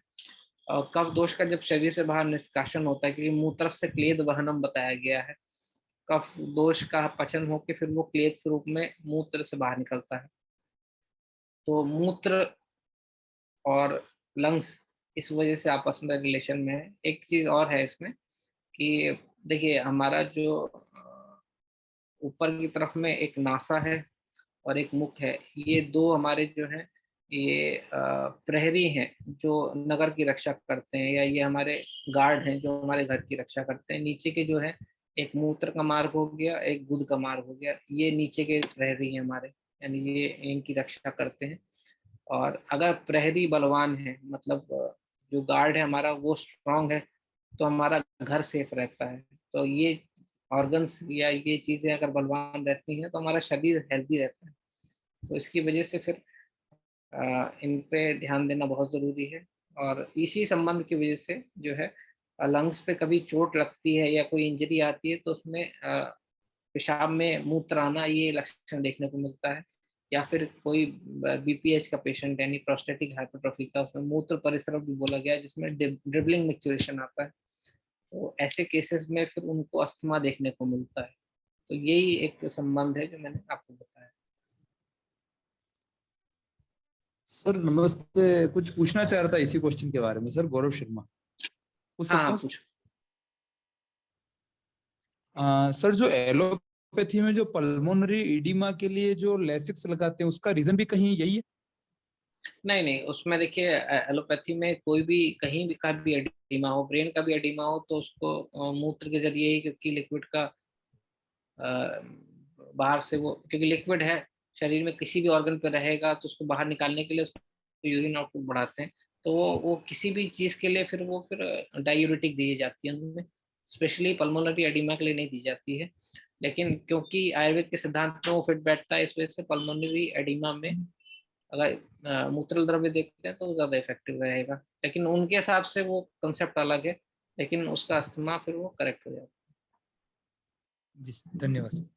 और कफ दोष का जब शरीर से बाहर निष्कासन होता है, क्योंकि मूत्र से क्लेद वहनम बताया गया है, कफ दोष का पचन होकर फिर वो क्लेद के रूप में मूत्र से बाहर निकलता है। तो मूत्र और लंग्स इस वजह से आपस में रिलेशन में है। एक चीज और है इसमें कि देखिए हमारा जो ऊपर की तरफ में एक नासा है और एक मुख है। ये दो हमारे जो है ये प्रहरी हैं जो नगर की रक्षा करते हैं, या ये हमारे गार्ड हैं जो हमारे घर की रक्षा करते हैं। नीचे के जो है एक मूत्र का मार्ग हो गया, एक गुद का मार्ग हो गया, ये नीचे के प्रहरी हैं हमारे, यानी ये इनकी रक्षा करते हैं। और अगर प्रहरी बलवान है, मतलब जो गार्ड है हमारा वो स्ट्रांग है, तो हमारा घर सेफ रहता है। तो ये ऑर्गन्स या ये चीजें अगर बलवान रहती हैं तो हमारा शरीर हेल्दी रहता है। तो इसकी वजह से फिर इन पे ध्यान देना बहुत ज़रूरी है। और इसी संबंध की वजह से जो है लंग्स पे कभी चोट लगती है या कोई इंजरी आती है तो उसमें पेशाब में मूत्र आना, ये लक्षण देखने को मिलता है। या फिर कोई बीपीएच का पेशेंट यानी प्रोस्टेटिक हाइपरट्रोफी का, उसमें मूत्र परिसर भी बोला गया है जिसमें ड्रिबलिंग मैच्योरेशन आता है। तो ऐसे केसेस में फिर उनको अस्थमा देखने को मिलता है। तो यही एक संबंध है जो मैंने आपको बताया। सर नमस्ते, कुछ पूछना चाह रहा था इसी क्वेश्चन के बारे में सर। गौरव शर्मा, पूछ सकता हाँ हूँ कुछ। सर? जो एलोपैथी में जो पल्मोनरी इडिमा के लिए जो लेसिक्स लगाते हैं उसका रीजन भी कहीं यही है? नहीं नहीं, उसमें देखिए एलोपैथी में कोई भी कहीं भी का भी एडिमा हो, ब्रेन का भी एडिमा हो, तो उसको मूत्र के जरिए ही, क्योंकि लिक्विड का बाहर से वो, क्योंकि लिक्विड है शरीर में किसी भी ऑर्गन पे रहेगा तो उसको बाहर निकालने के लिए उसको यूरिन आउटपुट बढ़ाते हैं। तो वो किसी भी चीज़ के लिए फिर वो फिर डायूरेटिक दी जाती है उनमें। स्पेशली पल्मोनरी एडिमा के लिए नहीं दी जाती है। लेकिन क्योंकि आयुर्वेद के सिद्धांत में वो फिट बैठता है, इस वजह से पल्मोनरी एडिमा में अगर मूत्र द्रव्य देखते हैं तो ज़्यादा इफेक्टिव रहेगा। लेकिन उनके हिसाब से वो कंसेप्ट अलग है, लेकिन उसका अस्थमा फिर वो करेक्ट हो जाता है। जी धन्यवाद sir.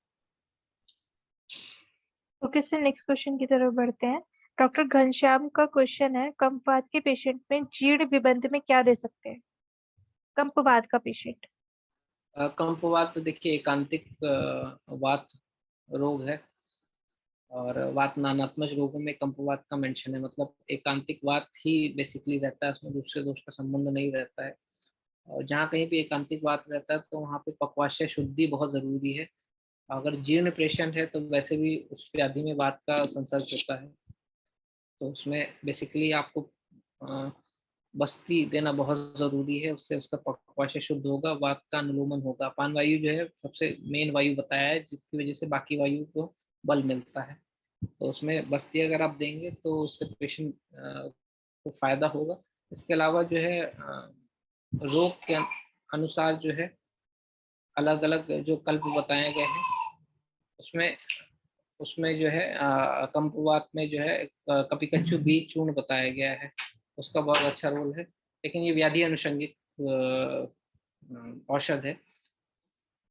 Okay sir, next question की तरफ बढ़ते हैं। डॉक्टर घनश्याम का क्वेश्चन है, कंपवात के पेशेंट में जीर्ण विबंध में क्या दे सकते हैं? कंपवात का पेशेंट। कंपवात तो देखिए एकांतिक वात रोग है। और वात नानात्मक रोगों में कंपवात का मेंशन है, मतलब एकांतिक वात ही बेसिकली रहता है, उसमें दूसरे दोष का संबंध नहीं रहता है। और जहाँ कहीं भी एकांतिक वात रहता है तो वहाँ पे पक्वाशय शुद्धि बहुत जरूरी है। अगर जीर्ण पेशेंट है तो वैसे भी उस व्याधि में वात का संसर्ग होता है, तो उसमें बेसिकली आपको अ, बस्ती देना बहुत जरूरी है। उससे उसका पक्वाशय शुद्ध होगा, वात का अनुलोमन होगा। पान वायु जो है सबसे मेन वायु बताया है जिसकी वजह से बाकी वायु को बल मिलता है। तो उसमें बस्ती अगर आप देंगे तो उससे पेशेंट को फायदा होगा। इसके अलावा जो है रोग के अनुसार जो है अलग अलग जो कल्प बताए गए हैं, उसमें उसमें जो है कंपवात में जो है कपिकच्चु बीज चूर्ण बताया गया है, उसका बहुत अच्छा रोल है। लेकिन ये व्याधि अनुषंगिक औषध है।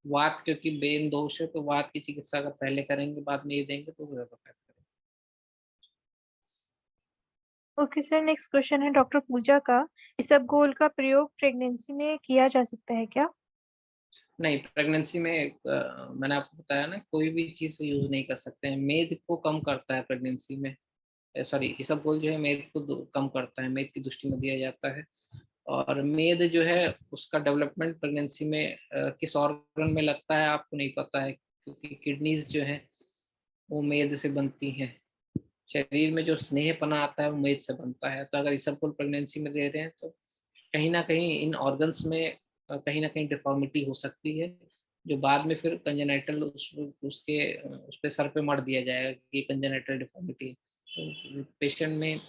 वात क्योंकि बेन दोष है तो वात की चिकित्सा अगर पहले करेंगे बाद में ये देंगे तो ज्यादा फायदा करेगा। ओके सर, नेक्स्ट क्वेश्चन है डॉक्टर पूजा का, इसबगोल का प्रयोग प्रेगनेंसी में किया जा सकता है क्या? नहीं, प्रेगनेंसी में मैंने आपको बताया ना, कोई भी चीज़ यूज नहीं कर सकते हैं। मेद को कम करता है प्रेगनेंसी में, सॉरी इसबगोल जो है मेद को कम करता है, मेद की दृष्टि में दिया जाता है। और मेद जो है उसका डेवलपमेंट प्रेगनेंसी में किस ऑर्गन में लगता है आपको नहीं पता है, क्योंकि किडनीज जो है वो मेद से बनती हैं। शरीर में जो स्नेहपना आता है वो मेद से बनता है। तो अगर इसबगोल प्रेगनेंसी में दे रहे हैं तो कहीं ना कहीं इन ऑर्गन्स में कहीं ना कहीं डिफॉर्मिटी हो सकती है, जो बाद में फिर कंजेनाइटल उसके उस पे सर पे मर दिया जाएगा कि कंजेनाइटल डिफॉर्मिटी है। तो पेशेंट में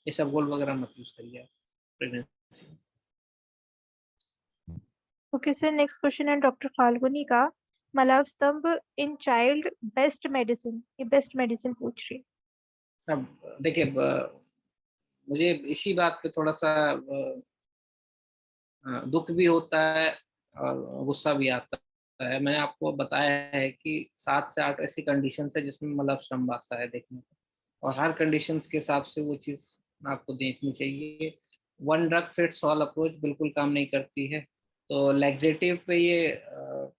इसबगोल वगैरह मत यूज करिए प्रेगनेंसी में। ओके सर, नेक्स्ट क्वेश्चन है डॉक्टर फाल्गुनी का। मलाव स्तंभ इन चाइल्ड बेस्ट मेडिसिन, ये बेस्ट मेडिसिन पूछ रही है। सब देखिए, मुझे इसी बात पे थोड़ा सा दुख भी होता है और गुस्सा भी आता है। मैंने आपको बताया है कि 7 से 8 ऐसी कंडीशन है जिसमें मलव स्तंभ आता है देखने को, और हर कंडीशन के हिसाब से वो चीज़ आपको देखनी चाहिए। One drug fits all approach बिल्कुल काम नहीं करती है। तो लैक्सेटिव पे ये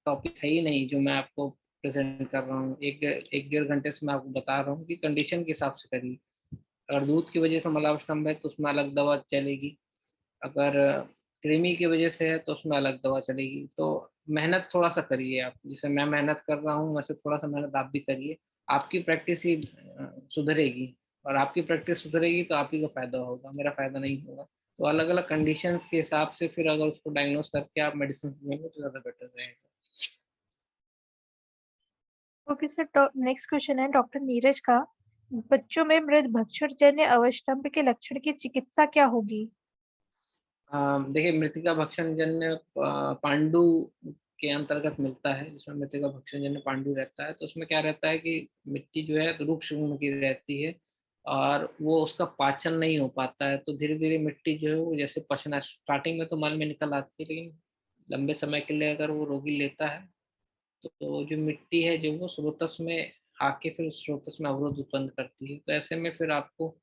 टॉपिक है ही नहीं जो मैं आपको प्रेजेंट कर रहा हूँ। एक डेढ़ घंटे से मैं आपको बता रहा हूँ कि कंडीशन के हिसाब से करिए। अगर दूध की वजह से मलाव स्तंभ है तो उसमें अलग दवा चलेगी, अगर कृमि की वजह से है तो उसमें अलग दवा चलेगी। तो मेहनत थोड़ा सा करिए आप, जैसे मैं मेहनत कर रहा हूँ वैसे थोड़ा सा मेहनत आप भी करिए। आपकी प्रैक्टिस ही सुधरेगी, और आपकी प्रैक्टिस सुधरेगी तो आप ही को फायदा होगा, मेरा फायदा नहीं होगा। तो अलग अलग कंडीशंस के हिसाब से फिर अगर उसको डायग्नोस करके आप मेडिसिन देंगे तो ज़्यादा बेटर रहेगा। ओके सर, नेक्स्ट क्वेश्चन है डॉक्टर नीरज का। बच्चों में मृद भक्षण जन्य अवस्टम्भ के लक्षण की चिकित्सा क्या होगी? देखिए, मृतिका भक्षण जन्य पांडु के अंतर्गत मिलता है, जिसमें मृतिका भक्षण जन्य पांडु रहता है। तो उसमें क्या रहता है कि मिट्टी जो है तो रूक्ष गुण की रहती है, और वो उसका पाचन नहीं हो पाता है। तो धीरे धीरे मिट्टी जो है वो जैसे पचना, स्टार्टिंग में तो मल में निकल आती है, लेकिन लंबे समय के लिए अगर वो रोगी लेता है तो जो मिट्टी है जो वो स्रोतस में आके फिर उस स्रोतस में अवरोध उत्पन्न करती है। तो ऐसे में फिर आपको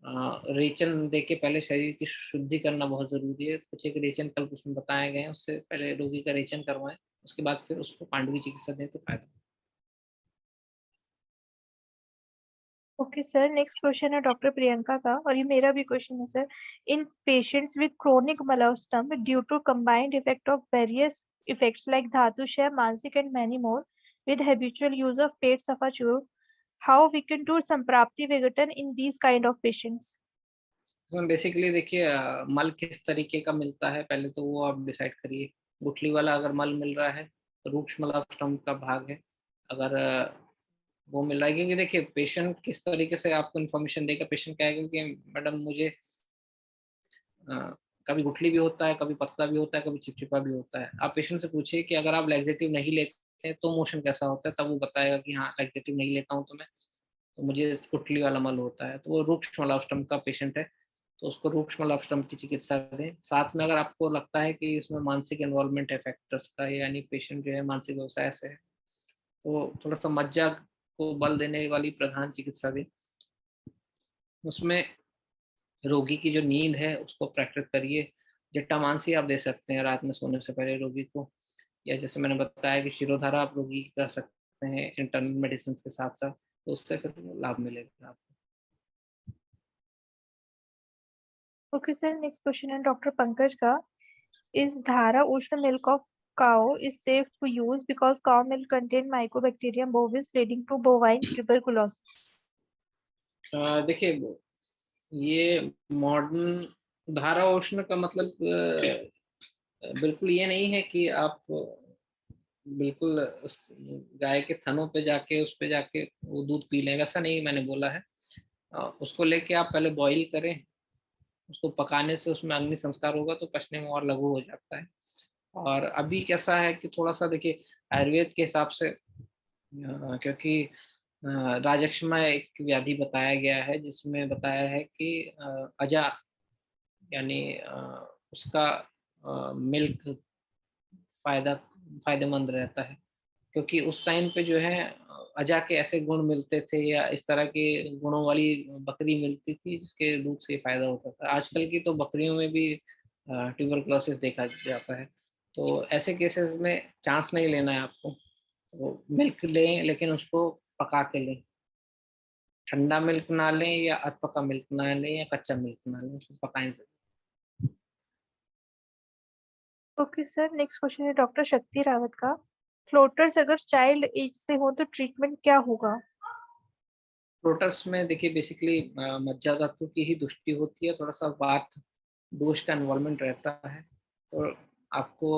रेचन दे के पहले शरीर की शुद्धि करना बहुत जरूरी है। कुछ एक रेचन कल्प उसमें बताए गए हैं, उससे पहले रोगी का रेचन करवाएं, उसके बाद फिर उसको पांडु की चिकित्सा दें तो फायदा। ओके सर, नेक्स्ट क्वेश्चन है डॉक्टर प्रियंका का, और ये मेरा भी क्वेश्चन है sir. In patients with chronic मलाव स्तंभ due to combined effect of various effects like धातु क्षय, मानसिक and many more, with habitual use of पेट सफाचूर, how we can do संप्राप्ति विघटन in these kind of patients? तो बेसिकली देखिए, मल किस तरीके का मिलता है पहले तो वो आप डिसाइड करिए। गुठली वाला अगर मल मिल रहा है तो रूक्ष मलाष्टम का भाग है। अगर वो मिल रहा है, क्योंकि देखिए पेशेंट किस तरीके से आपको इन्फॉर्मेशन देगा, पेशेंट क्या है कि मैडम मुझे कभी गुठली भी होता है, कभी पतला भी होता है, कभी चिपचिपा भी होता है। आप पेशेंट से पूछिए कि अगर आप लैक्सेटिव नहीं लेते हैं तो मोशन कैसा होता है, तब वो बताएगा कि हाँ लैक्सेटिव नहीं लेता हूँ तो मैं, तो मुझे गुठली वाला मल होता है। तो वो रूक्ष मलाष्टम का पेशेंट है, तो उसको रूक्ष मलाष्टम की चिकित्सा दें। साथ में अगर आपको लगता है कि इसमें मानसिक इन्वॉल्वमेंट है फैक्टर्स का, यानी पेशेंट जो है मानसिक व्यवसाय से है, तो थोड़ा सा मज्जा को बल देने वाली प्रधान चिकित्सा दें। उसमें रोगी की जो नींद है उसको प्रैक्टिस करिए। जट्टामांसी आप दे सकते हैं रात में सोने से पहले रोगी को, या जैसे मैंने बताया कि शिरोधारा आप रोगी की कर सकते हैं इंटरनल मेडिसिन के साथ साथ, तो उससे फिर लाभ मिलेगा आपको। ओके सर, नेक्स्ट क्वेश्चन है डॉक्टर पंकज का। इस धारा उष्ण milk of cow is safe to use because cow milk contain Mycobacterium bovis leading to bovine tuberculosis? देखिए, ये मॉडर्न धारा उष्ण का मतलब बिल्कुल ये नहीं है कि आप बिल्कुल गाय के थनों पे जाके उस पे जाके वो दूध पी लें, वैसा नहीं मैंने बोला है। उसको लेके आप पहले बॉईल करें, उसको पकाने से उसमें अग्नि संस्कार होगा तो पचने में और लघु हो जाता है। और अभी कैसा है कि थोड़ा सा देखिए आयुर्वेद के हिसाब से, क्योंकि राजक्षमा एक व्याधि बताया गया है जिसमें बताया है कि अजा यानी उसका मिल्क फायदा फायदेमंद रहता है, क्योंकि उस टाइम पे जो है अजा के ऐसे गुण मिलते थे या इस तरह के गुणों वाली बकरी मिलती थी जिसके दूध से फायदा होता था। आजकल की तो बकरियों में भी ट्यूबरक्लोसिस देखा जाता है। तो ऐसे केसेस में चांस नहीं लेना है आपको, तो मिल्क लें लेकिन उसको पका के लें। ठंडा मिल्क ना लें या अधपका मिल्क ना लें या कच्चा मिल्क ना लें, उसको पकाएं। ओके सर, नेक्स्ट क्वेश्चन है डॉक्टर शक्ति रावत का। फ्लोटर्स अगर चाइल्ड एज से हो तो ट्रीटमेंट क्या होगा? लोटस में देखिए बेसिकली मज्जा धातु की ही दुष्टि होती है, थोड़ा सा वात दोष का इन्वॉल्वमेंट रहता है। तो आपको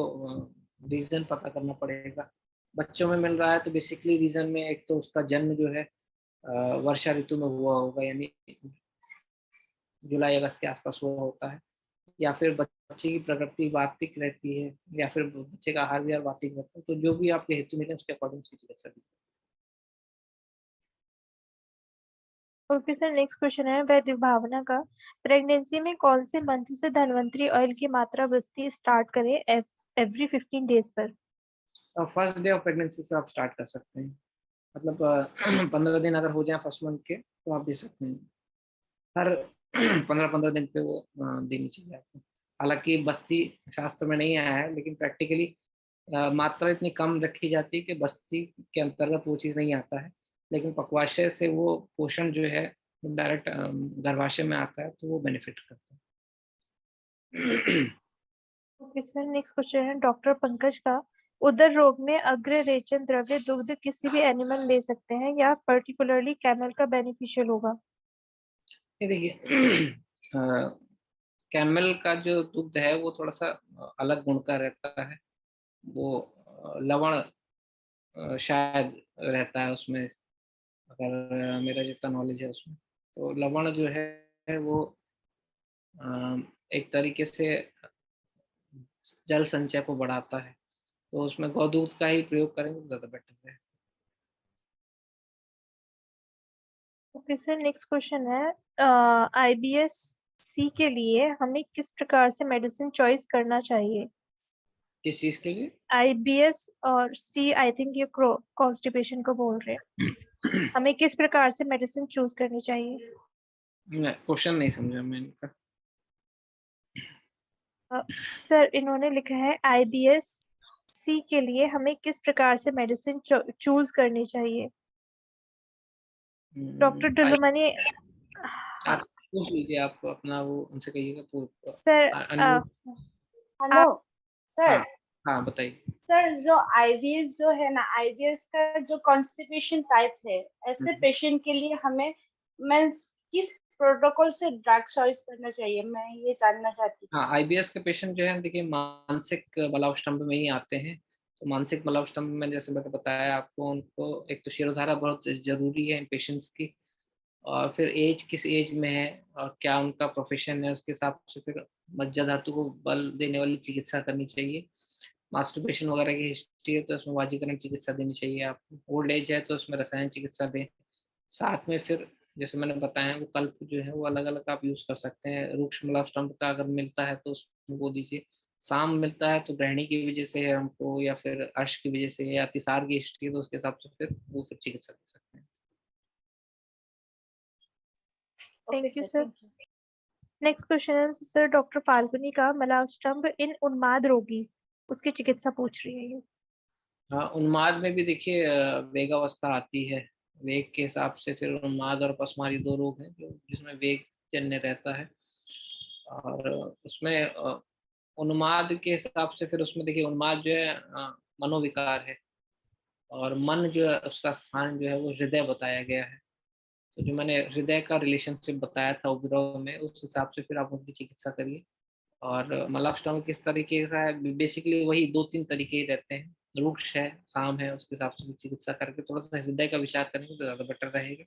रीजन पता करना पड़ेगा। बच्चों में मिल रहा है तो बेसिकली रीजन में एक तो उसका जन्म जो है वर्षा ऋतु में हुआ होगा, यानी जुलाई अगस्त के आसपास हुआ होता है। या फिर बच्चे की प्रकृति वार्तिक रहती है, या फिर बच्चे का आहार विहार वार्तिक रहता है, तो जो भी आपके हेतु मिले उसके अकॉर्डिंग उसकी चिकित्सा दी। ओके सर, नेक्स्ट क्वेश्चन है वैद्य भावना का। प्रेगनेंसी में कौन से मंथ से धन्वंतरी ऑयल की मात्रा बस्ती स्टार्ट करें एवरी 15 डेज पर? फर्स्ट डे ऑफ प्रेगनेंसी से आप स्टार्ट कर सकते हैं, मतलब 15 दिन अगर हो जाए फर्स्ट मंथ के तो आप दे सकते हैं। हर 15-15 दिन पे वो देनी चाहिए आपको। हालांकि बस्ती शास्त्र में नहीं आया है, लेकिन प्रैक्टिकली मात्रा इतनी कम रखी जाती है कि बस्ती के अंतर्गत वो चीज़ नहीं आता है, लेकिन पक्वाशय से वो पोषण जो है डायरेक्ट गर्भाशय में आता है, तो वो बेनिफिट करता है। ओके सर, नेक्स्ट क्वेश्चन है डॉक्टर पंकज का। उदर रोग में अग्र रेचन द्रव्य दुग्ध किसी भी एनिमल ले सकते हैं या पर्टिकुलरली कैमल का बेनिफिशियल होगा? ये देखिए, कैमल का जो दूध है वो थोड़ा सा अलग गुण का रहता है। वो लवण शायद रहता है उसमें, अगर मेरा जितना नॉलेज है उसमें, तो लवण जो है वो एक तरीके से जल संचय को बढ़ाता है, तो उसमें गौ-दूध का ही प्रयोग करेंगे तो ज़्यादा बेटर है। ओके सर, नेक्स्ट क्वेश्चन है आईबीएस सी के लिए हमें किस प्रकार से मेडिसिन चॉइस करना चाहिए? किस चीज़ के लिए? आईबीएस और सी, आई थिंक ये कॉन्स्टिपेशन को बोल रहे हैं। हमें किस प्रकार से मेडिसिन चूज करनी चाहिए? नहीं, क्वेश्चन नहीं समझा मैं इनका। सर इन्होंने लिखा है आईबीएस सी के लिए हमें किस प्रकार से मेडिसिन चूज करनी चाहिए? डॉक्टर आई डुलुमनी। आप पूछ लीजिए, आप अपना वो उनसे कहिएगा सर अनम्यूट। हेलो आप सर। हाँ, हाँ बताइए। सर जो आईबीएस जो है ना, आईबीएस का जो कॉन्स्टिपेशन टाइप है, ऐसे पेशेंट के लिए हमें मीन्स किस प्रोटोकॉल से ड्रग चॉइस करना चाहिए, मैं ये जानना चाहती हूँ। हाँ, आईबीएस के पेशेंट जो है देखिए मानसिक बलावष्टम्भ में ही आते हैं। तो मानसिक बलावष्टम्भ में जैसे मैंने बताया आपको, उनको एक तो शिरोधारा बहुत जरूरी है इन पेशेंट्स की, और फिर एज किस एज में है और क्या उनका प्रोफेशन है, उसके हिसाब से फिर मज्जा धातु को बल देने वाली चिकित्सा करनी चाहिए। मास्टरबेशन वगैरह की हिस्ट्री है तो उसमें वाजीकरण चिकित्सा देनी चाहिए आपको। ओल्ड एज है तो उसमें रसायन चिकित्सा दें। साथ में फिर जैसे मैंने बताया वो कल्प जो है वो अलग अलग आप यूज कर सकते हैं। रूक्ष स्टम्प का अगर मिलता है तो उसमें वो दीजिए। साम मिलता है तो ग्रहणी की वजह से है हमको, या फिर अर्श की वजह से, या अतिसार की हिस्ट्री है तो उसके हिसाब से फिर वो फिर चिकित्सा कर सकते हैं। Thank you sir. Next question है सर डॉक्टर फाल्गुनी का। मलावस्तंभ इन उन्माद रोगी, उसकी चिकित्सा पूछ रही है ये। हाँ, उन्माद में भी देखिए वेगावस्था आती है। वेग के हिसाब से फिर उन्माद और पसमारी दो रोग हैं जो जिसमें वेग जन्य रहता है। और उसमें उन्माद के हिसाब से फिर उसमें देखिए उन्माद जो है मनोविकार है, और मन जो है उसका स्थान जो है वो हृदय बताया गया है। तो जो मैंने हृदय का रिलेशनशिप बताया था उपद्रव में, उस हिसाब से फिर आप उनकी चिकित्सा करिए। और मलाप्स्टोमा किस तरीके का है, बेसिकली वही 2-3 तरीके ही रहते हैं। रूक्ष है, साम है, उसके हिसाब से भी चिकित्सा करके थोड़ा सा हृदय का विचार करेंगे तो ज़्यादा बेटर रहेगा।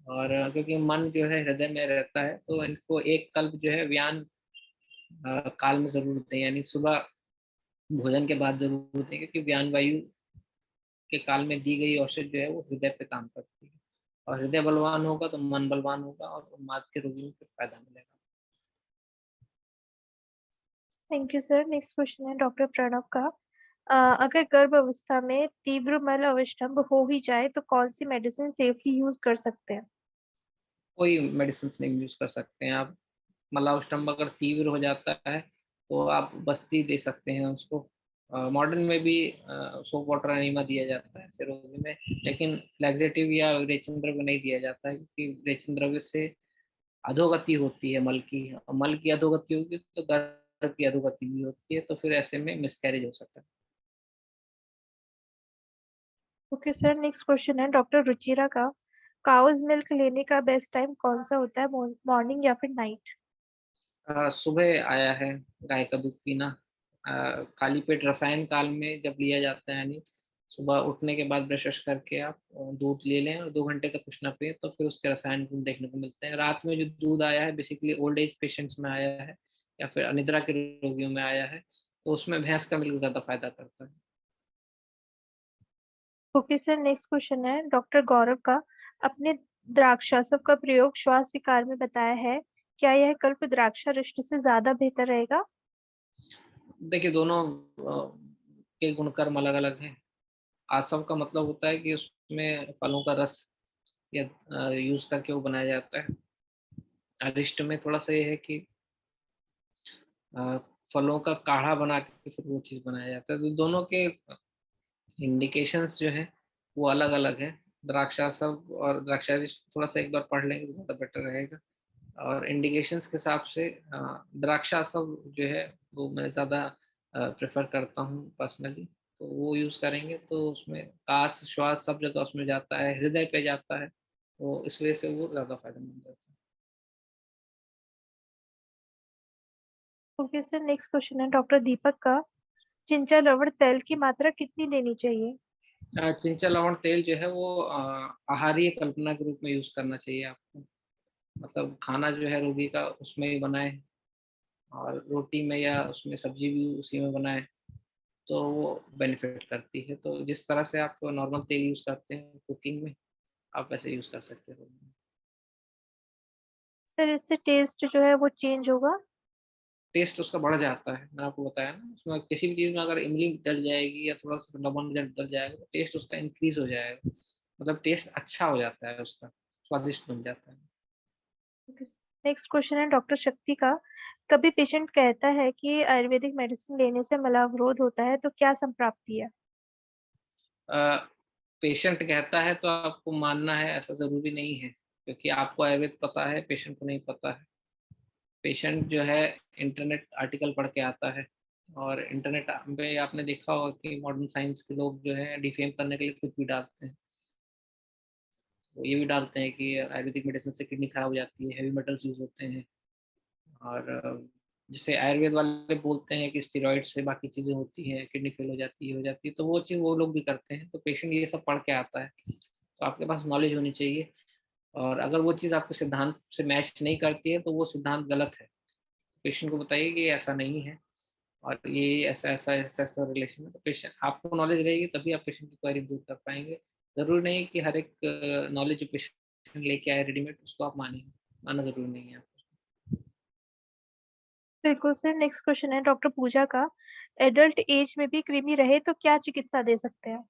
और क्योंकि मन जो है हृदय में रहता है तो इनको एक कल्प जो है व्यान काल में जरूर दें, यानी सुबह भोजन के बाद जरूर दें, क्योंकि व्यान वायु के काल में दी गई औषध जो है वो हृदय पे काम करती है। और हृदय बलवान होगा तो मन बलवान होगा और उन्माद के रोगी में फिर फायदा मिलेगा। Thank you sir. Next question है डॉक्टर प्रणव का। अगर गर्भ अवस्था में तीव्र मल अवस्टंभ हो ही जाए तो कौन सी मेडिसिन सेफली यूज कर सकते हैं? कोई मेडिसिन नहीं यूज कर सकते हैं आप। मलावस्टम्भ अगर तीव्र हो जाता है तो आप बस्ती दे सकते हैं उसको। मॉडर्न में भी सोप वाटर एनिमा दिया जाता है ऐसे रोगी में, लेकिन लैक्सेटिव या रेचन द्रव्य नहीं दिया जाता है, क्योंकि रेचन द्रव्य से अधोगति होती है मल की, और मल की अधोगति होगी तो गर्भ की अधोगति भी होती है, तो फिर ऐसे में मिसकैरेज हो सकता है। ओके सर, नेक्स्ट क्वेश्चन है डॉक्टर रुचिरा का। काउज मिल्क लेने का बेस्ट टाइम कौन सा होता है, मॉर्निंग या फिर नाइट? सुबह आया है गाय का दूध पीना। खाली पेट रसायन काल में जब लिया जाता है, यानी सुबह उठने के बाद ब्रश वश करके आप दूध ले लें और 2 घंटे तक कुछ ना पिए, तो फिर उसके रसायन गुण देखने को मिलते हैं। रात में जो दूध आया है बेसिकली ओल्ड एज पेशेंट्स में आया है, या फिर अनिद्रा के रोगियों में आया है, तो उसमें भैंस का मिल्क ज़्यादा फायदा करता है। ओके सर, नेक्स्ट क्वेश्चन है डॉक्टर गौरव का। अपने द्राक्षासव का प्रयोग श्वास विकार में बताया है, क्या यह कल्प द्राक्षारिष्ट से ज्यादा बेहतर रहेगा? देखिए दोनों के गुणकर्म अलग अलग हैं। आसव का मतलब होता है कि उसमें फलों का रस या यूज करके वो बनाया जाता है। अरिष्ट में थोड़ा सा ये है कि अ, फलों का काढ़ा बना के फिर वो चीज़ बनाया जाता है। तो दोनों के इंडिकेशंस जो है वो अलग अलग है। द्राक्षासव और द्राक्षारिष्ट थोड़ा सा एक बार पढ़ लेंगे तो ज़्यादा बेटर रहेगा। और इंडिकेशंस के हिसाब से द्राक्षासव जो है वो मैं ज़्यादा प्रेफर करता हूँ पर्सनली। तो वो यूज़ करेंगे तो उसमें काश श्वास सब जगह उसमें जाता है, हृदय पे जाता है, तो इस वजह से वो ज़्यादा फायदेमंद रहता ओके सर, नेक्स्ट क्वेश्चन है डॉक्टर दीपक का। चिंचा लवण तेल की मात्रा कितनी लेनी चाहिए? है। चिंचा लवण तेल जो है वो आहारीय कल्पना के रूप में यूज़ करना चाहिए आपको। मतलब खाना जो है रोगी का उसमें ही बनाए, और रोटी में या उसमें सब्जी भी उसी में बनाए, तो वो बेनिफिट करती है। तो जिस तरह से आप नॉर्मल तेल यूज़ करते हैं कुकिंग में, आप वैसे यूज़ कर सकते हो। सर इससे टेस्ट जो है वो चेंज होगा? टेस्ट उसका बढ़ जाता है, मैंने आपको बताया ना। उसमें किसी भी चीज़ में अगर इमली डल जाएगी या थोड़ा सा लवण डल जाएगा तो टेस्ट उसका इंक्रीज हो जाएगा, मतलब टेस्ट अच्छा हो जाता है उसका, स्वादिष्ट बन जाता है। नेक्स्ट क्वेश्चन है डॉक्टर शक्ति का। कभी पेशेंट कहता है कि आयुर्वेदिक मेडिसिन लेने से मलावरोध होता है, तो क्या संप्राप्ति है? पेशेंट कहता है तो आपको मानना है, ऐसा ज़रूरी नहीं है, क्योंकि आपको आयुर्वेद पता है, पेशेंट को नहीं पता है। पेशेंट जो है इंटरनेट आर्टिकल पढ़ के आता है, और इंटरनेट पे आपने देखा होगा कि मॉडर्न साइंस के लोग जो है डिफेम करने के लिए कुछ भी डालते हैं। वो ये भी डालते हैं कि आयुर्वेदिक मेडिसिन से किडनी खराब हो जाती है, हैवी मेटल्स यूज होते हैं। और जिसे आयुर्वेद वाले बोलते हैं कि स्टेरॉइड से बाकी चीज़ें होती हैं, किडनी फेल हो जाती है, तो वो चीज़ वो लोग भी करते हैं। तो पेशेंट ये सब पढ़ के आता है, तो आपके पास नॉलेज होनी चाहिए। और अगर वो चीज़ आपके सिद्धांत से मैच नहीं करती है तो वो सिद्धांत गलत है। पेशेंट को बताइए कि ऐसा नहीं है, और ये ऐसा रिलेशन है। तो पेशेंट आपको नॉलेज रहेगी तभी आप पेशेंट की क्वेरी दूर कर पाएंगे। जरूरी नहीं कि हर एक नॉलेज जो पेशेंट लेके आए रेडीमेड उसको आप मानेंगे, मानना जरूरी नहीं है। बिल्कुल सर, नेक्स्ट क्वेश्चन है डॉक्टर पूजा का। एडल्ट एज में भी कृमि रहे तो क्या चिकित्सा दे सकते हैं?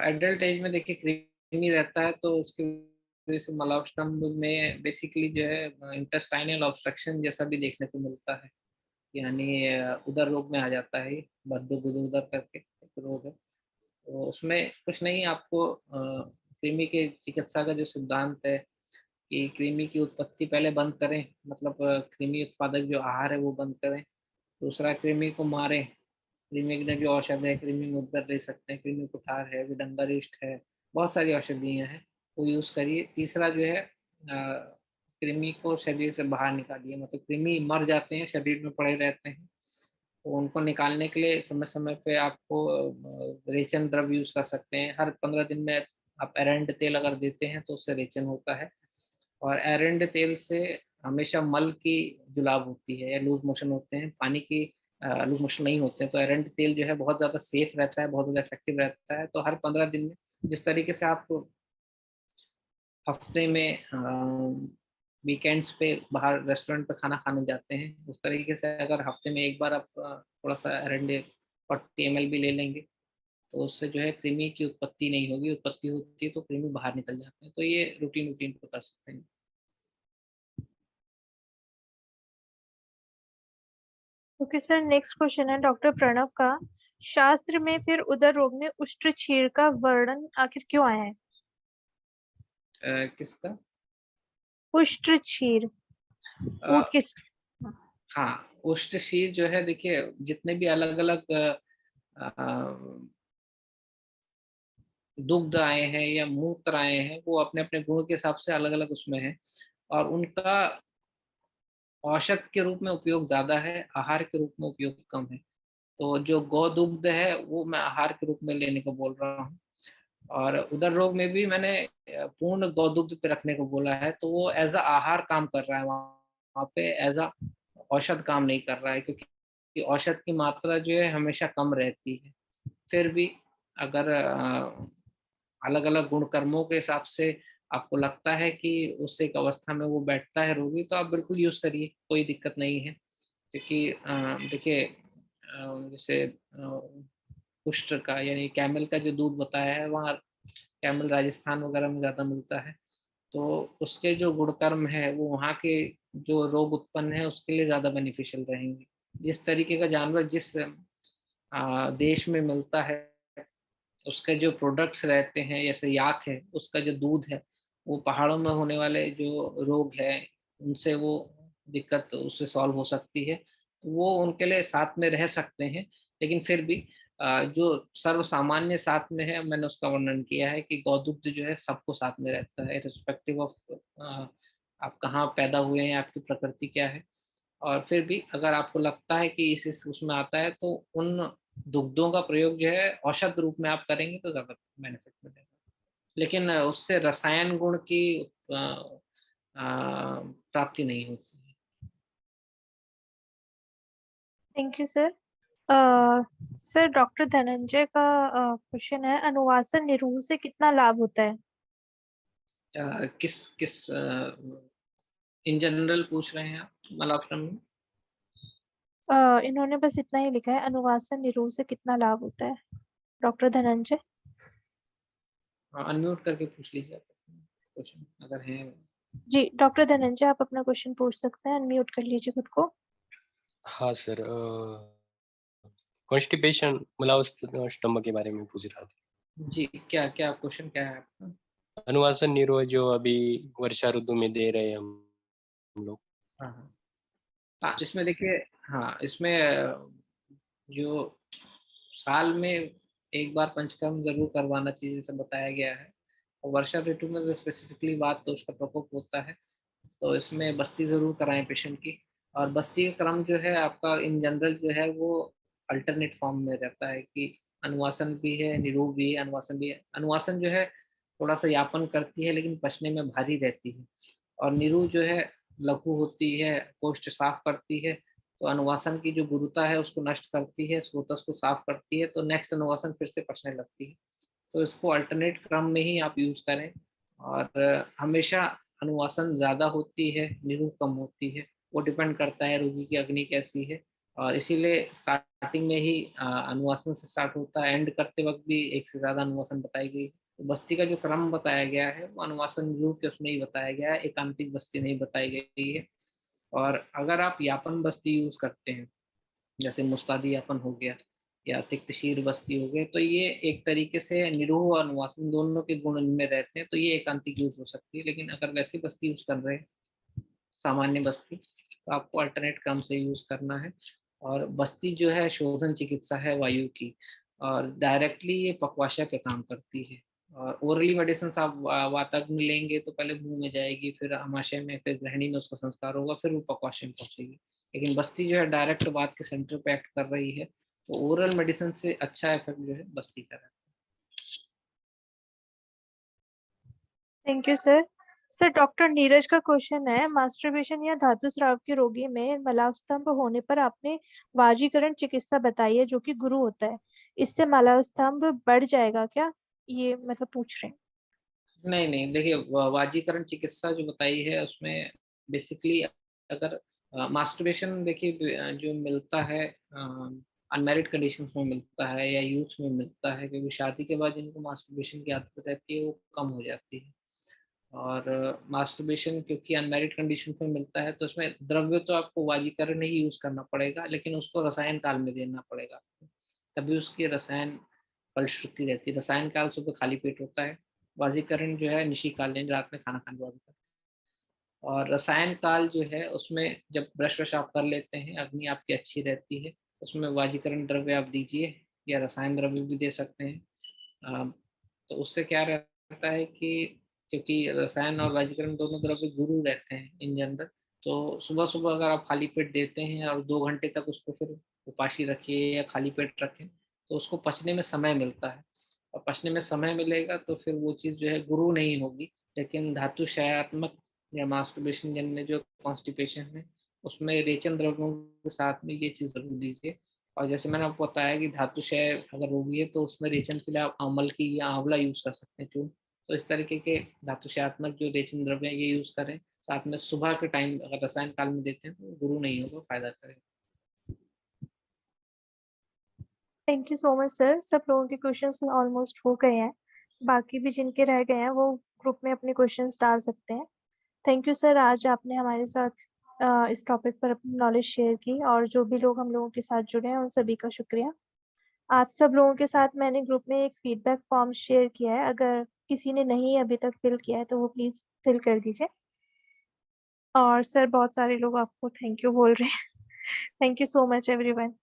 एडल्ट एज में देखिए क्रीमी रहता है तो उसकी वजह से मलावस्टम्भ में बेसिकली जो है इंटेस्टाइनल ऑब्स्ट्रक्शन जैसा भी देखने को मिलता है। यानी उदर रोग में आ जाता है ये, बद्ध गुदोदर करके एक रोग है। तो उसमें कुछ नहीं, आपको कृमि के चिकित्सा का जो सिद्धांत है कि कृमि की उत्पत्ति पहले बंद करें, मतलब कृमि उत्पादक जो आहार है वो बंद करें। दूसरा, कृमि को मारें। कृमि के लिए जो औषध है, कृमि मुद्गर ले सकते हैं, कृमि कुठार है, विडंगारिष्ट है, बहुत सारी औषधियाँ हैं, वो यूज़ करिए। तीसरा जो है कृमि को शरीर से बाहर निकालिए। मतलब कृमि मर जाते हैं, शरीर में पड़े रहते हैं, तो उनको निकालने के लिए समय समय पे आपको रेचन द्रव्य यूज कर सकते हैं। हर 15 दिन में आप एरंड तेल अगर देते हैं तो उससे रेचन होता है। और एरंड तेल से हमेशा मल की जुलाब होती है या लूज मोशन होते हैं, पानी की लूज मोशन नहीं होते हैं। तो एरंड तेल जो है बहुत ज़्यादा सेफ रहता है, बहुत ज़्यादा इफेक्टिव रहता है। तो हर 15 दिन में, जिस तरीके से आप हफ्ते में वीकेंड्स पे बाहर रेस्टोरेंट पे खाना खाने जाते हैं, उस तरीके से अगर हफ्ते में एक बार आप थोड़ा सा एरंडे 40 ml भी ले लेंगे, तो उससे जो है कृमि की उत्पत्ति नहीं होगी। उत्पत्ति होती है तो कृमि बाहर निकल जाते हैं। तो ये रूटीन रूटीन पे कर सकते हैं। ओके सर, नेक्स्ट क्वेश्चन है डॉक्टर प्रणव का। शास्त्र में फिर उदर रोग में उष्ट्रचीर का वर्णन आखिर क्यों आया है? किसका? उष्ट्रचीर, ऊंट अ, किस? हाँ, उष्टशीर जो है, देखिए जितने भी अलग अलग दुग्ध आए हैं या मूत्र आए हैं, वो अपने अपने गुण के हिसाब से अलग अलग उसमें है, और उनका औषध के रूप में उपयोग ज्यादा है, आहार के रूप में उपयोग कम है। तो जो गौ दुग्ध है वो मैं आहार के रूप में लेने को बोल रहा हूँ। और उदर रोग में भी मैंने पूर्ण गौ दुग्ध पे रखने को बोला है, तो वो एज अ आहार काम कर रहा है, वहाँ पे एज अ औषध काम नहीं कर रहा है, क्योंकि औषध की मात्रा जो है हमेशा कम रहती है। फिर भी अगर अलग अलग गुण कर्मों के हिसाब से आपको लगता है कि उस एक अवस्था में वो बैठता है रोगी, तो आप बिल्कुल यूज करिए, कोई दिक्कत नहीं है। क्योंकि देखिए जैसे कुष्ठ का यानी कैमल का जो दूध बताया है, वहाँ कैमल राजस्थान वगैरह में ज्यादा मिलता है, तो उसके जो गुणकर्म है वो वहाँ के जो रोग उत्पन्न है उसके लिए ज्यादा बेनिफिशियल रहेंगे। जिस तरीके का जानवर जिस देश में मिलता है, उसके जो प्रोडक्ट्स रहते हैं, जैसे याक है, उसका जो दूध है, वो पहाड़ों में होने वाले जो रोग है उनसे वो दिक्कत उससे सॉल्व हो सकती है, तो वो उनके लिए साथ में रह सकते हैं। लेकिन फिर भी जो सर्व सामान्य साथ में है, मैंने उसका वर्णन किया है कि गौदुग्ध जो है सबको साथ में रहता है, रिस्पेक्टिव ऑफ आप कहाँ पैदा हुए हैं, आपकी प्रकृति क्या है। और फिर भी अगर आपको लगता है कि इस उसमें आता है, तो उन दुग्धों का प्रयोग जो है औषध रूप में आप करेंगे तो ज्यादा बेनिफिट मिलेगा। लेकिन उससे रसायन गुण की प्राप्ति नहीं होती है। Thank you sir. Sir doctor Dhananjay का क्वेश्चन है, अनुवासन निरूह से कितना लाभ होता है? किस किस इन जनरल पूछ रहे हैं आप मलाश्रम में? इन्होंने बस इतना ही लिखा है, अनुवासन निरूह से कितना लाभ होता है, डॉक्टर धनंजय। अनम्यूट करके पूछ लीजिए क्वेश्चन अगर है। जी डॉक्टर धनंजय, आप अपना क्वेश्चन पूछ सकते हैं, अनम्यूट कर लीजिए खुद को। हाँ सर, कॉन्स्टिपेशन मतलब स्टमक के बारे में पूछ रहा था। जी, क्या क्या क्वेश्चन क्या है आपका? अनुवासन निरोध जो अभी वर्षा ऋतु में दे रहे हैं हम लोग। हाँ हाँ, इसमें देखिए, हाँ इसमें जो साल में एक बार पंचकर्म जरूर करवाना चाहिए, जैसे बताया गया है। और वर्षा ऋतु में तो स्पेसिफिकली बात तो उसका प्रकोप होता है, तो इसमें बस्ती जरूर कराएं पेशेंट की। और बस्ती का क्रम जो है आपका इन जनरल जो है वो अल्टरनेट फॉर्म में रहता है कि अनुवासन भी है, निरोग भी है, अनुवासन भी है। अनुवासन जो है थोड़ा सा यापन करती है लेकिन पचने में भारी रहती है, और निरू जो है लघु होती है, कोष्ठ साफ करती है, तो अनुवासन की जो गुरुता है उसको नष्ट करती है, स्रोतस को साफ करती है, तो नेक्स्ट अनुवासन फिर से पचने लगती है। तो इसको अल्टरनेट क्रम में ही आप यूज करें। और हमेशा अनुवासन ज्यादा होती है, निरू कम होती है, वो डिपेंड करता है रोगी की अग्नि कैसी है। और इसीलिए स्टार्टिंग में ही अनुवासन से स्टार्ट होता है, एंड करते वक्त भी एक से ज्यादा अनुवासन बताई गई। तो बस्ती का जो क्रम बताया गया है वो अनुवासन निरू के उसमें ही बताया गया है, एकांतिक बस्ती नहीं बताई गई है। और अगर आप यापन बस्ती यूज करते हैं, जैसे मुस्तादी यापन हो गया या तिक्तशीर बस्ती हो गए, तो ये एक तरीके से निरूह और अनुवासन दोनों के गुण इनमें रहते हैं, तो ये एकांतिक यूज हो सकती है। लेकिन अगर वैसी बस्ती यूज कर रहे हैं, सामान्य बस्ती, तो आपको अल्टरनेट क्रम से यूज करना है। और बस्ती जो है शोधन चिकित्सा है वायु की, और डायरेक्टली ये पक्वाशय पे काम करती है। और ओरली मेडिसिन आप वाताग्नि लेंगे तो पहले मुंह में जाएगी, फिर आमाशय में, फिर ग्रहणी में उसका संस्कार होगा, फिर वो पक्वाशय में पहुंचेगी। लेकिन बस्ती जो है डायरेक्ट बात के सेंटर पे एक्ट कर रही है, तो ओरल मेडिसिन से अच्छा इफेक्ट जो है बस्ती का है। Thank you sir. Sir doctor Neeraj का क्वेश्चन है, मास्टरबेशन या धातु स्राव के रोगी में मलाव स्तंभ होने पर आपने वाजीकरण चिकित्सा बताई है जो कि गुरु होता है, इससे मलाव स्तंभ बढ़ जाएगा क्या, ये मतलब पूछ रहे हैं। नहीं नहीं, देखिए वाजीकरण चिकित्सा जो बताई है उसमें बेसिकली अगर मास्टरबेशन, देखिए जो मिलता है अनमैरिड कंडीशंस में मिलता है या यूथ में मिलता है, क्योंकि शादी के बाद जिनको मास्टरबेशन की आदत रहती है वो कम हो जाती है। और मास्टरबेशन क्योंकि अनमैरिड कंडीशन में मिलता है, तो उसमें द्रव्य तो आपको वाजीकरण ही यूज करना पड़ेगा, लेकिन उसको रसायन काल में देना पड़ेगा आपको, तभी उसकी रसायन फलश्रुति रहती है। रसायन काल सुबह खाली पेट होता है, वाजीकरण जो है निशी काल यानी रात में खाना खाने के बाद होता है। और रसायन काल जो है उसमें जब ब्रश वश आप कर लेते हैं, अग्नि आपकी अच्छी रहती है, उसमें वाजीकरण द्रव्य आप दीजिए, या रसायन द्रव्य भी दे सकते हैं। तो उससे क्या रहता है कि क्योंकि रसायन और वाजीकरण दोनों द्रव्य गुरु रहते हैं इन जनरल, तो सुबह सुबह अगर आप खाली पेट देते हैं और 2 घंटे तक उसको फिर उपाशी रखिए या खाली पेट रखें, तो उसको पचने में समय मिलता है। और पचने में समय मिलेगा तो फिर वो चीज़ जो है गुरु नहीं होगी, लेकिन धातु क्षयात्मक या मास्टरबेशन जन्य जो कॉन्स्टिपेशन है उसमें रेचन द्रव्यों के साथ में ये चीज़ ज़रूर दीजिए। और जैसे मैंने आपको बताया कि धातुशय अगर होगी है तो उसमें रेचन के लिए आप अम्ल की या आंवला यूज़ कर सकते हैं, चूर्ण। तो इस तरीके के धातुशयात्मक जो रेचन द्रव्य है ये यूज़ करें। साथ में सुबह के टाइम अगर रसायन काल में देते हैं तो गुरु नहीं होगा, फायदा करेगा। Thank you so much sir. सब लोगों के क्वेश्चंस ऑलमोस्ट हो गए हैं। बाकी भी जिनके रह गए हैं वो ग्रुप में अपने क्वेश्चंस डाल सकते हैं। थैंक यू सर, आज आपने हमारे साथ इस टॉपिक पर अपनी नॉलेज शेयर की, और जो भी लोग हम लोगों के साथ जुड़े हैं उन सभी का शुक्रिया। आप सब लोगों के साथ मैंने ग्रुप में एक फीडबैक फॉर्म शेयर किया है, अगर किसी ने नहीं अभी तक फिल किया है तो वो प्लीज फिल कर दीजिए। और सर बहुत सारे लोग आपको थैंक यू बोल रहे हैं। Thank you so much everyone.